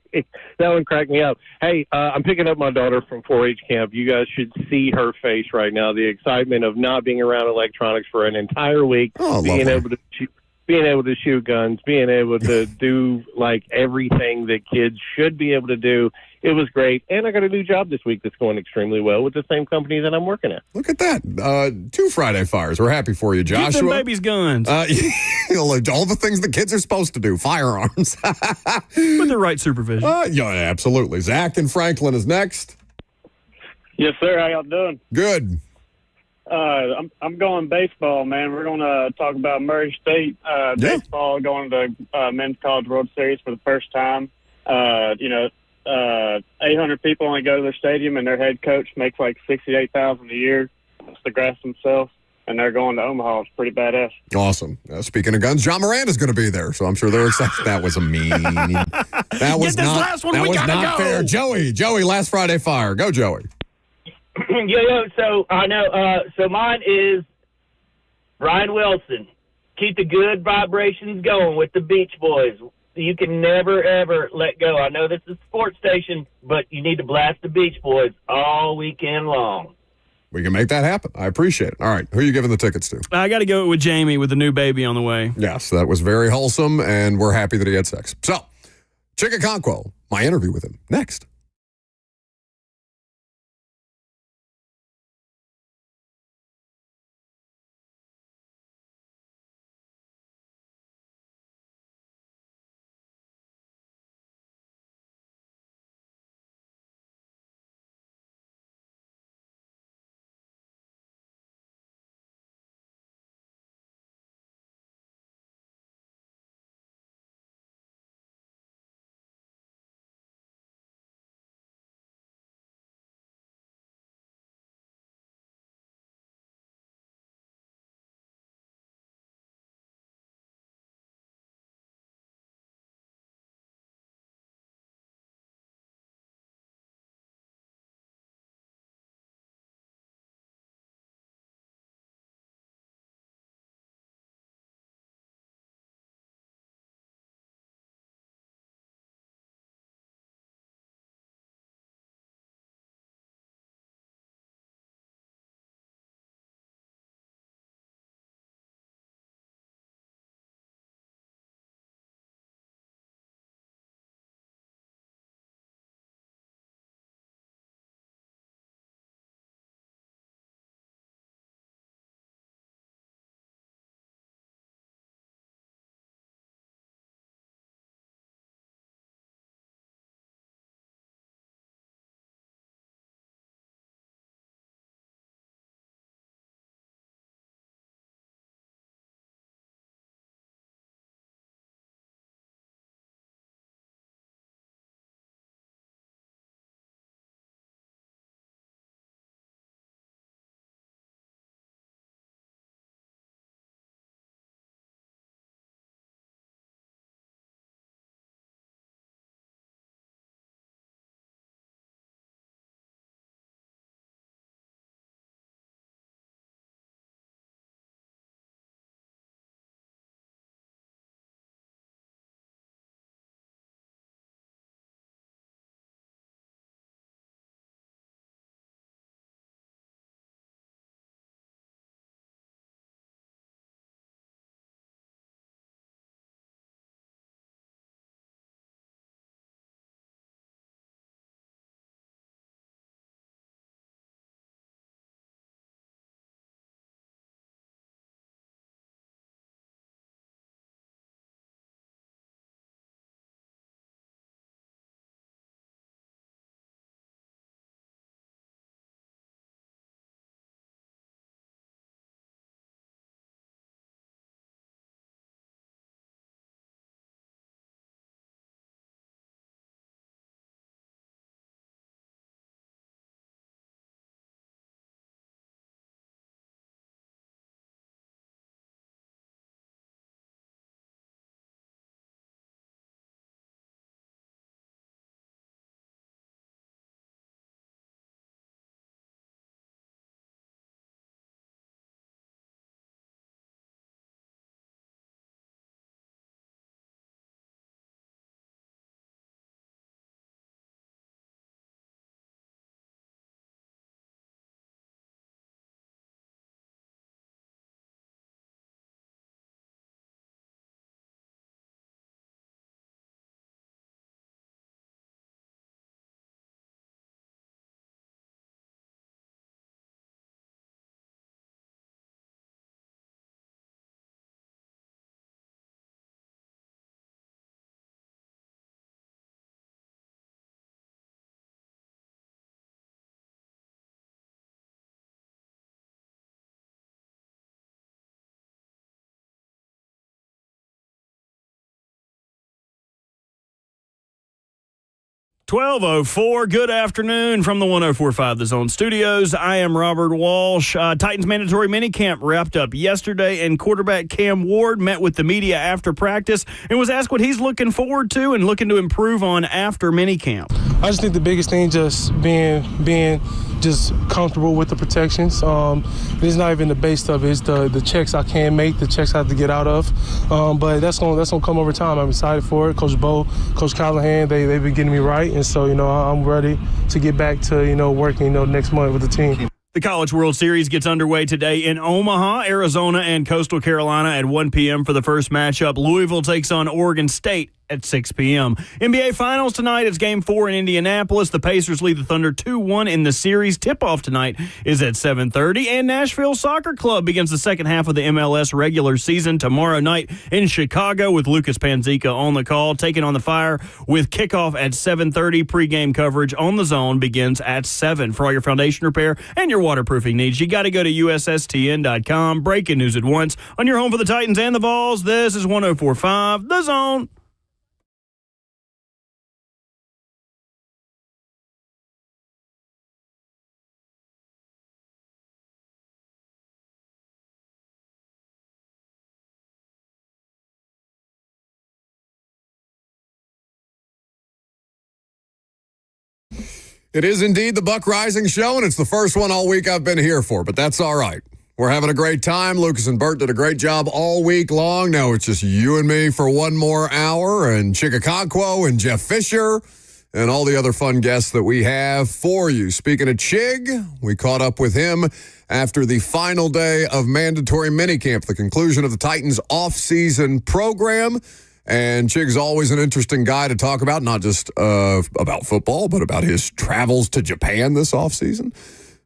Speaker 17: That one cracked me up. Hey, I'm picking up my daughter from 4-H camp. You guys should see her face right now. The excitement of not being around electronics for an entire week, being able to shoot guns, being able to do like everything that kids should be able to do. It was great. And I got a new job this week that's going extremely well with the same company that I'm working at.
Speaker 1: Look at that. 2 Friday fires. We're happy for you, Joshua.
Speaker 2: Give them babies guns.
Speaker 1: All the things the kids are supposed to do. Firearms.
Speaker 2: With the right supervision.
Speaker 1: Yeah, absolutely. Zach in Franklin is next.
Speaker 18: Yes, sir. How y'all doing?
Speaker 1: Good.
Speaker 18: I'm going baseball, man. We're going to talk about Murray State baseball going to Men's College World Series for the first time. 800 people only go to their stadium, and their head coach makes like $68,000 a year. That's the grass himself, and they're going to Omaha. It's pretty badass.
Speaker 1: Awesome. Speaking of guns, John Moran is going to be there, so I'm sure they're excited. That was a mean. That was not fair. Joey, last Friday fire. Go, Joey.
Speaker 19: So I know. So mine is Ryan Wilson. Keep the good vibrations going with the Beach Boys. You can never, ever let go. I know this is a sports station, but you need to blast the Beach Boys all weekend long.
Speaker 1: We can make that happen. I appreciate it. All right. Who are you giving the tickets to?
Speaker 2: I got to go with Jamie with the new baby on the way.
Speaker 1: Yes, that was very wholesome, and we're happy that he had sex. So, Chig Okonkwo, my interview with him, next.
Speaker 2: 12:04. Good afternoon from the 104.5 The Zone Studios. I am Robert Walsh. Titans mandatory minicamp wrapped up yesterday, and quarterback Cam Ward met with the media after practice and was asked what he's looking forward to and looking to improve on after minicamp.
Speaker 4: I just think the biggest thing just being just comfortable with the protections. It's not even the base stuff. It's the checks I can make, the checks I have to get out of. But that's gonna come over time. I'm excited for it. Coach Bo, Coach Callahan, they've been getting me right. And so, I'm ready to get back to, working, next month with the team.
Speaker 2: The College World Series gets underway today in Omaha, Arizona, and Coastal Carolina at 1 p.m. for the first matchup. Louisville takes on Oregon State at 6 p.m. NBA Finals tonight. It's Game 4 in Indianapolis. The Pacers lead the Thunder 2-1 in the series. Tip-off tonight is at 7:30. And Nashville Soccer Club begins the second half of the MLS regular season tomorrow night in Chicago with Lucas Panzica on the call, taking on the Fire with kickoff at 7:30. Pre-game coverage on The Zone begins at 7. For all your foundation repair and your waterproofing needs, you got to go to USSTN.com. Breaking news at once on your home for the Titans and the Vols. This is 104.5 The Zone.
Speaker 1: It is indeed the Buck Rising Show, and it's the first one all week I've been here for, but that's all right. We're having a great time. Lucas and Bert did a great job all week long. Now it's just you and me for one more hour, and Chig Okonkwo and Jeff Fisher and all the other fun guests that we have for you. Speaking of Chig, we caught up with him after the final day of mandatory minicamp, the conclusion of the Titans off-season program. And Chig's always an interesting guy to talk about, not just about football, but about his travels to Japan this offseason.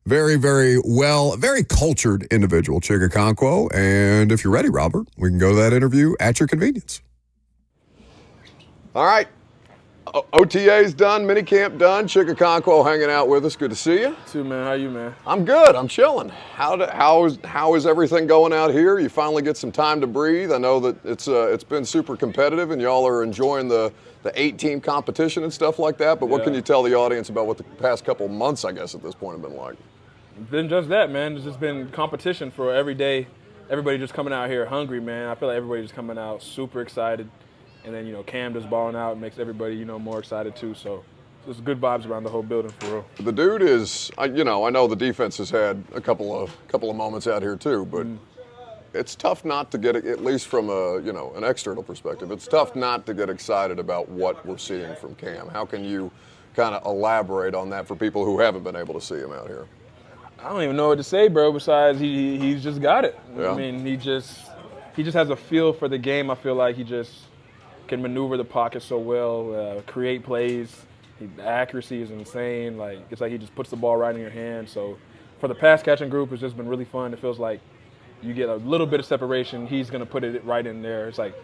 Speaker 1: Very, very cultured individual, Chig Okonkwo. And if you're ready, Robert, we can go to that interview at your convenience. All right. OTA's done, minicamp done. Chig Okonkwo hanging out with us. Good to see you.
Speaker 20: Too, man. How you, man?
Speaker 1: I'm good. I'm chilling. How is everything going out here? You finally get some time to breathe. I know that it's been super competitive, and y'all are enjoying the 8-team competition and stuff like that. But what can you tell the audience about what the past couple months, I guess, at this point have been like?
Speaker 20: It's been just that, man. It's just been competition for every day. Everybody just coming out here hungry, man. I feel like everybody just coming out super excited. And then, Cam just balling out makes everybody, more excited too. So there's good vibes around the whole building for real. The
Speaker 1: dude is, I know the defense has had a couple of moments out here too, but it's tough not to get, at least from an external perspective, it's tough not to get excited about what we're seeing from Cam. How can you kind of elaborate on that for people who haven't been able to see him out here?
Speaker 20: I don't even know what to say, bro, besides he's just got it.
Speaker 1: Yeah.
Speaker 20: I mean, he just has a feel for the game. I feel like he just can maneuver the pocket so well, create plays. The accuracy is insane. It's like he just puts the ball right in your hand. So for the pass catching group, it's just been really fun. It feels like you get a little bit of separation. He's going to put it right in there. It's like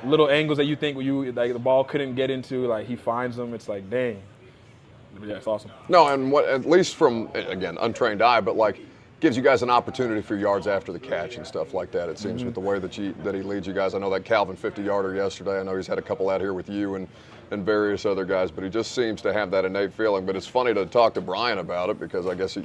Speaker 20: little angles that you think the ball couldn't get into, he finds them. It's like, dang. Yeah, it's awesome.
Speaker 1: No, and what, at least from, again, untrained eye, but gives you guys an opportunity for yards after the catch and stuff like that, it seems, with the way that he leads you guys. I know that Calvin 50-yarder yesterday. I know he's had a couple out here with you and various other guys, but he just seems to have that innate feeling. But it's funny to talk to Brian about it because I guess he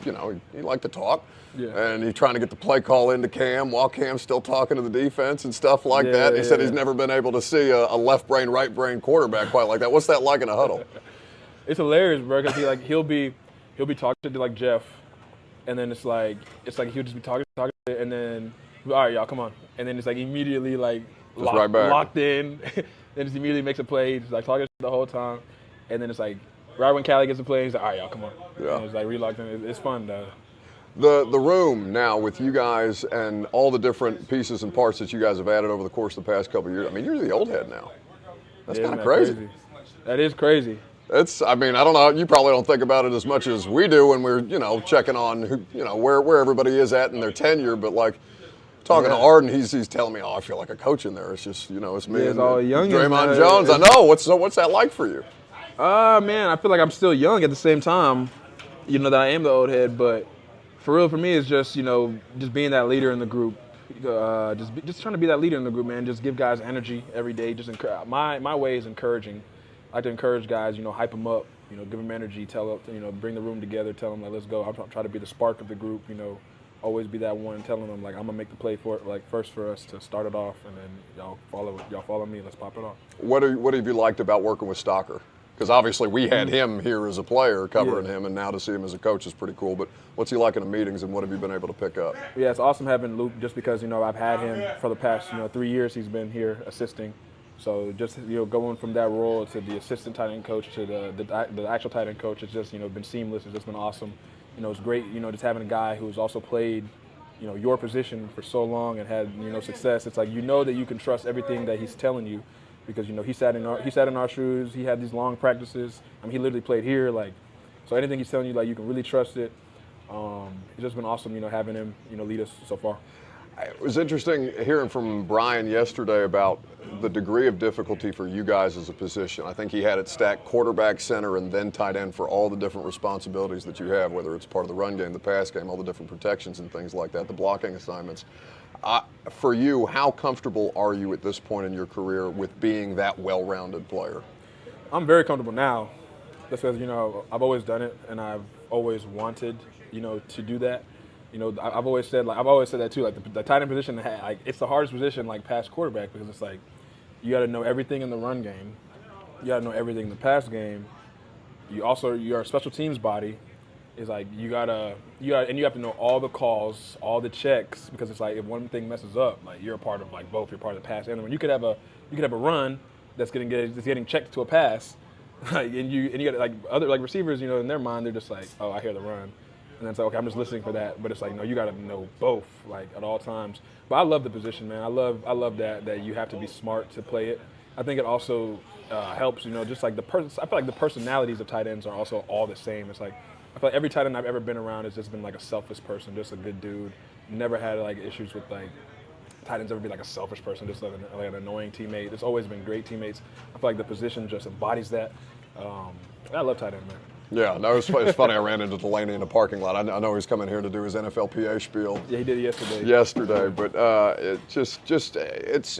Speaker 1: liked to talk. Yeah. And he's trying to get the play call into Cam while Cam's still talking to the defense and stuff like that. He said he's never been able to see a left brain, right brain quarterback quite like that. What's that like in a huddle?
Speaker 20: It's hilarious, bro, because he'll be talking to Jeff. And then it's like he'll just be talking, and then, all right, y'all, come on. And then it's immediately locked in. Then just immediately makes a play. He's talking the whole time. And then it's right when Callie gets a play, he's like, all right, y'all, come on. Yeah. And it's re-locked in. It's fun, though.
Speaker 1: The room now with you guys and all the different pieces and parts that you guys have added over the course of the past couple of years. I mean, you're the old head now. That's kind of crazy.
Speaker 20: That is crazy.
Speaker 1: I don't know. You probably don't think about it as much as we do when we're, checking on where everybody is at in their tenure. But talking to Arden, he's telling me, I feel like a coach in there. It's just, it's me and Draymond Jones. I know. What's that like for you?
Speaker 20: Man, I feel like I'm still young at the same time. That I am the old head. But for real, for me, it's just just being that leader in the group. Just trying to be that leader in the group, man. Just give guys energy every day. My way is encouraging. I like to encourage guys, hype them up, give them energy, bring the room together, tell them, like, let's go. I'm trying to be the spark of the group, always be that one telling them, like, I'm going to make the play for it, like, first for us to start it off, and then y'all follow me, let's pop it off.
Speaker 1: What have you liked about working with Stocker? Because obviously we had him here as a player covering him, and now to see him as a coach is pretty cool. But what's he like in the meetings, and what have you been able to pick up?
Speaker 20: Yeah, it's awesome having Luke just because, I've had him for the past, 3 years he's been here assisting. So just, going from that role to the assistant tight end coach to the actual tight end coach, it's just, been seamless. It's just been awesome. It's great, just having a guy who's also played, your position for so long and had, success. It's like, that you can trust everything that he's telling you. Because he sat in our shoes. He had these long practices. I mean, he literally played here. Like, so anything he's telling you, like, you can really trust it. It's just been awesome, having him, lead us so far.
Speaker 1: It was interesting hearing from Brian yesterday about the degree of difficulty for you guys as a position. I think he had it stacked quarterback, center, and then tight end for all the different responsibilities that you have, whether it's part of the run game, the pass game, all the different protections and things like that, the blocking assignments. For you, how comfortable are you at this point in your career with being that well-rounded player?
Speaker 20: I'm very comfortable now. That's because, I've always done it, and I've always wanted, to do that. I've always said that too. Like the tight end position, like it's the hardest position, like past quarterback, because it's like you got to know everything in the run game, you got to know everything in the pass game. You're a special teams body. Is like you have to know all the calls, all the checks, because it's like if one thing messes up, like you're a part of like both. You're part of the pass and the run. You could have a run that's getting checked to a pass, like, and you got like other like receivers, in their mind they're just like, oh, I hear the run, and then it's like, okay, I'm just listening for that. But it's like, no, you got to know both, like at all times. But I love the position, man. I love that you have to be smart to play it. I think it also helps, just like I feel like the personalities of tight ends are also all the same. It's like, I feel like every tight end I've ever been around has just been like a selfless person, just a good dude. Never had like issues with like tight ends ever be like a selfish person, just like an annoying teammate. It's always been great teammates. I feel like the position just embodies that. I love tight end, man.
Speaker 1: Yeah, no, it's funny. I ran into Delaney in the parking lot. I know he's coming here to do his NFLPA spiel.
Speaker 20: Yeah, he did yesterday.
Speaker 1: But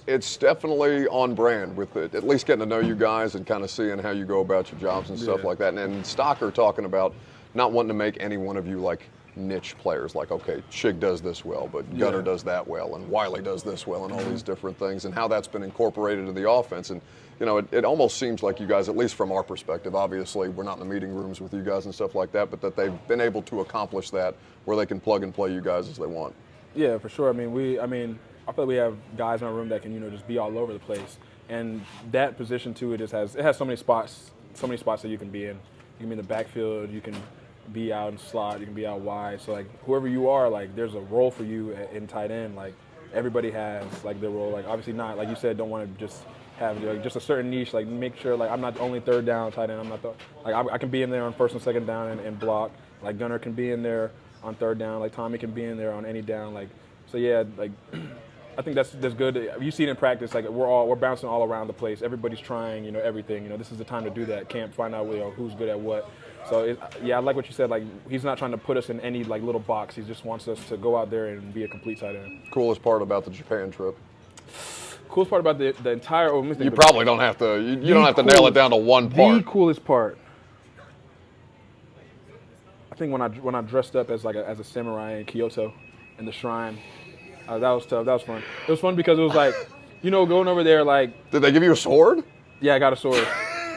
Speaker 1: it's definitely on brand with it. At least getting to know you guys and kind of seeing how you go about your jobs and stuff like that. And Stocker talking about not wanting to make any one of you like niche players, like, okay, Chig does this well, but Gunner does that well, and Wiley does this well, and all these different things, and how that's been incorporated into the offense. And, it almost seems like you guys, at least from our perspective, obviously we're not in the meeting rooms with you guys and stuff like that, but that they've been able to accomplish that where they can plug and play you guys as they want.
Speaker 20: Yeah, for sure. I feel like we have guys in our room that can, just be all over the place. And that position too, it has so many spots that you can be in. You can be in the backfield, you can be out in slot, you can be out wide. So like whoever you are, like there's a role for you in tight end. Like everybody has like their role. Like obviously not, like you said, don't want to just have like just a certain niche. Like make sure like I'm not the only third down tight end. I'm not I can be in there on first and second down and block. Like Gunner can be in there on third down. Like Tommy can be in there on any down. Like so yeah, like I think that's good. You see it in practice. Like we're bouncing all around the place. Everybody's trying, everything. This is the time to do that. Camp, find out who's good at what. So I like what you said. Like he's not trying to put us in any like little box. He just wants us to go out there and be a complete tight end.
Speaker 1: Coolest part about the Japan trip?
Speaker 20: Coolest part about the entire.
Speaker 1: You probably don't have to. You don't have to nail it down to one part.
Speaker 20: The coolest part. I think when I dressed up as as a samurai in Kyoto, in the shrine. That was tough. That was fun. It was fun because it was like, going over there like.
Speaker 1: Did they give you a sword?
Speaker 20: Yeah, I got a sword.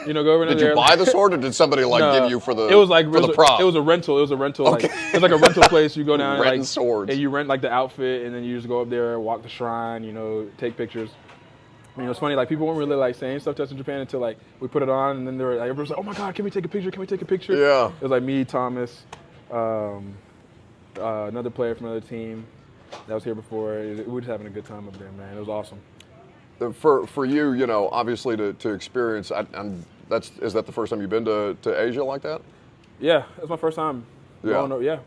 Speaker 20: Go over there.
Speaker 1: Did you buy the sword, or did somebody give you for the?
Speaker 20: It was like
Speaker 1: for the prop.
Speaker 20: It was a rental.
Speaker 1: Okay.
Speaker 20: It's like a rental place. You go down
Speaker 1: renting swords,
Speaker 20: and you rent like the outfit, and then you just go up there, walk the shrine, take pictures. It's funny. Like people weren't really like saying stuff to us in Japan until like we put it on, and then they were like, everyone's like, "Oh my God, can we take a picture? Can we take a picture?"
Speaker 1: Yeah.
Speaker 20: It was like me, Thomas, another player from another team that was here before. We were just having a good time up there, man. It was awesome.
Speaker 1: For you, obviously to experience, is that the first time you've been to Asia like that?
Speaker 20: Yeah, that's my first time.
Speaker 1: Yeah.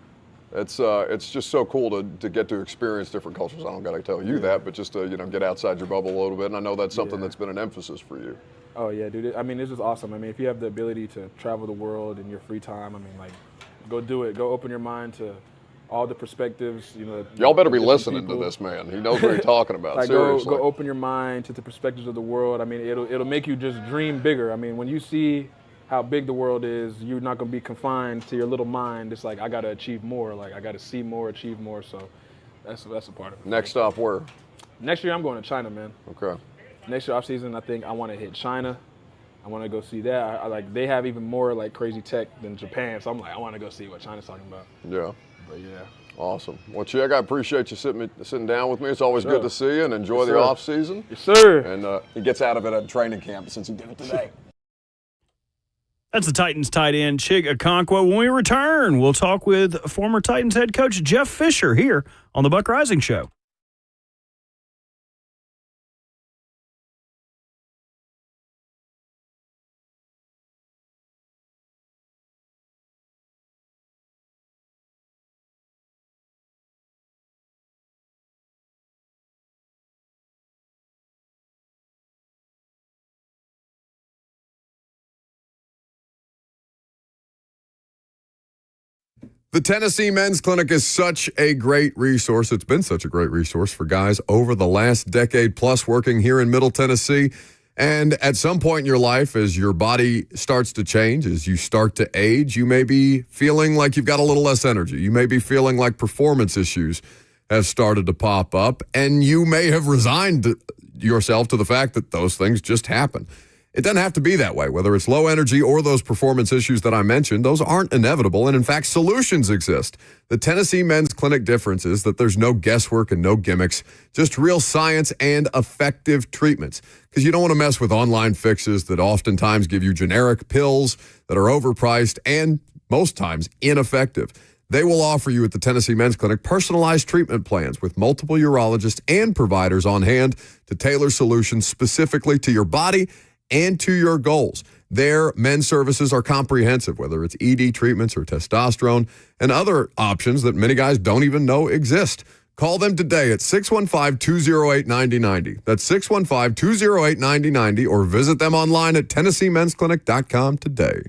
Speaker 1: It's just so cool to get to experience different cultures. I don't got to tell you that, but just to get outside your bubble a little bit. And I know that's something that's been an emphasis for you.
Speaker 20: Oh yeah, dude. It's just awesome. If you have the ability to travel the world in your free time, go do it. Go open your mind to all the perspectives.
Speaker 1: Y'all better be listening to this man. He knows what he's talking about. Seriously.
Speaker 20: Go open your mind to the perspectives of the world. It'll make you just dream bigger. When you see how big the world is. You're not going to be confined to your little mind. It's like I got to achieve more. Like I got to see more, achieve more. So that's a part of it.
Speaker 1: Next stop where?
Speaker 20: Next year I'm going to China, man.
Speaker 1: Okay.
Speaker 20: Next year offseason, I think I want to hit China. I want to go see that. I like they have even more like crazy tech than Japan. So I'm like I want to go see what China's talking about.
Speaker 1: Yeah.
Speaker 20: But yeah.
Speaker 1: Awesome. Well, Chig, I appreciate you sitting down with me. It's always good to see you and enjoy the off season.
Speaker 20: Yes, sir.
Speaker 1: And he gets out of it at training camp since he did it today.
Speaker 2: That's the Titans tight end, Chig Okonkwo. When we return, we'll talk with former Titans head coach Jeff Fisher here on the Buck Rising Show.
Speaker 1: The Tennessee Men's Clinic is such a great resource. It's been such a great resource for guys over the last decade plus working here in Middle Tennessee. And at some point in your life, as your body starts to change, as you start to age, you may be feeling like you've got a little less energy. You may be feeling like performance issues have started to pop up, and you may have resigned yourself to the fact that those things just happen. It doesn't have to be that way. Whether it's low energy or those performance issues that I mentioned, those aren't inevitable. And in fact, solutions exist. The Tennessee Men's Clinic difference is that there's no guesswork and no gimmicks, just real science and effective treatments. Because you don't want to mess with online fixes that oftentimes give you generic pills that are overpriced and most times ineffective. They will offer you at the Tennessee Men's Clinic personalized treatment plans with multiple urologists and providers on hand to tailor solutions specifically to your body and to your goals. Their men's services are comprehensive, whether it's ED treatments or testosterone and other options that many guys don't even know exist. Call them today at 615-208-9090. That's 615-208-9090 or visit them online at TennesseeMen'sClinic.com today.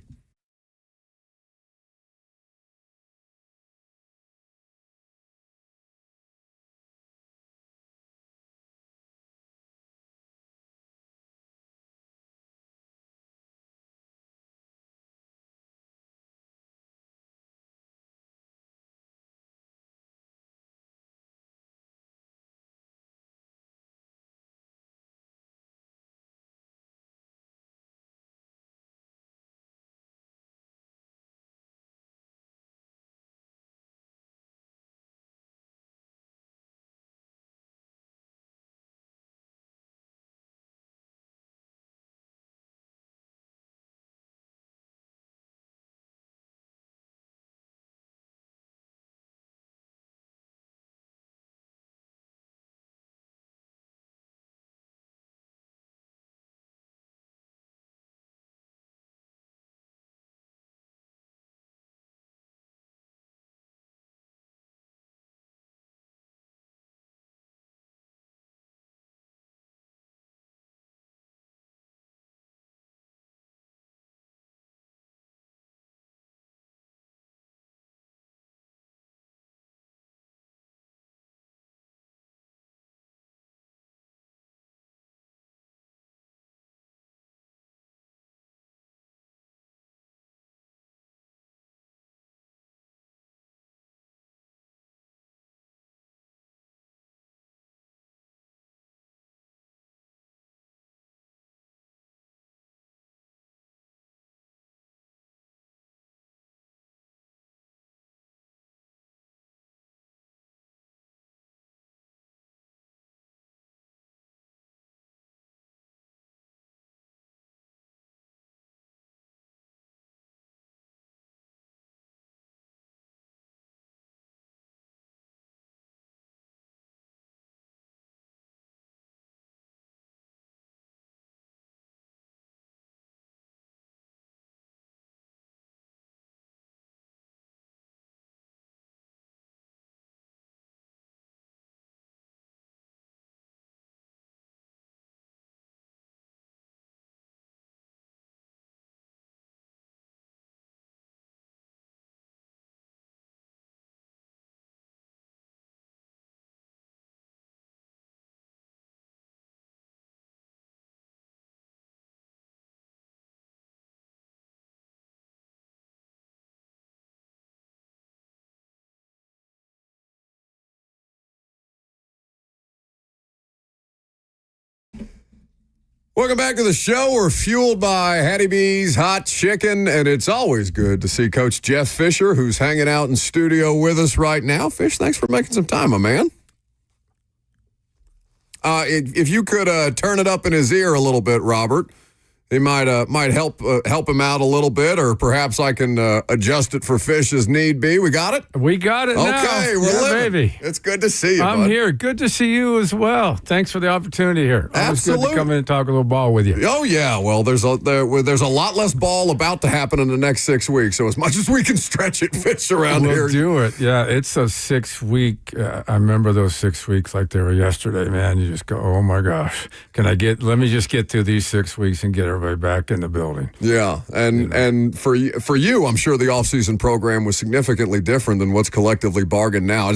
Speaker 1: Welcome back to the show. We're fueled by Hattie B's Hot Chicken, and it's always good to see Coach Jeff Fisher, who's hanging out in studio with us right now. Fish, thanks for making some time, my man. If you could turn it up in his ear a little bit, Robert, he might help him out a little bit, or perhaps I can adjust it for Fish as need be. We got it?
Speaker 21: We got it now.
Speaker 1: Okay, we're living.
Speaker 21: Baby.
Speaker 1: It's good to see you,
Speaker 21: I'm
Speaker 1: bud.
Speaker 21: here. Good to see you as well. Thanks for the opportunity here.
Speaker 1: Absolutely.
Speaker 21: Good to come in and talk a little ball with you.
Speaker 1: Oh, yeah. Well, there's a lot less ball about to happen in the next 6 weeks, so as much as we can stretch it, Fish, around here.
Speaker 21: We'll do it. Yeah, it's a 6-week. I remember those 6 weeks like they were yesterday, man. You just go, oh, my gosh. Let me just get through these 6 weeks and get everybody back in the building.
Speaker 1: Yeah, and for you, I'm sure the offseason program was significantly different than what's collectively bargained now.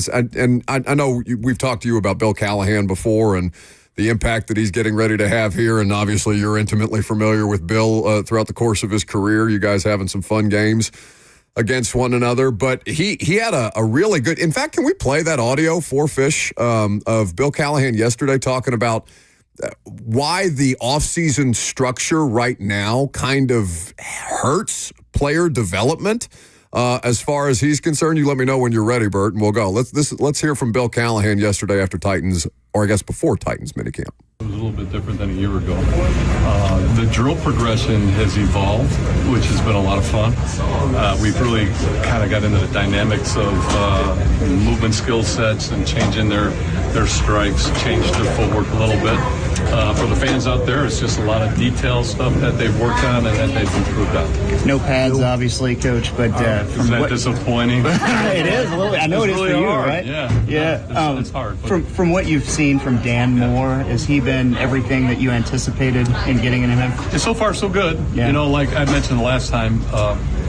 Speaker 1: I know we've talked to you about Bill Callahan before and the impact that he's getting ready to have here, and obviously you're intimately familiar with Bill throughout the course of his career. You guys having some fun games against one another, but he had a really good. In fact, can we play that audio for Fish of Bill Callahan yesterday talking about why the offseason structure right now kind of hurts player development as far as he's concerned? You let me know when you're ready, Bert, and we'll go. Let's hear from Bill Callahan yesterday after Titans, or I guess before Titans minicamp.
Speaker 22: It was a little bit different than a year ago. The drill progression has evolved, which has been a lot of fun. We've really kind of got into the dynamics of movement skill sets and changing their strikes, changed their footwork a little bit. For the fans out there, it's just a lot of detail stuff that they've worked on and that they've improved on.
Speaker 23: No pads, obviously, Coach, but
Speaker 22: is that disappointing?
Speaker 23: It is a little. I know it is
Speaker 22: really
Speaker 23: for you,
Speaker 22: hard.
Speaker 23: right?
Speaker 22: Yeah. It's hard. But
Speaker 23: From what you've seen from Dan Moore, has he been everything that you anticipated in getting in him?
Speaker 22: So far, so good.
Speaker 23: Yeah.
Speaker 22: You know, like I mentioned the last time,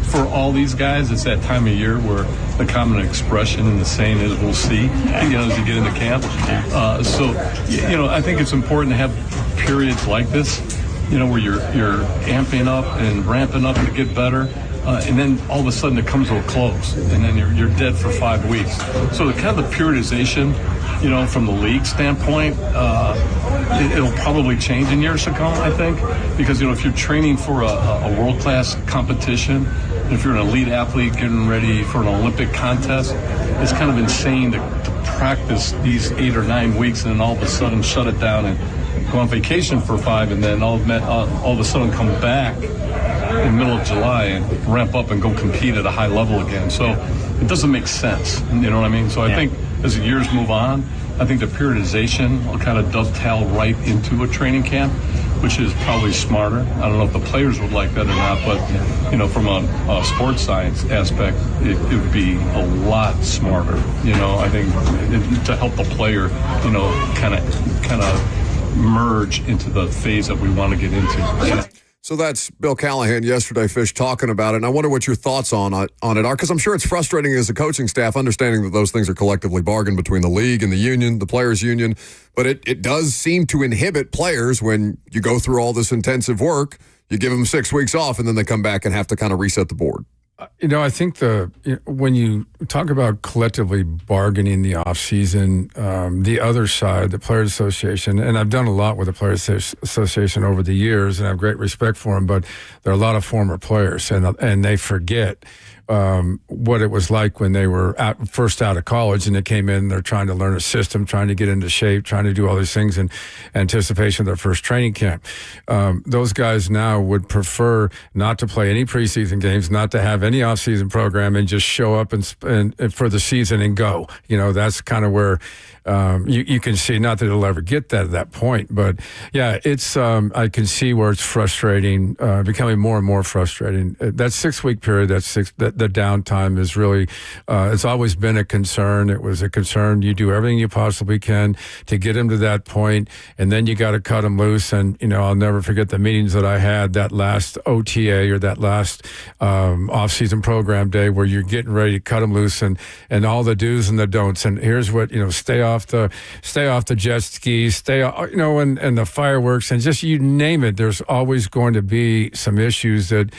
Speaker 22: for all these guys, it's that time of year where the common expression and the saying is we'll see, as you get into camp. I think it's important to have periods like this, where you're amping up and ramping up to get better. And then all of a sudden it comes to a close, and then you're dead for 5 weeks. So the kind of the periodization, from the league standpoint, it'll probably change in years to come, I think, because, if you're training for a world-class competition, if you're an elite athlete getting ready for an Olympic contest, it's kind of insane to practice these 8 or 9 weeks and then all of a sudden shut it down and go on vacation for 5 and then all of a sudden come back in the middle of July and ramp up and go compete at a high level again. So it doesn't make sense. You know what I mean? So I think as the years move on, I think the periodization will kind of dovetail right into a training camp, which is probably smarter. I don't know if the players would like that or not, but from a sports science aspect, it would be a lot smarter. I think to help the player, kind of merge into the phase that we want to get into.
Speaker 1: So that's Bill Callahan yesterday, Fish, talking about it. And I wonder what your thoughts on it are, because I'm sure it's frustrating as a coaching staff, understanding that those things are collectively bargained between the league and the union, the players' union. But it does seem to inhibit players when you go through all this intensive work. You give them 6 weeks off, and then they come back and have to kind of reset the board.
Speaker 21: I think when you talk about collectively bargaining the offseason, the other side, the Players Association, and I've done a lot with the Players Association over the years, and I have great respect for them, but there are a lot of former players, and they forget what it was like when they were first out of college and they came in, they're trying to learn a system, trying to get into shape, trying to do all these things in anticipation of their first training camp. Those guys now would prefer not to play any preseason games, not to have any off-season program, and just show up and for the season and go. That's kind of where you can see, not that it'll ever get at that point, but yeah, it's I can see where it's frustrating, becoming more and more frustrating. That 6-week period, the downtime is really, it's always been a concern. It was a concern. You do everything you possibly can to get them to that point, and then you got to cut them loose. And, I'll never forget the meetings that I had that last OTA or that last off-season program day where you're getting ready to cut them loose and all the do's and the don'ts. And here's what, stay off off the jet skis, and the fireworks, and just you name it. There's always going to be some issues that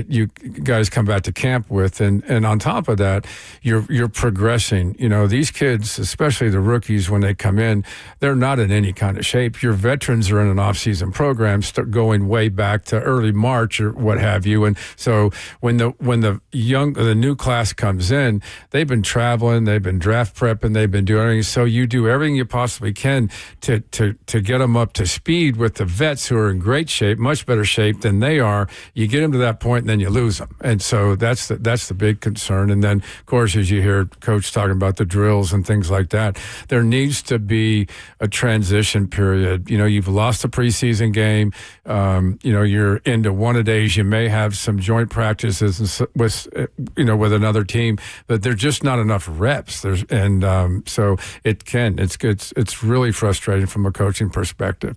Speaker 21: you guys come back to camp with, and on top of that, you're progressing. These kids, especially the rookies, when they come in, they're not in any kind of shape. Your veterans are in an off-season program, start going way back to early March or what have you, and so when the new class comes in, they've been traveling, they've been draft prepping, they've been doing everything. So you do everything you possibly can to get them up to speed with the vets who are in great shape, much better shape than they are. You get them to that point, and then you lose them. And so that's the big concern. And then, of course, as you hear Coach talking about the drills and things like that, there needs to be a transition period. You've lost a preseason game. You're into one-a-days. You may have some joint practices with another team, but there's just not enough reps. So it's really frustrating from a coaching perspective.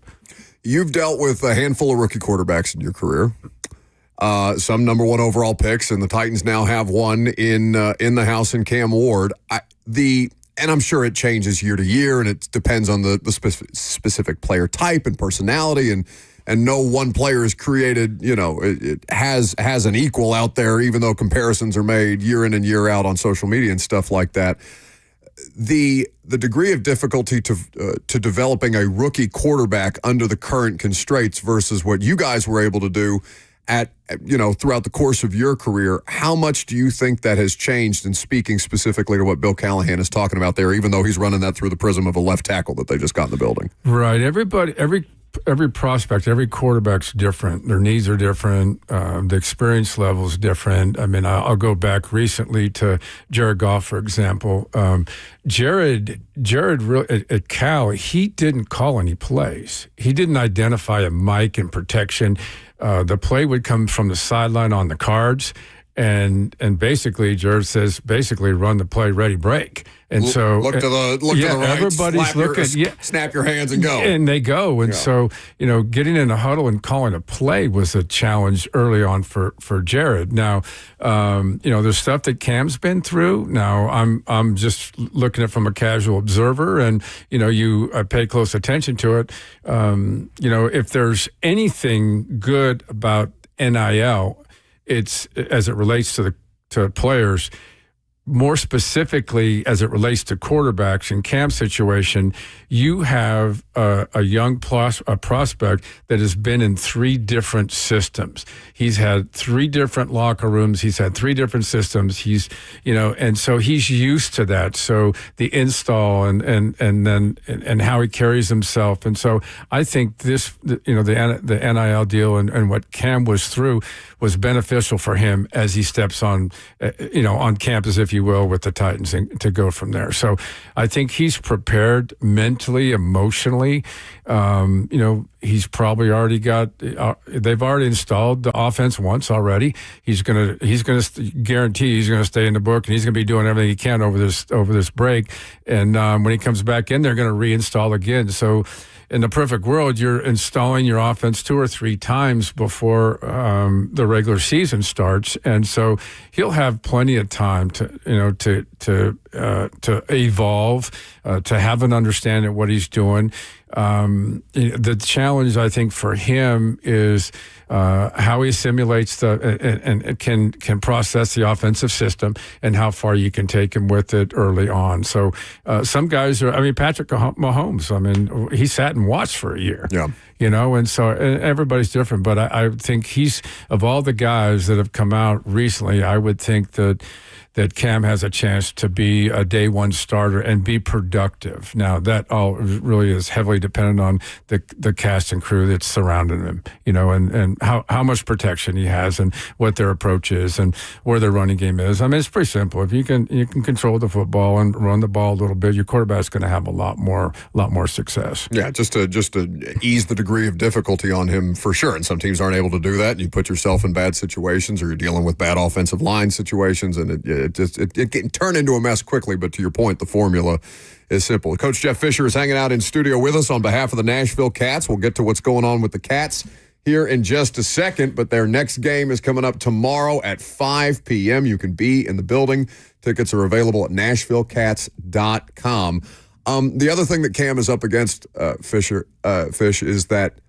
Speaker 1: You've dealt with a handful of rookie quarterbacks in your career. Some number one overall picks, and the Titans now have one in the house in Cam Ward. And I'm sure it changes year to year, and it depends on the specific player type and personality, and no one player is created, it has an equal out there, even though comparisons are made year in and year out on social media and stuff like that. The degree of difficulty to developing a rookie quarterback under the current constraints versus what you guys were able to do throughout the course of your career, how much do you think that has changed, in speaking specifically to what Bill Callahan is talking about there, even though he's running that through the prism of a left tackle that they just got in the building?
Speaker 21: Right. Every prospect, every quarterback's different. Their needs are different. The experience level is different. I mean, I'll go back recently to Jared Goff, for example. Jared really, at Cal, he didn't call any plays. He didn't identify a mic and protection. The play would come from the sideline on the cards. And basically, Jared says, run the play, ready, break. And so
Speaker 1: look to the right,
Speaker 21: everybody's looking,
Speaker 1: snap your hands and go.
Speaker 21: And they go. And so, getting in a huddle and calling a play was a challenge early on for Jared. Now, there's stuff that Cam's been through. Now, I'm just looking at it from a casual observer, and I pay close attention to it. If there's anything good about NIL, it's as it relates to players, more specifically as it relates to quarterbacks. In Cam's situation, you have a young prospect that has been in 3 different systems. He's had 3 different locker rooms. He's had 3 different systems. And so he's used to that. So the install and how he carries himself. And so I think this, the NIL deal and what Cam was through was beneficial for him as he steps on campus, if you will, with the Titans, and to go from there. So I think he's prepared mentally, emotionally. He's probably already got. They've already installed the offense once already. He's gonna guarantee he's gonna stay in the book, and he's gonna be doing everything he can over this break. And when he comes back in, they're gonna reinstall again. So, in the perfect world, you're installing your offense 2 or 3 times before the regular season starts, and so he'll have plenty of time to evolve, to have an understanding of what he's doing. The challenge, I think, for him is how he assimilates and can process the offensive system, and how far you can take him with it early on. So some guys Patrick Mahomes, he sat and watched for a year.
Speaker 1: Yeah.
Speaker 21: And so everybody's different. But I think he's, of all the guys that have come out recently, I would think that Cam has a chance to be a day one starter and be productive. Now, that all really is heavily dependent on the cast and crew that's surrounding him, and how much protection he has, and what their approach is, and where their running game is. I mean, it's pretty simple. If you can control the football and run the ball a little bit, your quarterback's going to have a lot more success.
Speaker 1: Yeah, just to ease the degree of difficulty on him, for sure. And some teams aren't able to do that, and you put yourself in bad situations, or you're dealing with bad offensive line situations, and it can turn into a mess quickly. But to your point, the formula is simple. Coach Jeff Fisher is hanging out in studio with us on behalf of the Nashville Cats. We'll get to what's going on with the Cats here in just a second, but their next game is coming up tomorrow at 5 p.m. You can be in the building. Tickets are available at NashvilleCats.com. The other thing that Cam is up against, Fish, is that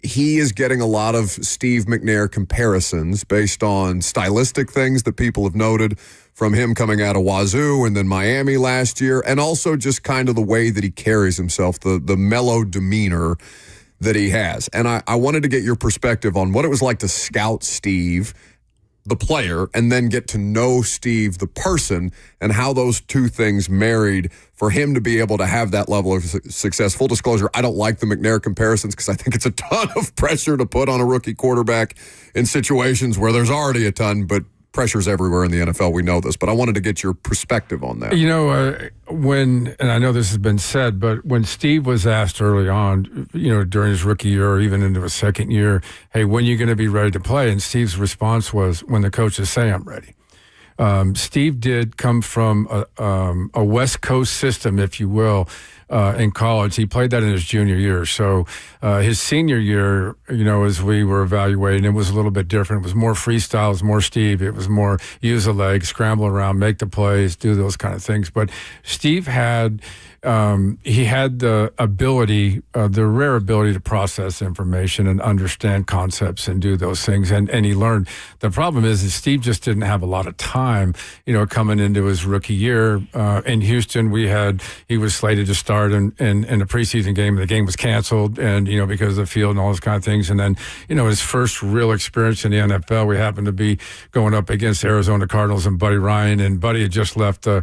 Speaker 1: he is getting a lot of Steve McNair comparisons based on stylistic things that people have noted from him coming out of Wazoo and then Miami last year, and also just kind of the way that he carries himself, the mellow demeanor that he has. And I wanted to get your perspective on what it was like to scout Steve, the player, and then get to know Steve, the person, and how those two things married for him to be able to have that level of success. Full disclosure, I don't like the McNair comparisons because I think it's a ton of pressure to put on a rookie quarterback in situations where there's already a ton, but pressure's everywhere in the NFL. We know this, but I wanted to get your perspective on that.
Speaker 21: And I know this has been said, but when Steve was asked early on, during his rookie year or even into his second year, hey, when are you going to be ready to play? And Steve's response was, when the coaches say I'm ready. Steve did come from a West Coast system, if you will, in college. He played that in his junior year. So his senior year, as we were evaluating, it was a little bit different. It was more freestyle, it was more Steve. It was more use the legs, scramble around, make the plays, do those kind of things. But Steve had the ability, the rare ability to process information and understand concepts and do those things. And he learned. The problem is that Steve just didn't have a lot of time, coming into his rookie year. In Houston, he was slated to start in a preseason game. The game was canceled and, because of the field and all those kind of things. And then, his first real experience in the NFL, we happened to be going up against Arizona Cardinals and Buddy Ryan. And Buddy had just left the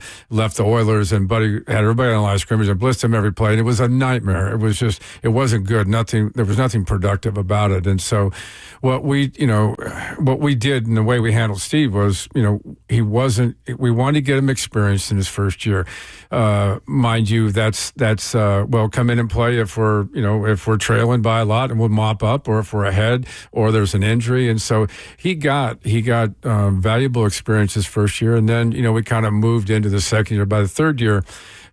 Speaker 21: Oilers, and Buddy had everybody on the line of scrimmage and blitzed him every play. And it was a nightmare. It wasn't good. There was nothing productive about it. And so what we did and the way we handled Steve was, we wanted to get him experience in his first year. Mind you, that's come in and play if we're trailing by a lot and we'll mop up, or if we're ahead or there's an injury. And so he got valuable experience his first year. And then, we kind of moved into the second year. By the third year,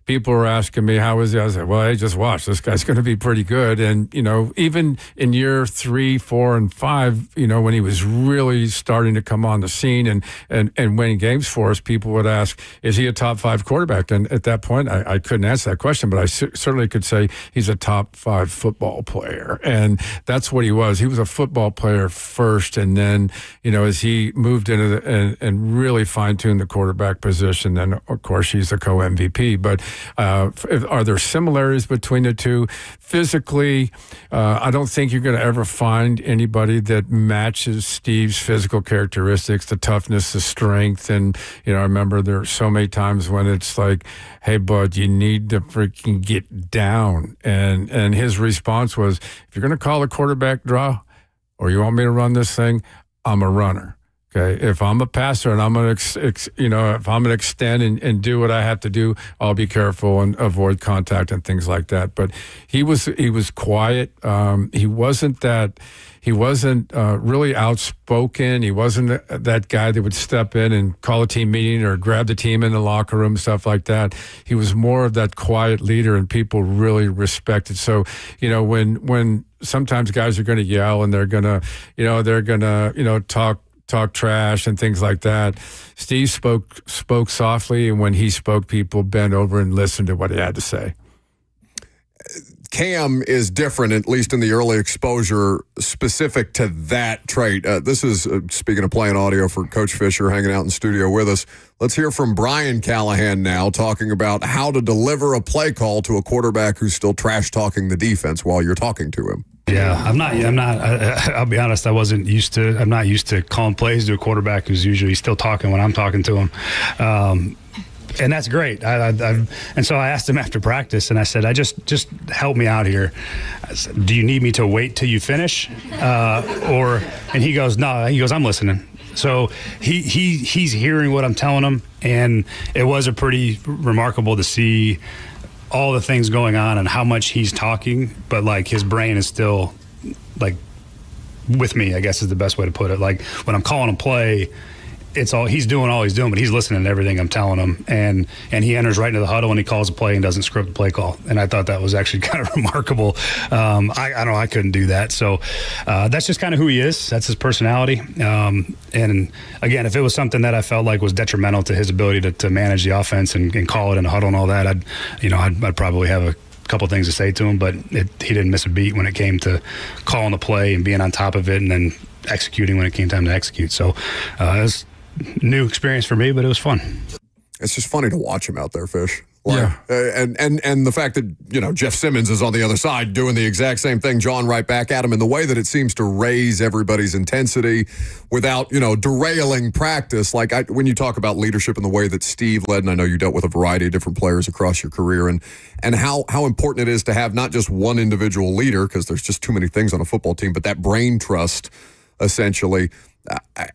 Speaker 21: people were asking me, how is he? I said, well, hey, just watch. This guy's going to be pretty good. And, even in year 3, 4, and 5, when he was really starting to come on the scene and winning games for us, people would ask, is he a top 5 quarterback? And at that point, I couldn't answer that question, but I certainly could say he's a top 5 football player. And that's what he was. He was a football player first. And then, as he moved into and really fine-tuned the quarterback position, then, of course, he's a co-MVP. But are there similarities between the two? Physically, I don't think you're going to ever find anybody that matches Steve's physical characteristics, the toughness, the strength. And, I remember there are so many times when it's like, hey, bud, you need to freaking get down. And his response was, if you're going to call a quarterback draw or you want me to run this thing, I'm a runner. Okay, if I'm a passer and I'm going to, if I'm going to extend and do what I have to do, I'll be careful and avoid contact and things like that. But he was quiet. He wasn't really outspoken. He wasn't that guy that would step in and call a team meeting or grab the team in the locker room, stuff like that. He was more of that quiet leader, and people really respected. So, when sometimes guys are going to yell and they're going to, talk trash and things like that, Steve spoke softly, and when he spoke, people bent over and listened to what he had to say.
Speaker 1: Cam is different, at least in the early exposure, specific to that trait. This is, speaking of playing audio for Coach Fisher, hanging out in studio with us. Let's hear from Brian Callahan now, talking about how to deliver a play call to a quarterback who's still trash-talking the defense while you're talking to him.
Speaker 12: Yeah, I'm not. I'll be honest. I'm not used to calling plays to a quarterback who's usually still talking when I'm talking to him. And that's great. And so I asked him after practice, and I said, just help me out here. I said, do you need me to wait till you finish? And he goes, no. He goes, I'm listening. So he's hearing what I'm telling him, and it was a pretty remarkable to see all the things going on and how much he's talking, but like his brain is still like with me, I guess is the best way to put it. Like when I'm calling a play, he's doing all he's doing, but he's listening to everything I'm telling him, and he enters right into the huddle and he calls a play and doesn't script the play call. And I thought that was actually kind of remarkable. I know I couldn't do that. So that's just kind of who he is. That's his personality. And again, if it was something that I felt like was detrimental to his ability to manage the offense and call it in a huddle and all that, I'd probably have a couple things to say to him, but he didn't miss a beat when it came to calling the play and being on top of it and then executing when it came time to execute. So it was a new experience for me, but it was fun.
Speaker 1: It's just funny to watch him out there, Fish. And the fact that, Jeff Simmons is on the other side doing the exact same thing, John right back at him, and the way that it seems to raise everybody's intensity without, derailing practice. Like when you talk about leadership and the way that Steve led, and I know you dealt with a variety of different players across your career, and how important it is to have not just one individual leader, because there's just too many things on a football team, but that brain trust, essentially.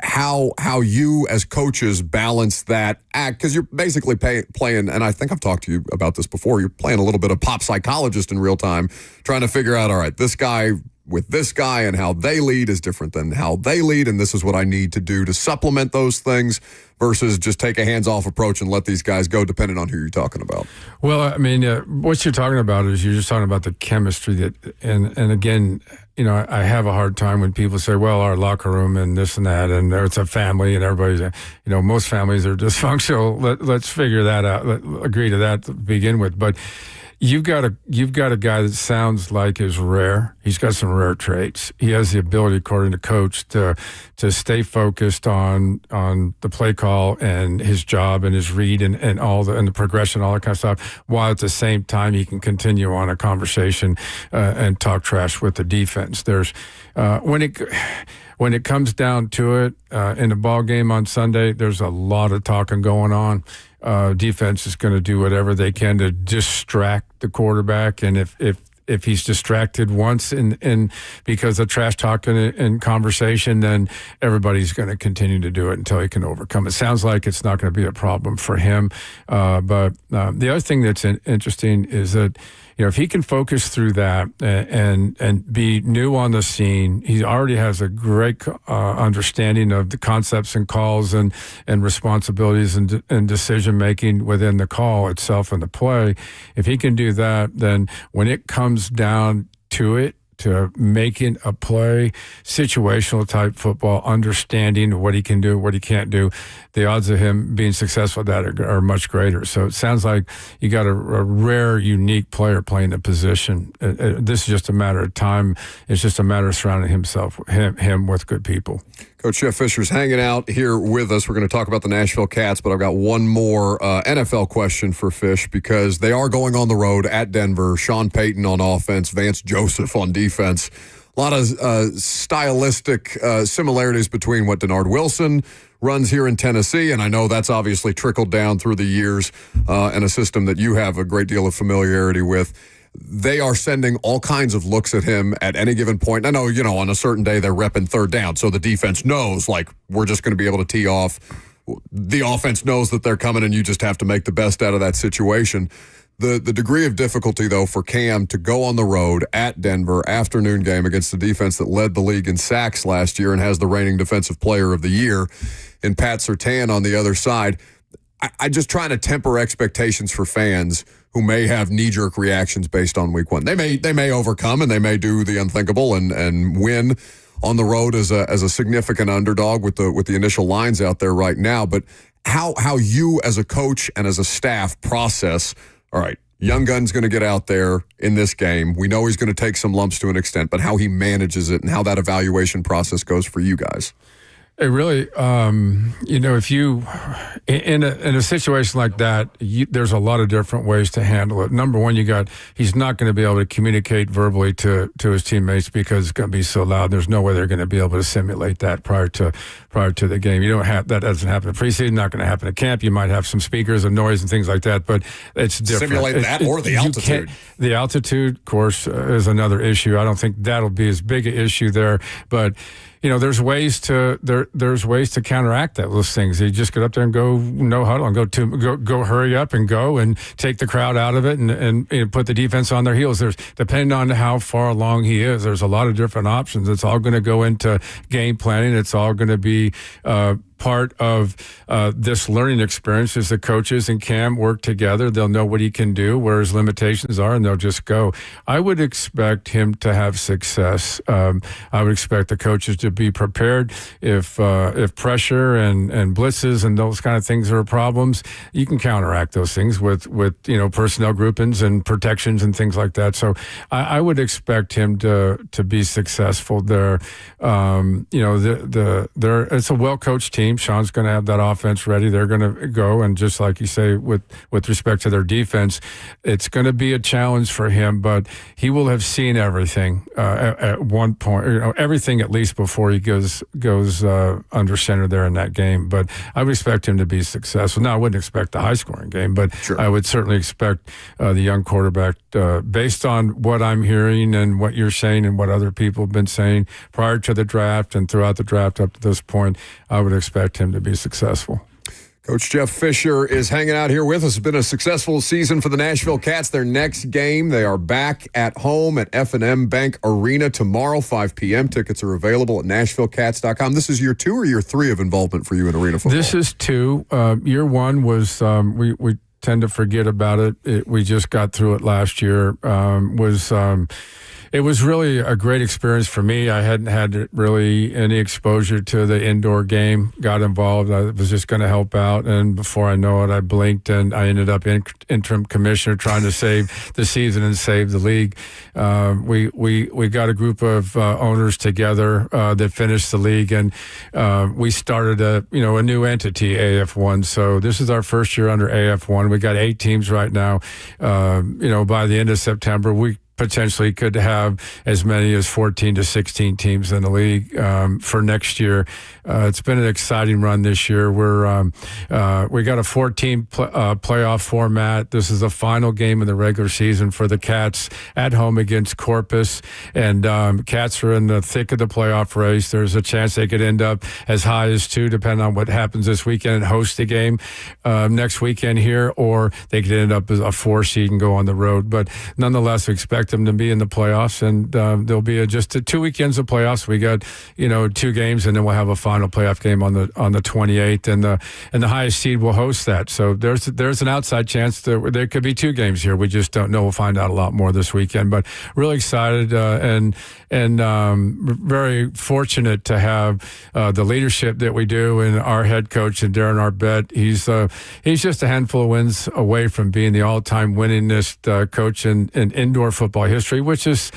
Speaker 1: How you as coaches balance that act, because you're basically playing, and I think I've talked to you about this before, you're playing a little bit of pop psychologist in real time, trying to figure out, all right, this guy with this guy and how they lead is different than how they lead, and this is what I need to do to supplement those things versus just take a hands-off approach and let these guys go, depending on who you're talking about.
Speaker 21: Well, I mean, what you're talking about is you're just talking about the chemistry that, and again, I have a hard time when people say, well, our locker room and this and that, and it's a family and everybody's, most families are dysfunctional. Let's figure that out. Agree to that to begin with. But you've got a guy that sounds like is rare. He's got some rare traits. He has the ability, according to coach, to stay focused on the play call and his job and his read and all the progression, all that kind of stuff, while at the same time he can continue on a conversation and talk trash with the defense. There's when it comes down to it in the ball game on Sunday, there's a lot of talking going on. Defense is going to do whatever they can to distract the quarterback, and if he's distracted once in because of trash talking and conversation, then everybody's going to continue to do it until he can overcome it. Sounds like it's not going to be a problem for him, but the other thing that's interesting is that if he can focus through that and be new on the scene, he already has a great understanding of the concepts and calls and responsibilities and decision making within the call itself and the play. If he can do that, then when it comes down to it, to making a play, situational type football, understanding what he can do, what he can't do, the odds of him being successful at that are much greater. So it sounds like you got a rare, unique player playing the position. This is just a matter of time. It's just a matter of surrounding him with good people.
Speaker 1: Coach Jeff Fisher's hanging out here with us. We're going to talk about the Nashville Cats, but I've got one more NFL question for Fish, because they are going on the road at Denver. Sean Payton on offense, Vance Joseph on defense. A lot of stylistic similarities between what Denard Wilson runs here in Tennessee, and I know that's obviously trickled down through the years and a system that you have a great deal of familiarity with. They are sending all kinds of looks at him at any given point. I know, on a certain day they're repping third down, so the defense knows, like, we're just going to be able to tee off. The offense knows that they're coming, and you just have to make the best out of that situation. The degree of difficulty, though, for Cam to go on the road at Denver, afternoon game against the defense that led the league in sacks last year and has the reigning defensive player of the year in Pat Surtain on the other side. I just trying to temper expectations for fans who may have knee-jerk reactions based on week one. They may overcome, and they may do the unthinkable and win on the road as a significant underdog with the initial lines out there right now. But how you as a coach and as a staff process, all right, young gun's going to get out there in this game. We know he's going to take some lumps to an extent, but how he manages it and how that evaluation process goes for you guys.
Speaker 21: It really, if you, in a situation like that, there's a lot of different ways to handle it. Number one, he's not going to be able to communicate verbally to his teammates because it's going to be so loud. There's no way they're going to be able to simulate that prior to the game. That doesn't happen in preseason, not going to happen at camp. You might have some speakers and noise and things like that, but it's different.
Speaker 1: Simulate that or the altitude.
Speaker 21: The altitude, of course, is another issue. I don't think that'll be as big an issue there, but there's ways to counteract those things. You just get up there and go no huddle and go hurry up and go and take the crowd out of it and put the defense on their heels. There's, depending on how far along he is, there's a lot of different options. It's all going to go into game planning. It's all going to be part of this learning experience is the coaches and Cam work together. They'll know what he can do, where his limitations are, and they'll just go. I would expect him to have success. I would expect the coaches to be prepared if pressure and blitzes and those kind of things are problems. You can counteract those things with personnel groupings and protections and things like that. So I would expect him to be successful there. It's a well-coached team. Sean's going to have that offense ready. They're going to go, and just like you say, with respect to their defense, it's going to be a challenge for him, but he will have seen everything at one point, everything at least before he goes under center there in that game. But I would expect him to be successful. Now, I wouldn't expect the high-scoring game, but sure. I would certainly expect the young quarterback, based on what I'm hearing and what you're saying and what other people have been saying prior to the draft and throughout the draft up to this point, I would expect him to be successful.
Speaker 1: Coach Jeff Fisher is hanging out here with us. It's been a successful season for the Nashville Cats. Their next game, they are back at home at F&M Bank Arena tomorrow, 5 p.m. Tickets are available at NashvilleCats.com. This is year 2 or year 3 of involvement for you in arena football?
Speaker 21: This is 2. Year 1 was we tend to forget about it. We just got through it last year. It was really a great experience for me. I hadn't had really any exposure to the indoor game. Got involved. I was just going to help out, and before I know it, I blinked, and I ended up interim commissioner trying to save the season and save the league. We got a group of owners together that finished the league, and we started a new entity, AF1. So this is our first year under AF1. We got 8 teams right now. By the end of September, we potentially could have as many as 14 to 16 teams in the league for next year. It's been an exciting run this year. We got a 14 playoff format. This is the final game of the regular season for the Cats at home against Corpus, and Cats are in the thick of the playoff race. There's a chance they could end up as high as 2, depending on what happens this weekend, and host the game next weekend here, or they could end up as a 4 seed and go on the road. But nonetheless, we expect them to be in the playoffs, and there'll be just 2 weekends of playoffs. We got 2 games, and then we'll have a final playoff game on the 28th, and the highest seed will host that. So there's an outside chance that there could be 2 games here. We just don't know. We'll find out a lot more this weekend. But really excited and very fortunate to have the leadership that we do, and our head coach and Darren Arbett. He's just a handful of wins away from being the all-time winningest coach in indoor football history, which is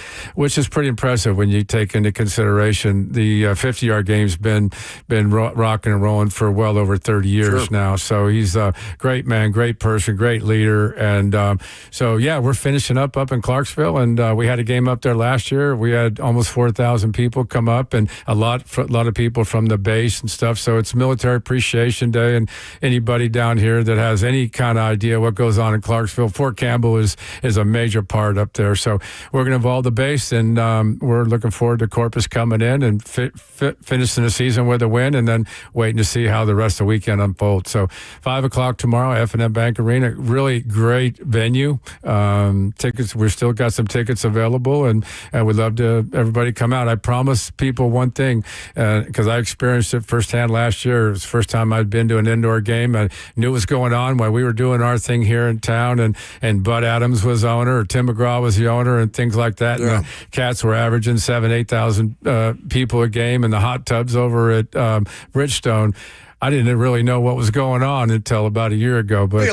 Speaker 21: pretty impressive when you take into consideration the 50-yard game's been rocking and rolling for well over 30 years now. So he's a great man, great person, great leader, and we're finishing up in Clarksville, and we had a game up there last year. We had almost 4,000 people come up, and a lot of people from the base and stuff. So it's Military Appreciation Day, and anybody down here that has any kind of idea what goes on in Clarksville, Fort Campbell is a major part up there. So we're going to involve the base, and we're looking forward to Corpus coming in and finishing the season with a win, and then waiting to see how the rest of the weekend unfolds. So 5 o'clock tomorrow, F&M Bank Arena, really great venue. Tickets, we've still got some tickets available, and we'd love to everybody come out. I promise people one thing, because I experienced it firsthand last year. It was the first time I'd been to an indoor game. I knew what was going on while we were doing our thing here in town, and Bud Adams was owner, or Tim McGraw was the owner, and things like that. Yeah. And the Cats were averaging 8,000 people a game, and the hot tubs over at Bridgestone. I didn't really know what was going on until about a year ago, but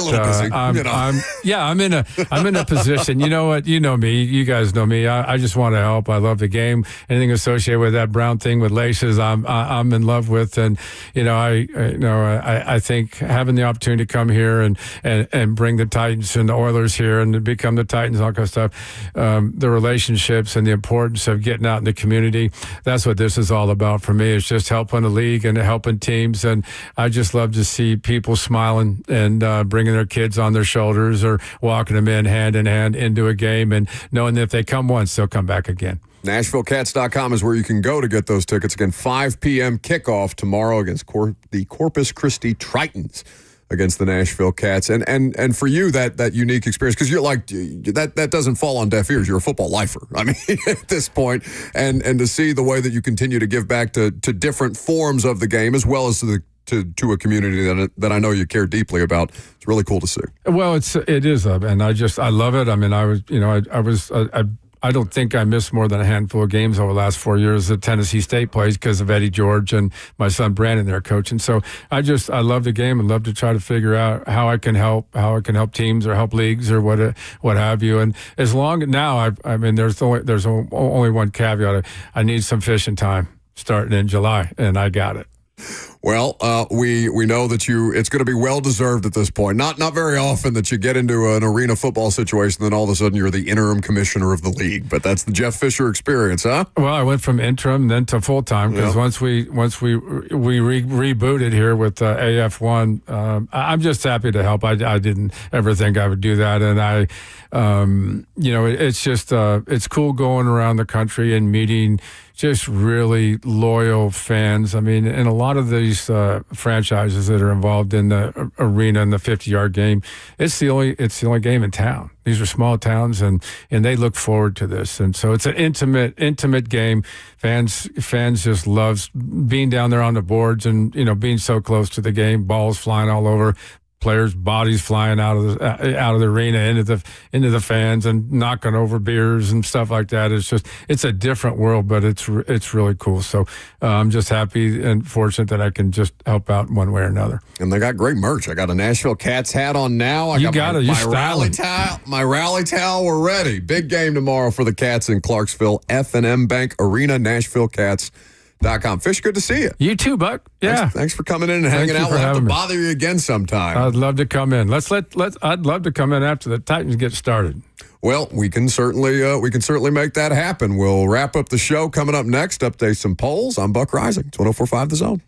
Speaker 21: I'm in a position. You know what? You know me. You guys know me. I just want to help. I love the game. Anything associated with that brown thing with laces, I'm in love with. And I think having the opportunity to come here and bring the Titans and the Oilers here and to become the Titans, all kind of stuff, the relationships and the importance of getting out in the community. That's what this is all about for me. It's just helping the league and helping teams, and I just love to see people smiling and bringing their kids on their shoulders or walking them in hand into a game, and knowing that if they come once, they'll come back again.
Speaker 1: NashvilleCats.com is where you can go to get those tickets. Again, 5 p.m. kickoff tomorrow against the Corpus Christi Tritons against the Nashville Cats. And for you, that unique experience, because you're like, that doesn't fall on deaf ears. You're a football lifer. I mean, at this point, and to see the way that you continue to give back to different forms of the game, as well as to to a community that I know you care deeply about. It's really cool to see.
Speaker 21: Well, it is, and I love it. I mean, I don't think I missed more than a handful of games over the last 4 years that Tennessee State plays because of Eddie George and my son Brandon there coaching. So I love the game and love to try to figure out how I can help teams or help leagues or what have you. And as long now, I mean, there's only one caveat. I need some fishing time starting in July, and I got it.
Speaker 1: Well, we know that it's going to be well-deserved at this point. Not very often that you get into an arena football situation, then all of a sudden you're the interim commissioner of the league. But that's the Jeff Fisher experience, huh?
Speaker 21: Well, I went from interim then to full-time because once we rebooted here with AF1, I'm just happy to help. I didn't ever think I would do that. And it's just, it's cool going around the country and meeting just really loyal fans. I mean, and a lot of these franchises that are involved in the arena and the 50-yard game, it's the only game in town. These are small towns, and they look forward to this. And so it's an intimate game. Fans just loves being down there on the boards and being so close to the game. Balls flying all over. Players' bodies flying out of the arena into the fans and knocking over beers and stuff like that. It's a different world, but it's really cool. So I'm just happy and fortunate that I can just help out in one way or another.
Speaker 1: And they got great merch. I got a Nashville Cats hat on now. My rally towel. We're ready. Big game tomorrow for the Cats in Clarksville. F&M Bank Arena. NashvilleCats.com. Fish, good to see you.
Speaker 21: You too, Buck. Yeah.
Speaker 1: Thanks for coming in and hanging out. We'll have to bother you again sometime.
Speaker 21: I'd love to come in. I'd love to come in after the Titans get started.
Speaker 1: Well, we can certainly make that happen. We'll wrap up the show coming up next. Update some polls. I'm Buck Rising. It's 104.5 The Zone.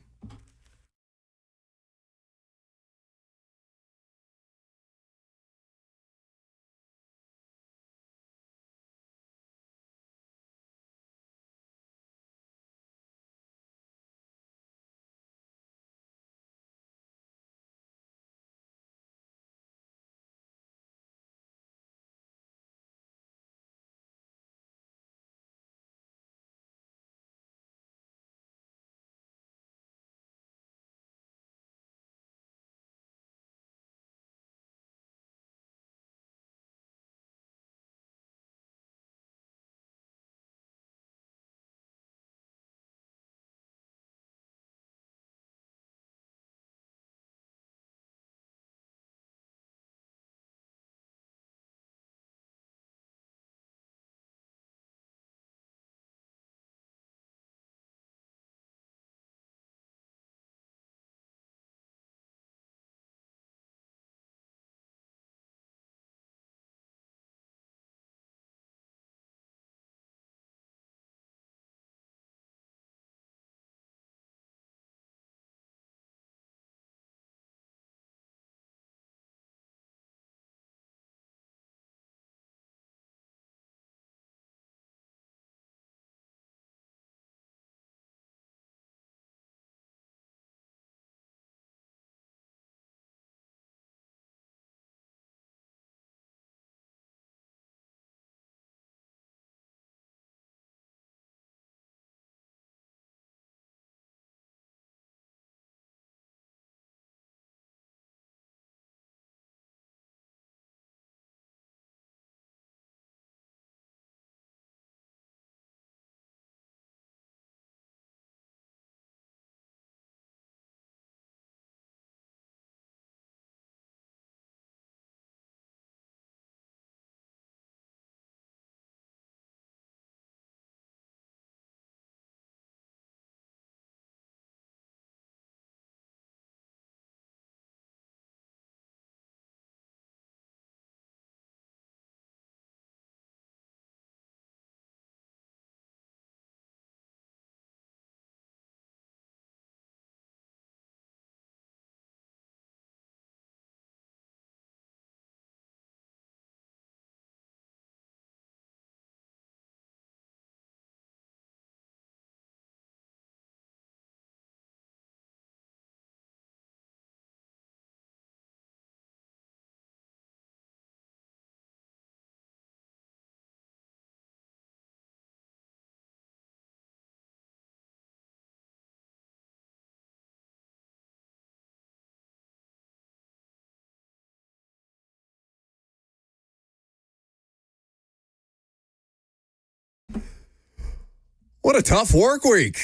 Speaker 1: What a tough work week.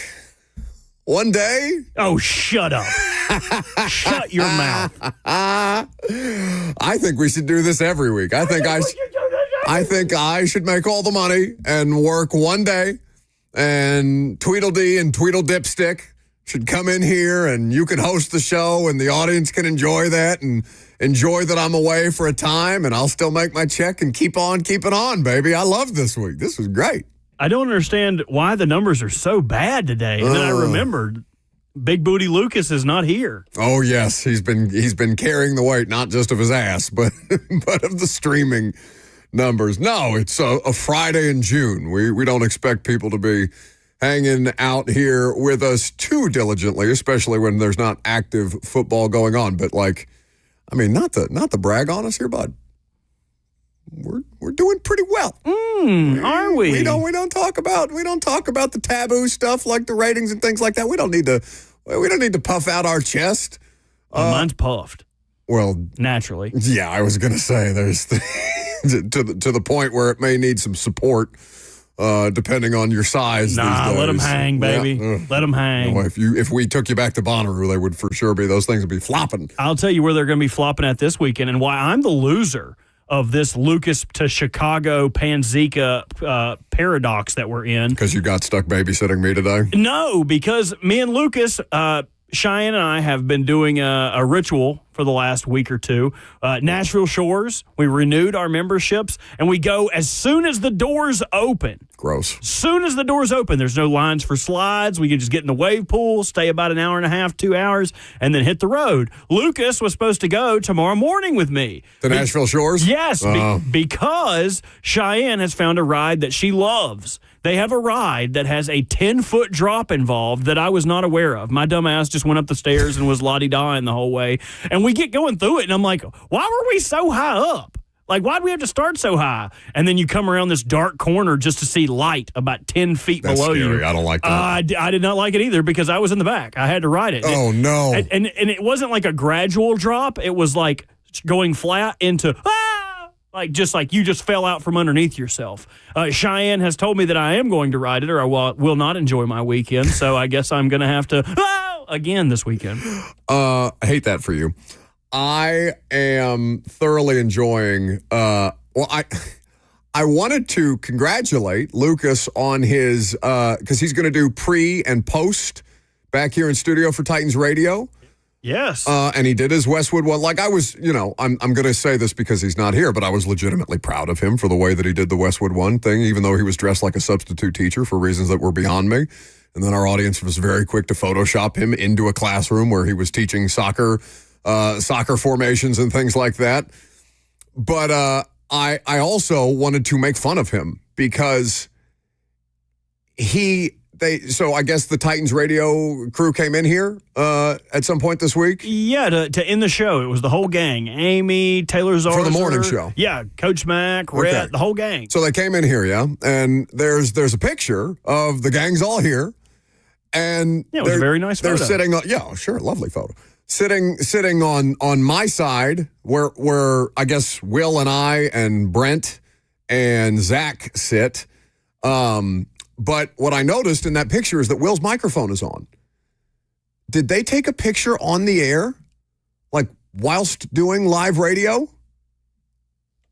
Speaker 1: One day.
Speaker 2: Oh, shut up. Shut your mouth.
Speaker 1: I think we should do this every week. I think I should make all the money and work one day, and Tweedledee and Tweedledipstick should come in here, and you can host the show, and the audience can enjoy that and enjoy that I'm away for a time, and I'll still make my check and keep on keeping on, baby. I love this week. This was great.
Speaker 2: I don't understand why the numbers are so bad today. And then I remembered Big Booty Lucas is not here.
Speaker 1: Oh, yes. He's been carrying the weight, not just of his ass, but of the streaming numbers. No, it's a Friday in June. We don't expect people to be hanging out here with us too diligently, especially when there's not active football going on. But not to brag on us here, bud. We're doing pretty well.
Speaker 2: Are we?
Speaker 1: We don't talk about the taboo stuff like the ratings and things like that. We don't need to puff out our chest.
Speaker 2: Mine's puffed.
Speaker 1: Well,
Speaker 2: naturally.
Speaker 1: Yeah, I was gonna say there's to the point where it may need some support, depending on your size.
Speaker 2: Nah,
Speaker 1: these days.
Speaker 2: let them hang, baby.
Speaker 1: Yeah.
Speaker 2: Let them hang.
Speaker 1: Well, if we took you back to Bonnaroo, they would for sure be. Those things would be flopping.
Speaker 2: I'll tell you where they're going to be flopping at this weekend, and why I'm the loser of this Lucas to Chicago Panzeca paradox that we're in.
Speaker 1: Because you got stuck babysitting me today?
Speaker 2: No, because me and Lucas, Cheyenne and I have been doing a ritual for the last week or two. Nashville Shores, we renewed our memberships, and we go as soon as the doors open.
Speaker 1: Gross.
Speaker 2: Soon as the doors open, there's no lines for slides. We can just get in the wave pool, stay about an hour and a half, 2 hours, and then hit the road. Lucas was supposed to go tomorrow morning with me.
Speaker 1: The Nashville Shores?
Speaker 2: Yes, because Cheyenne has found a ride that she loves. They have a ride that has a 10-foot drop involved that I was not aware of. My dumb ass just went up the stairs and was la-di-da-ing the whole way. And we get going through it, and I'm like, why were we so high up? Like, why'd we have to start so high? And then you come around this dark corner just to see light about 10 feet below
Speaker 1: scary.
Speaker 2: you.
Speaker 1: I don't like that.
Speaker 2: I did not like it either because I was in the back. I had to ride it.
Speaker 1: Oh, no.
Speaker 2: And it wasn't like a gradual drop. It was like going flat into, just like you just fell out from underneath yourself. Cheyenne has told me that I am going to ride it or I will not enjoy my weekend. So I guess I'm going to have to, again this weekend.
Speaker 1: I hate that for you. I am thoroughly enjoying, I wanted to congratulate Lucas on his, because he's going to do pre and post back here in studio for Titans Radio.
Speaker 2: Yes.
Speaker 1: And he did his Westwood one. Like I was, I'm going to say this because he's not here, but I was legitimately proud of him for the way that he did the Westwood one thing, even though he was dressed like a substitute teacher for reasons that were beyond me. And then our audience was very quick to Photoshop him into a classroom where he was teaching soccer formations and things like that. But I also wanted to make fun of him because so I guess the Titans radio crew came in here at some point this week.
Speaker 2: Yeah, to end the show. It was the whole gang. Amy, Taylor Zarzer.
Speaker 1: For the morning show.
Speaker 2: Yeah, Coach Mack, Rhett, the whole gang.
Speaker 1: So they came in here, yeah. And there's a picture of the gang's all here. And
Speaker 2: yeah, it was a very nice photo.
Speaker 1: They're sitting on, yeah, sure, lovely photo. Sitting on my side where I guess Will and I and Brent and Zach sit. But what I noticed in that picture is that Will's microphone is on. Did they take a picture on the air, like whilst doing live radio?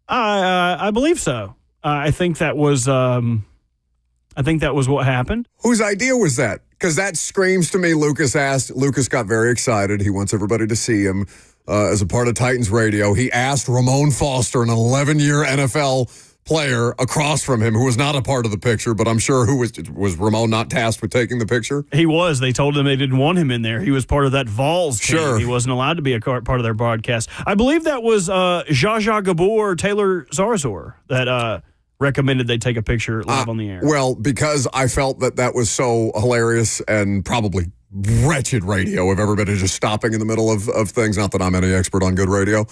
Speaker 2: I believe so. I think that was what happened.
Speaker 1: Whose idea was that? Because that screams to me, Lucas got very excited. He wants everybody to see him as a part of Titans Radio. He asked Ramon Foster, an 11-year NFL player across from him, who was not a part of the picture, but I'm sure was Ramon not tasked with taking the picture?
Speaker 2: He was. They told him they didn't want him in there. He was part of that Vols team.
Speaker 1: Sure.
Speaker 2: He wasn't allowed to be a part of their broadcast. I believe that was Zsa Gabor, Taylor Zarzer that recommended they take a picture live on the air.
Speaker 1: Well, because I felt that was so hilarious and probably wretched radio of everybody just stopping in the middle of things. Not that I'm any expert on good radio,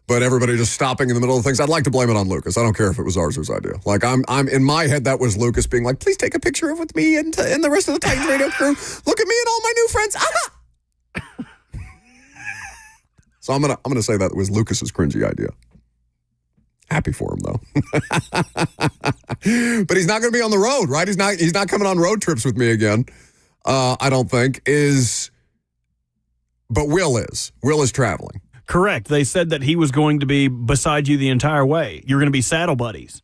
Speaker 1: but everybody just stopping in the middle of things. I'd like to blame it on Lucas. I don't care if it was Zarzer's idea. Like I'm in my head, that was Lucas being like, please take a picture with me and the rest of the Titans Radio crew. Look at me and all my new friends. So I'm gonna say that was Lucas's cringy idea. Happy for him, though. But he's not going to be on the road, right? He's not coming on road trips with me again, I don't think. But Will is. Will is traveling.
Speaker 2: Correct. They said that he was going to be beside you the entire way. You're going to be saddle buddies.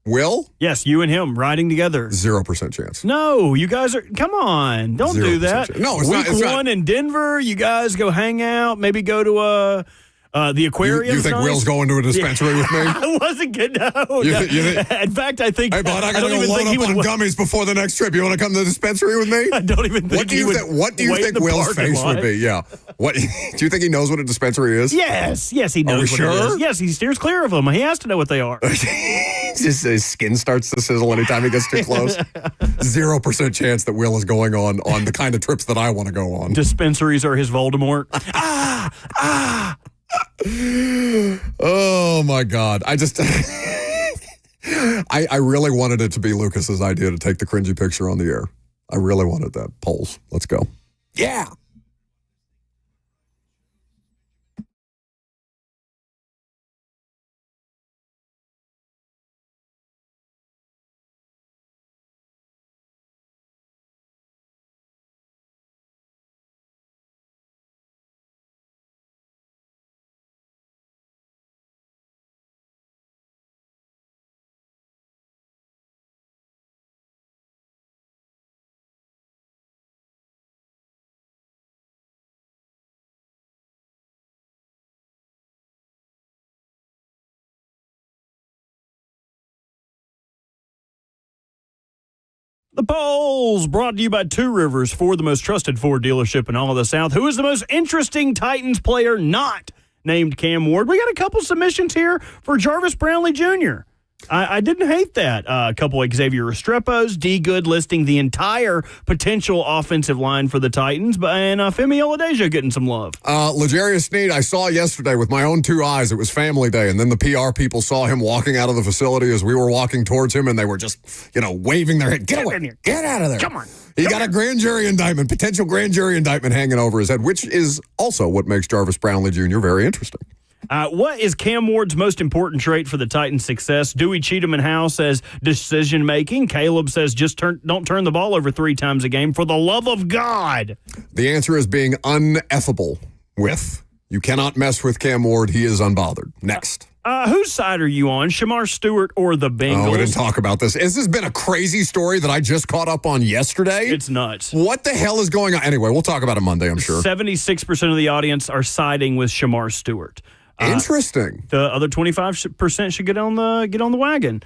Speaker 1: Will?
Speaker 2: Yes, you and him riding together.
Speaker 1: 0% chance.
Speaker 2: No, you guys are. Come on, don't do that.
Speaker 1: Chance. No, it's
Speaker 2: Week
Speaker 1: not.
Speaker 2: one in Denver, you guys go hang out. Maybe go to the aquarium.
Speaker 1: You think Will's going to a dispensary with me?
Speaker 2: I wasn't good. No. In fact, I think.
Speaker 1: Hey, bud, I got to go load up on gummies before the next trip. You want to come to the dispensary with me?
Speaker 2: I don't even think.
Speaker 1: What do you think Will's face would be? Yeah. What do you think he knows what a dispensary is?
Speaker 2: Yes, he knows.
Speaker 1: Are we sure?
Speaker 2: It is. Yes, he steers clear of them. He has to know what they are.
Speaker 1: Just his skin starts to sizzle anytime he gets too close. 0% chance that Will is going on the kind of trips that I want to go on.
Speaker 2: Dispensaries are his Voldemort.
Speaker 1: Oh my God. I really wanted it to be Lucas's idea to take the cringy picture on the air. I really wanted that. Polls. Let's go. Yeah.
Speaker 2: The polls brought to you by Two Rivers, Ford, the most trusted Ford dealership in all of the South. Who is the most interesting Titans player not named Cam Ward? We got a couple submissions here for Jarvis Brownlee Jr. I didn't hate that. A couple Xavier Restrepos, D. Good listing the entire potential offensive line for the Titans, and Femi Oladejo getting some love.
Speaker 1: L'Jarius Sneed, I saw yesterday with my own two eyes. It was family day, and then the PR people saw him walking out of the facility as we were walking towards him, and they were just, waving their head. Get away. Get out of there.
Speaker 2: Come on.
Speaker 1: He got a grand jury indictment, potential grand jury indictment hanging over his head, which is also what makes Jarvis Brownlee Jr. very interesting.
Speaker 2: What is Cam Ward's most important trait for the Titans' success? Dewey Cheatham and Howe says decision-making. Caleb says don't turn the ball over 3 times a game, for the love of God.
Speaker 1: The answer is being uneffable with. You cannot mess with Cam Ward. He is unbothered. Next.
Speaker 2: Whose side are you on, Shamar Stewart or the Bengals?
Speaker 1: Oh, we didn't talk about this. This has been a crazy story that I just caught up on yesterday.
Speaker 2: It's nuts.
Speaker 1: What the hell is going on? Anyway, we'll talk about it Monday, I'm sure.
Speaker 2: 76% of the audience are siding with Shamar Stewart.
Speaker 1: Interesting.
Speaker 2: The other 25% should get on the wagon.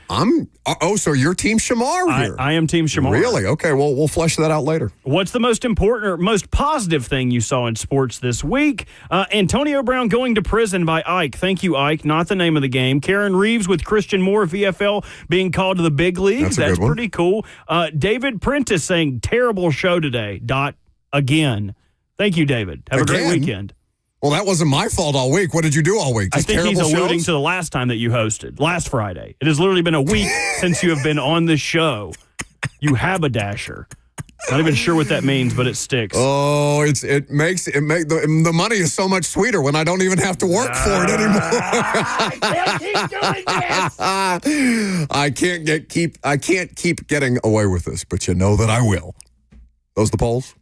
Speaker 1: So you're Team Shamar here?
Speaker 2: I am Team Shamar.
Speaker 1: Really? Okay, well, we'll flesh that out later.
Speaker 2: What's the most important or most positive thing you saw in sports this week? Antonio Brown going to prison by Ike. Thank you, Ike. Not the name of the game. Karen Reeves with Christian Moore, VFL, being called to the big leagues. That's pretty cool. David Prentice saying, terrible show today. Again. Thank you, David. Have a great weekend.
Speaker 1: Well, that wasn't my fault all week. What did you do all week?
Speaker 2: Just I think he's alluding to the last time that you hosted, last Friday. It has literally been a week since you have been on this show. You haberdasher. Not even sure what that means, but it sticks.
Speaker 1: Oh, it makes the money is so much sweeter when I don't even have to work for it anymore.
Speaker 2: I can't keep doing this.
Speaker 1: I can't keep getting away with this, but you know that I will. Those the polls?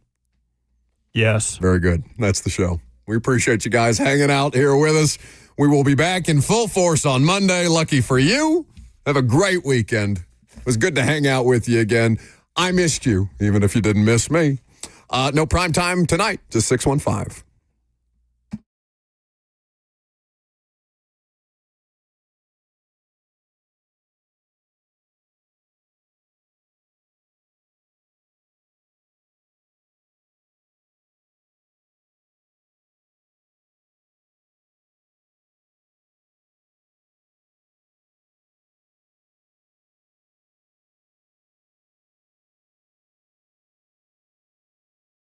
Speaker 2: Yes.
Speaker 1: Very good. That's the show. We appreciate you guys hanging out here with us. We will be back in full force on Monday. Lucky for you. Have a great weekend. It was good to hang out with you again. I missed you, even if you didn't miss me. No prime time tonight, just 615.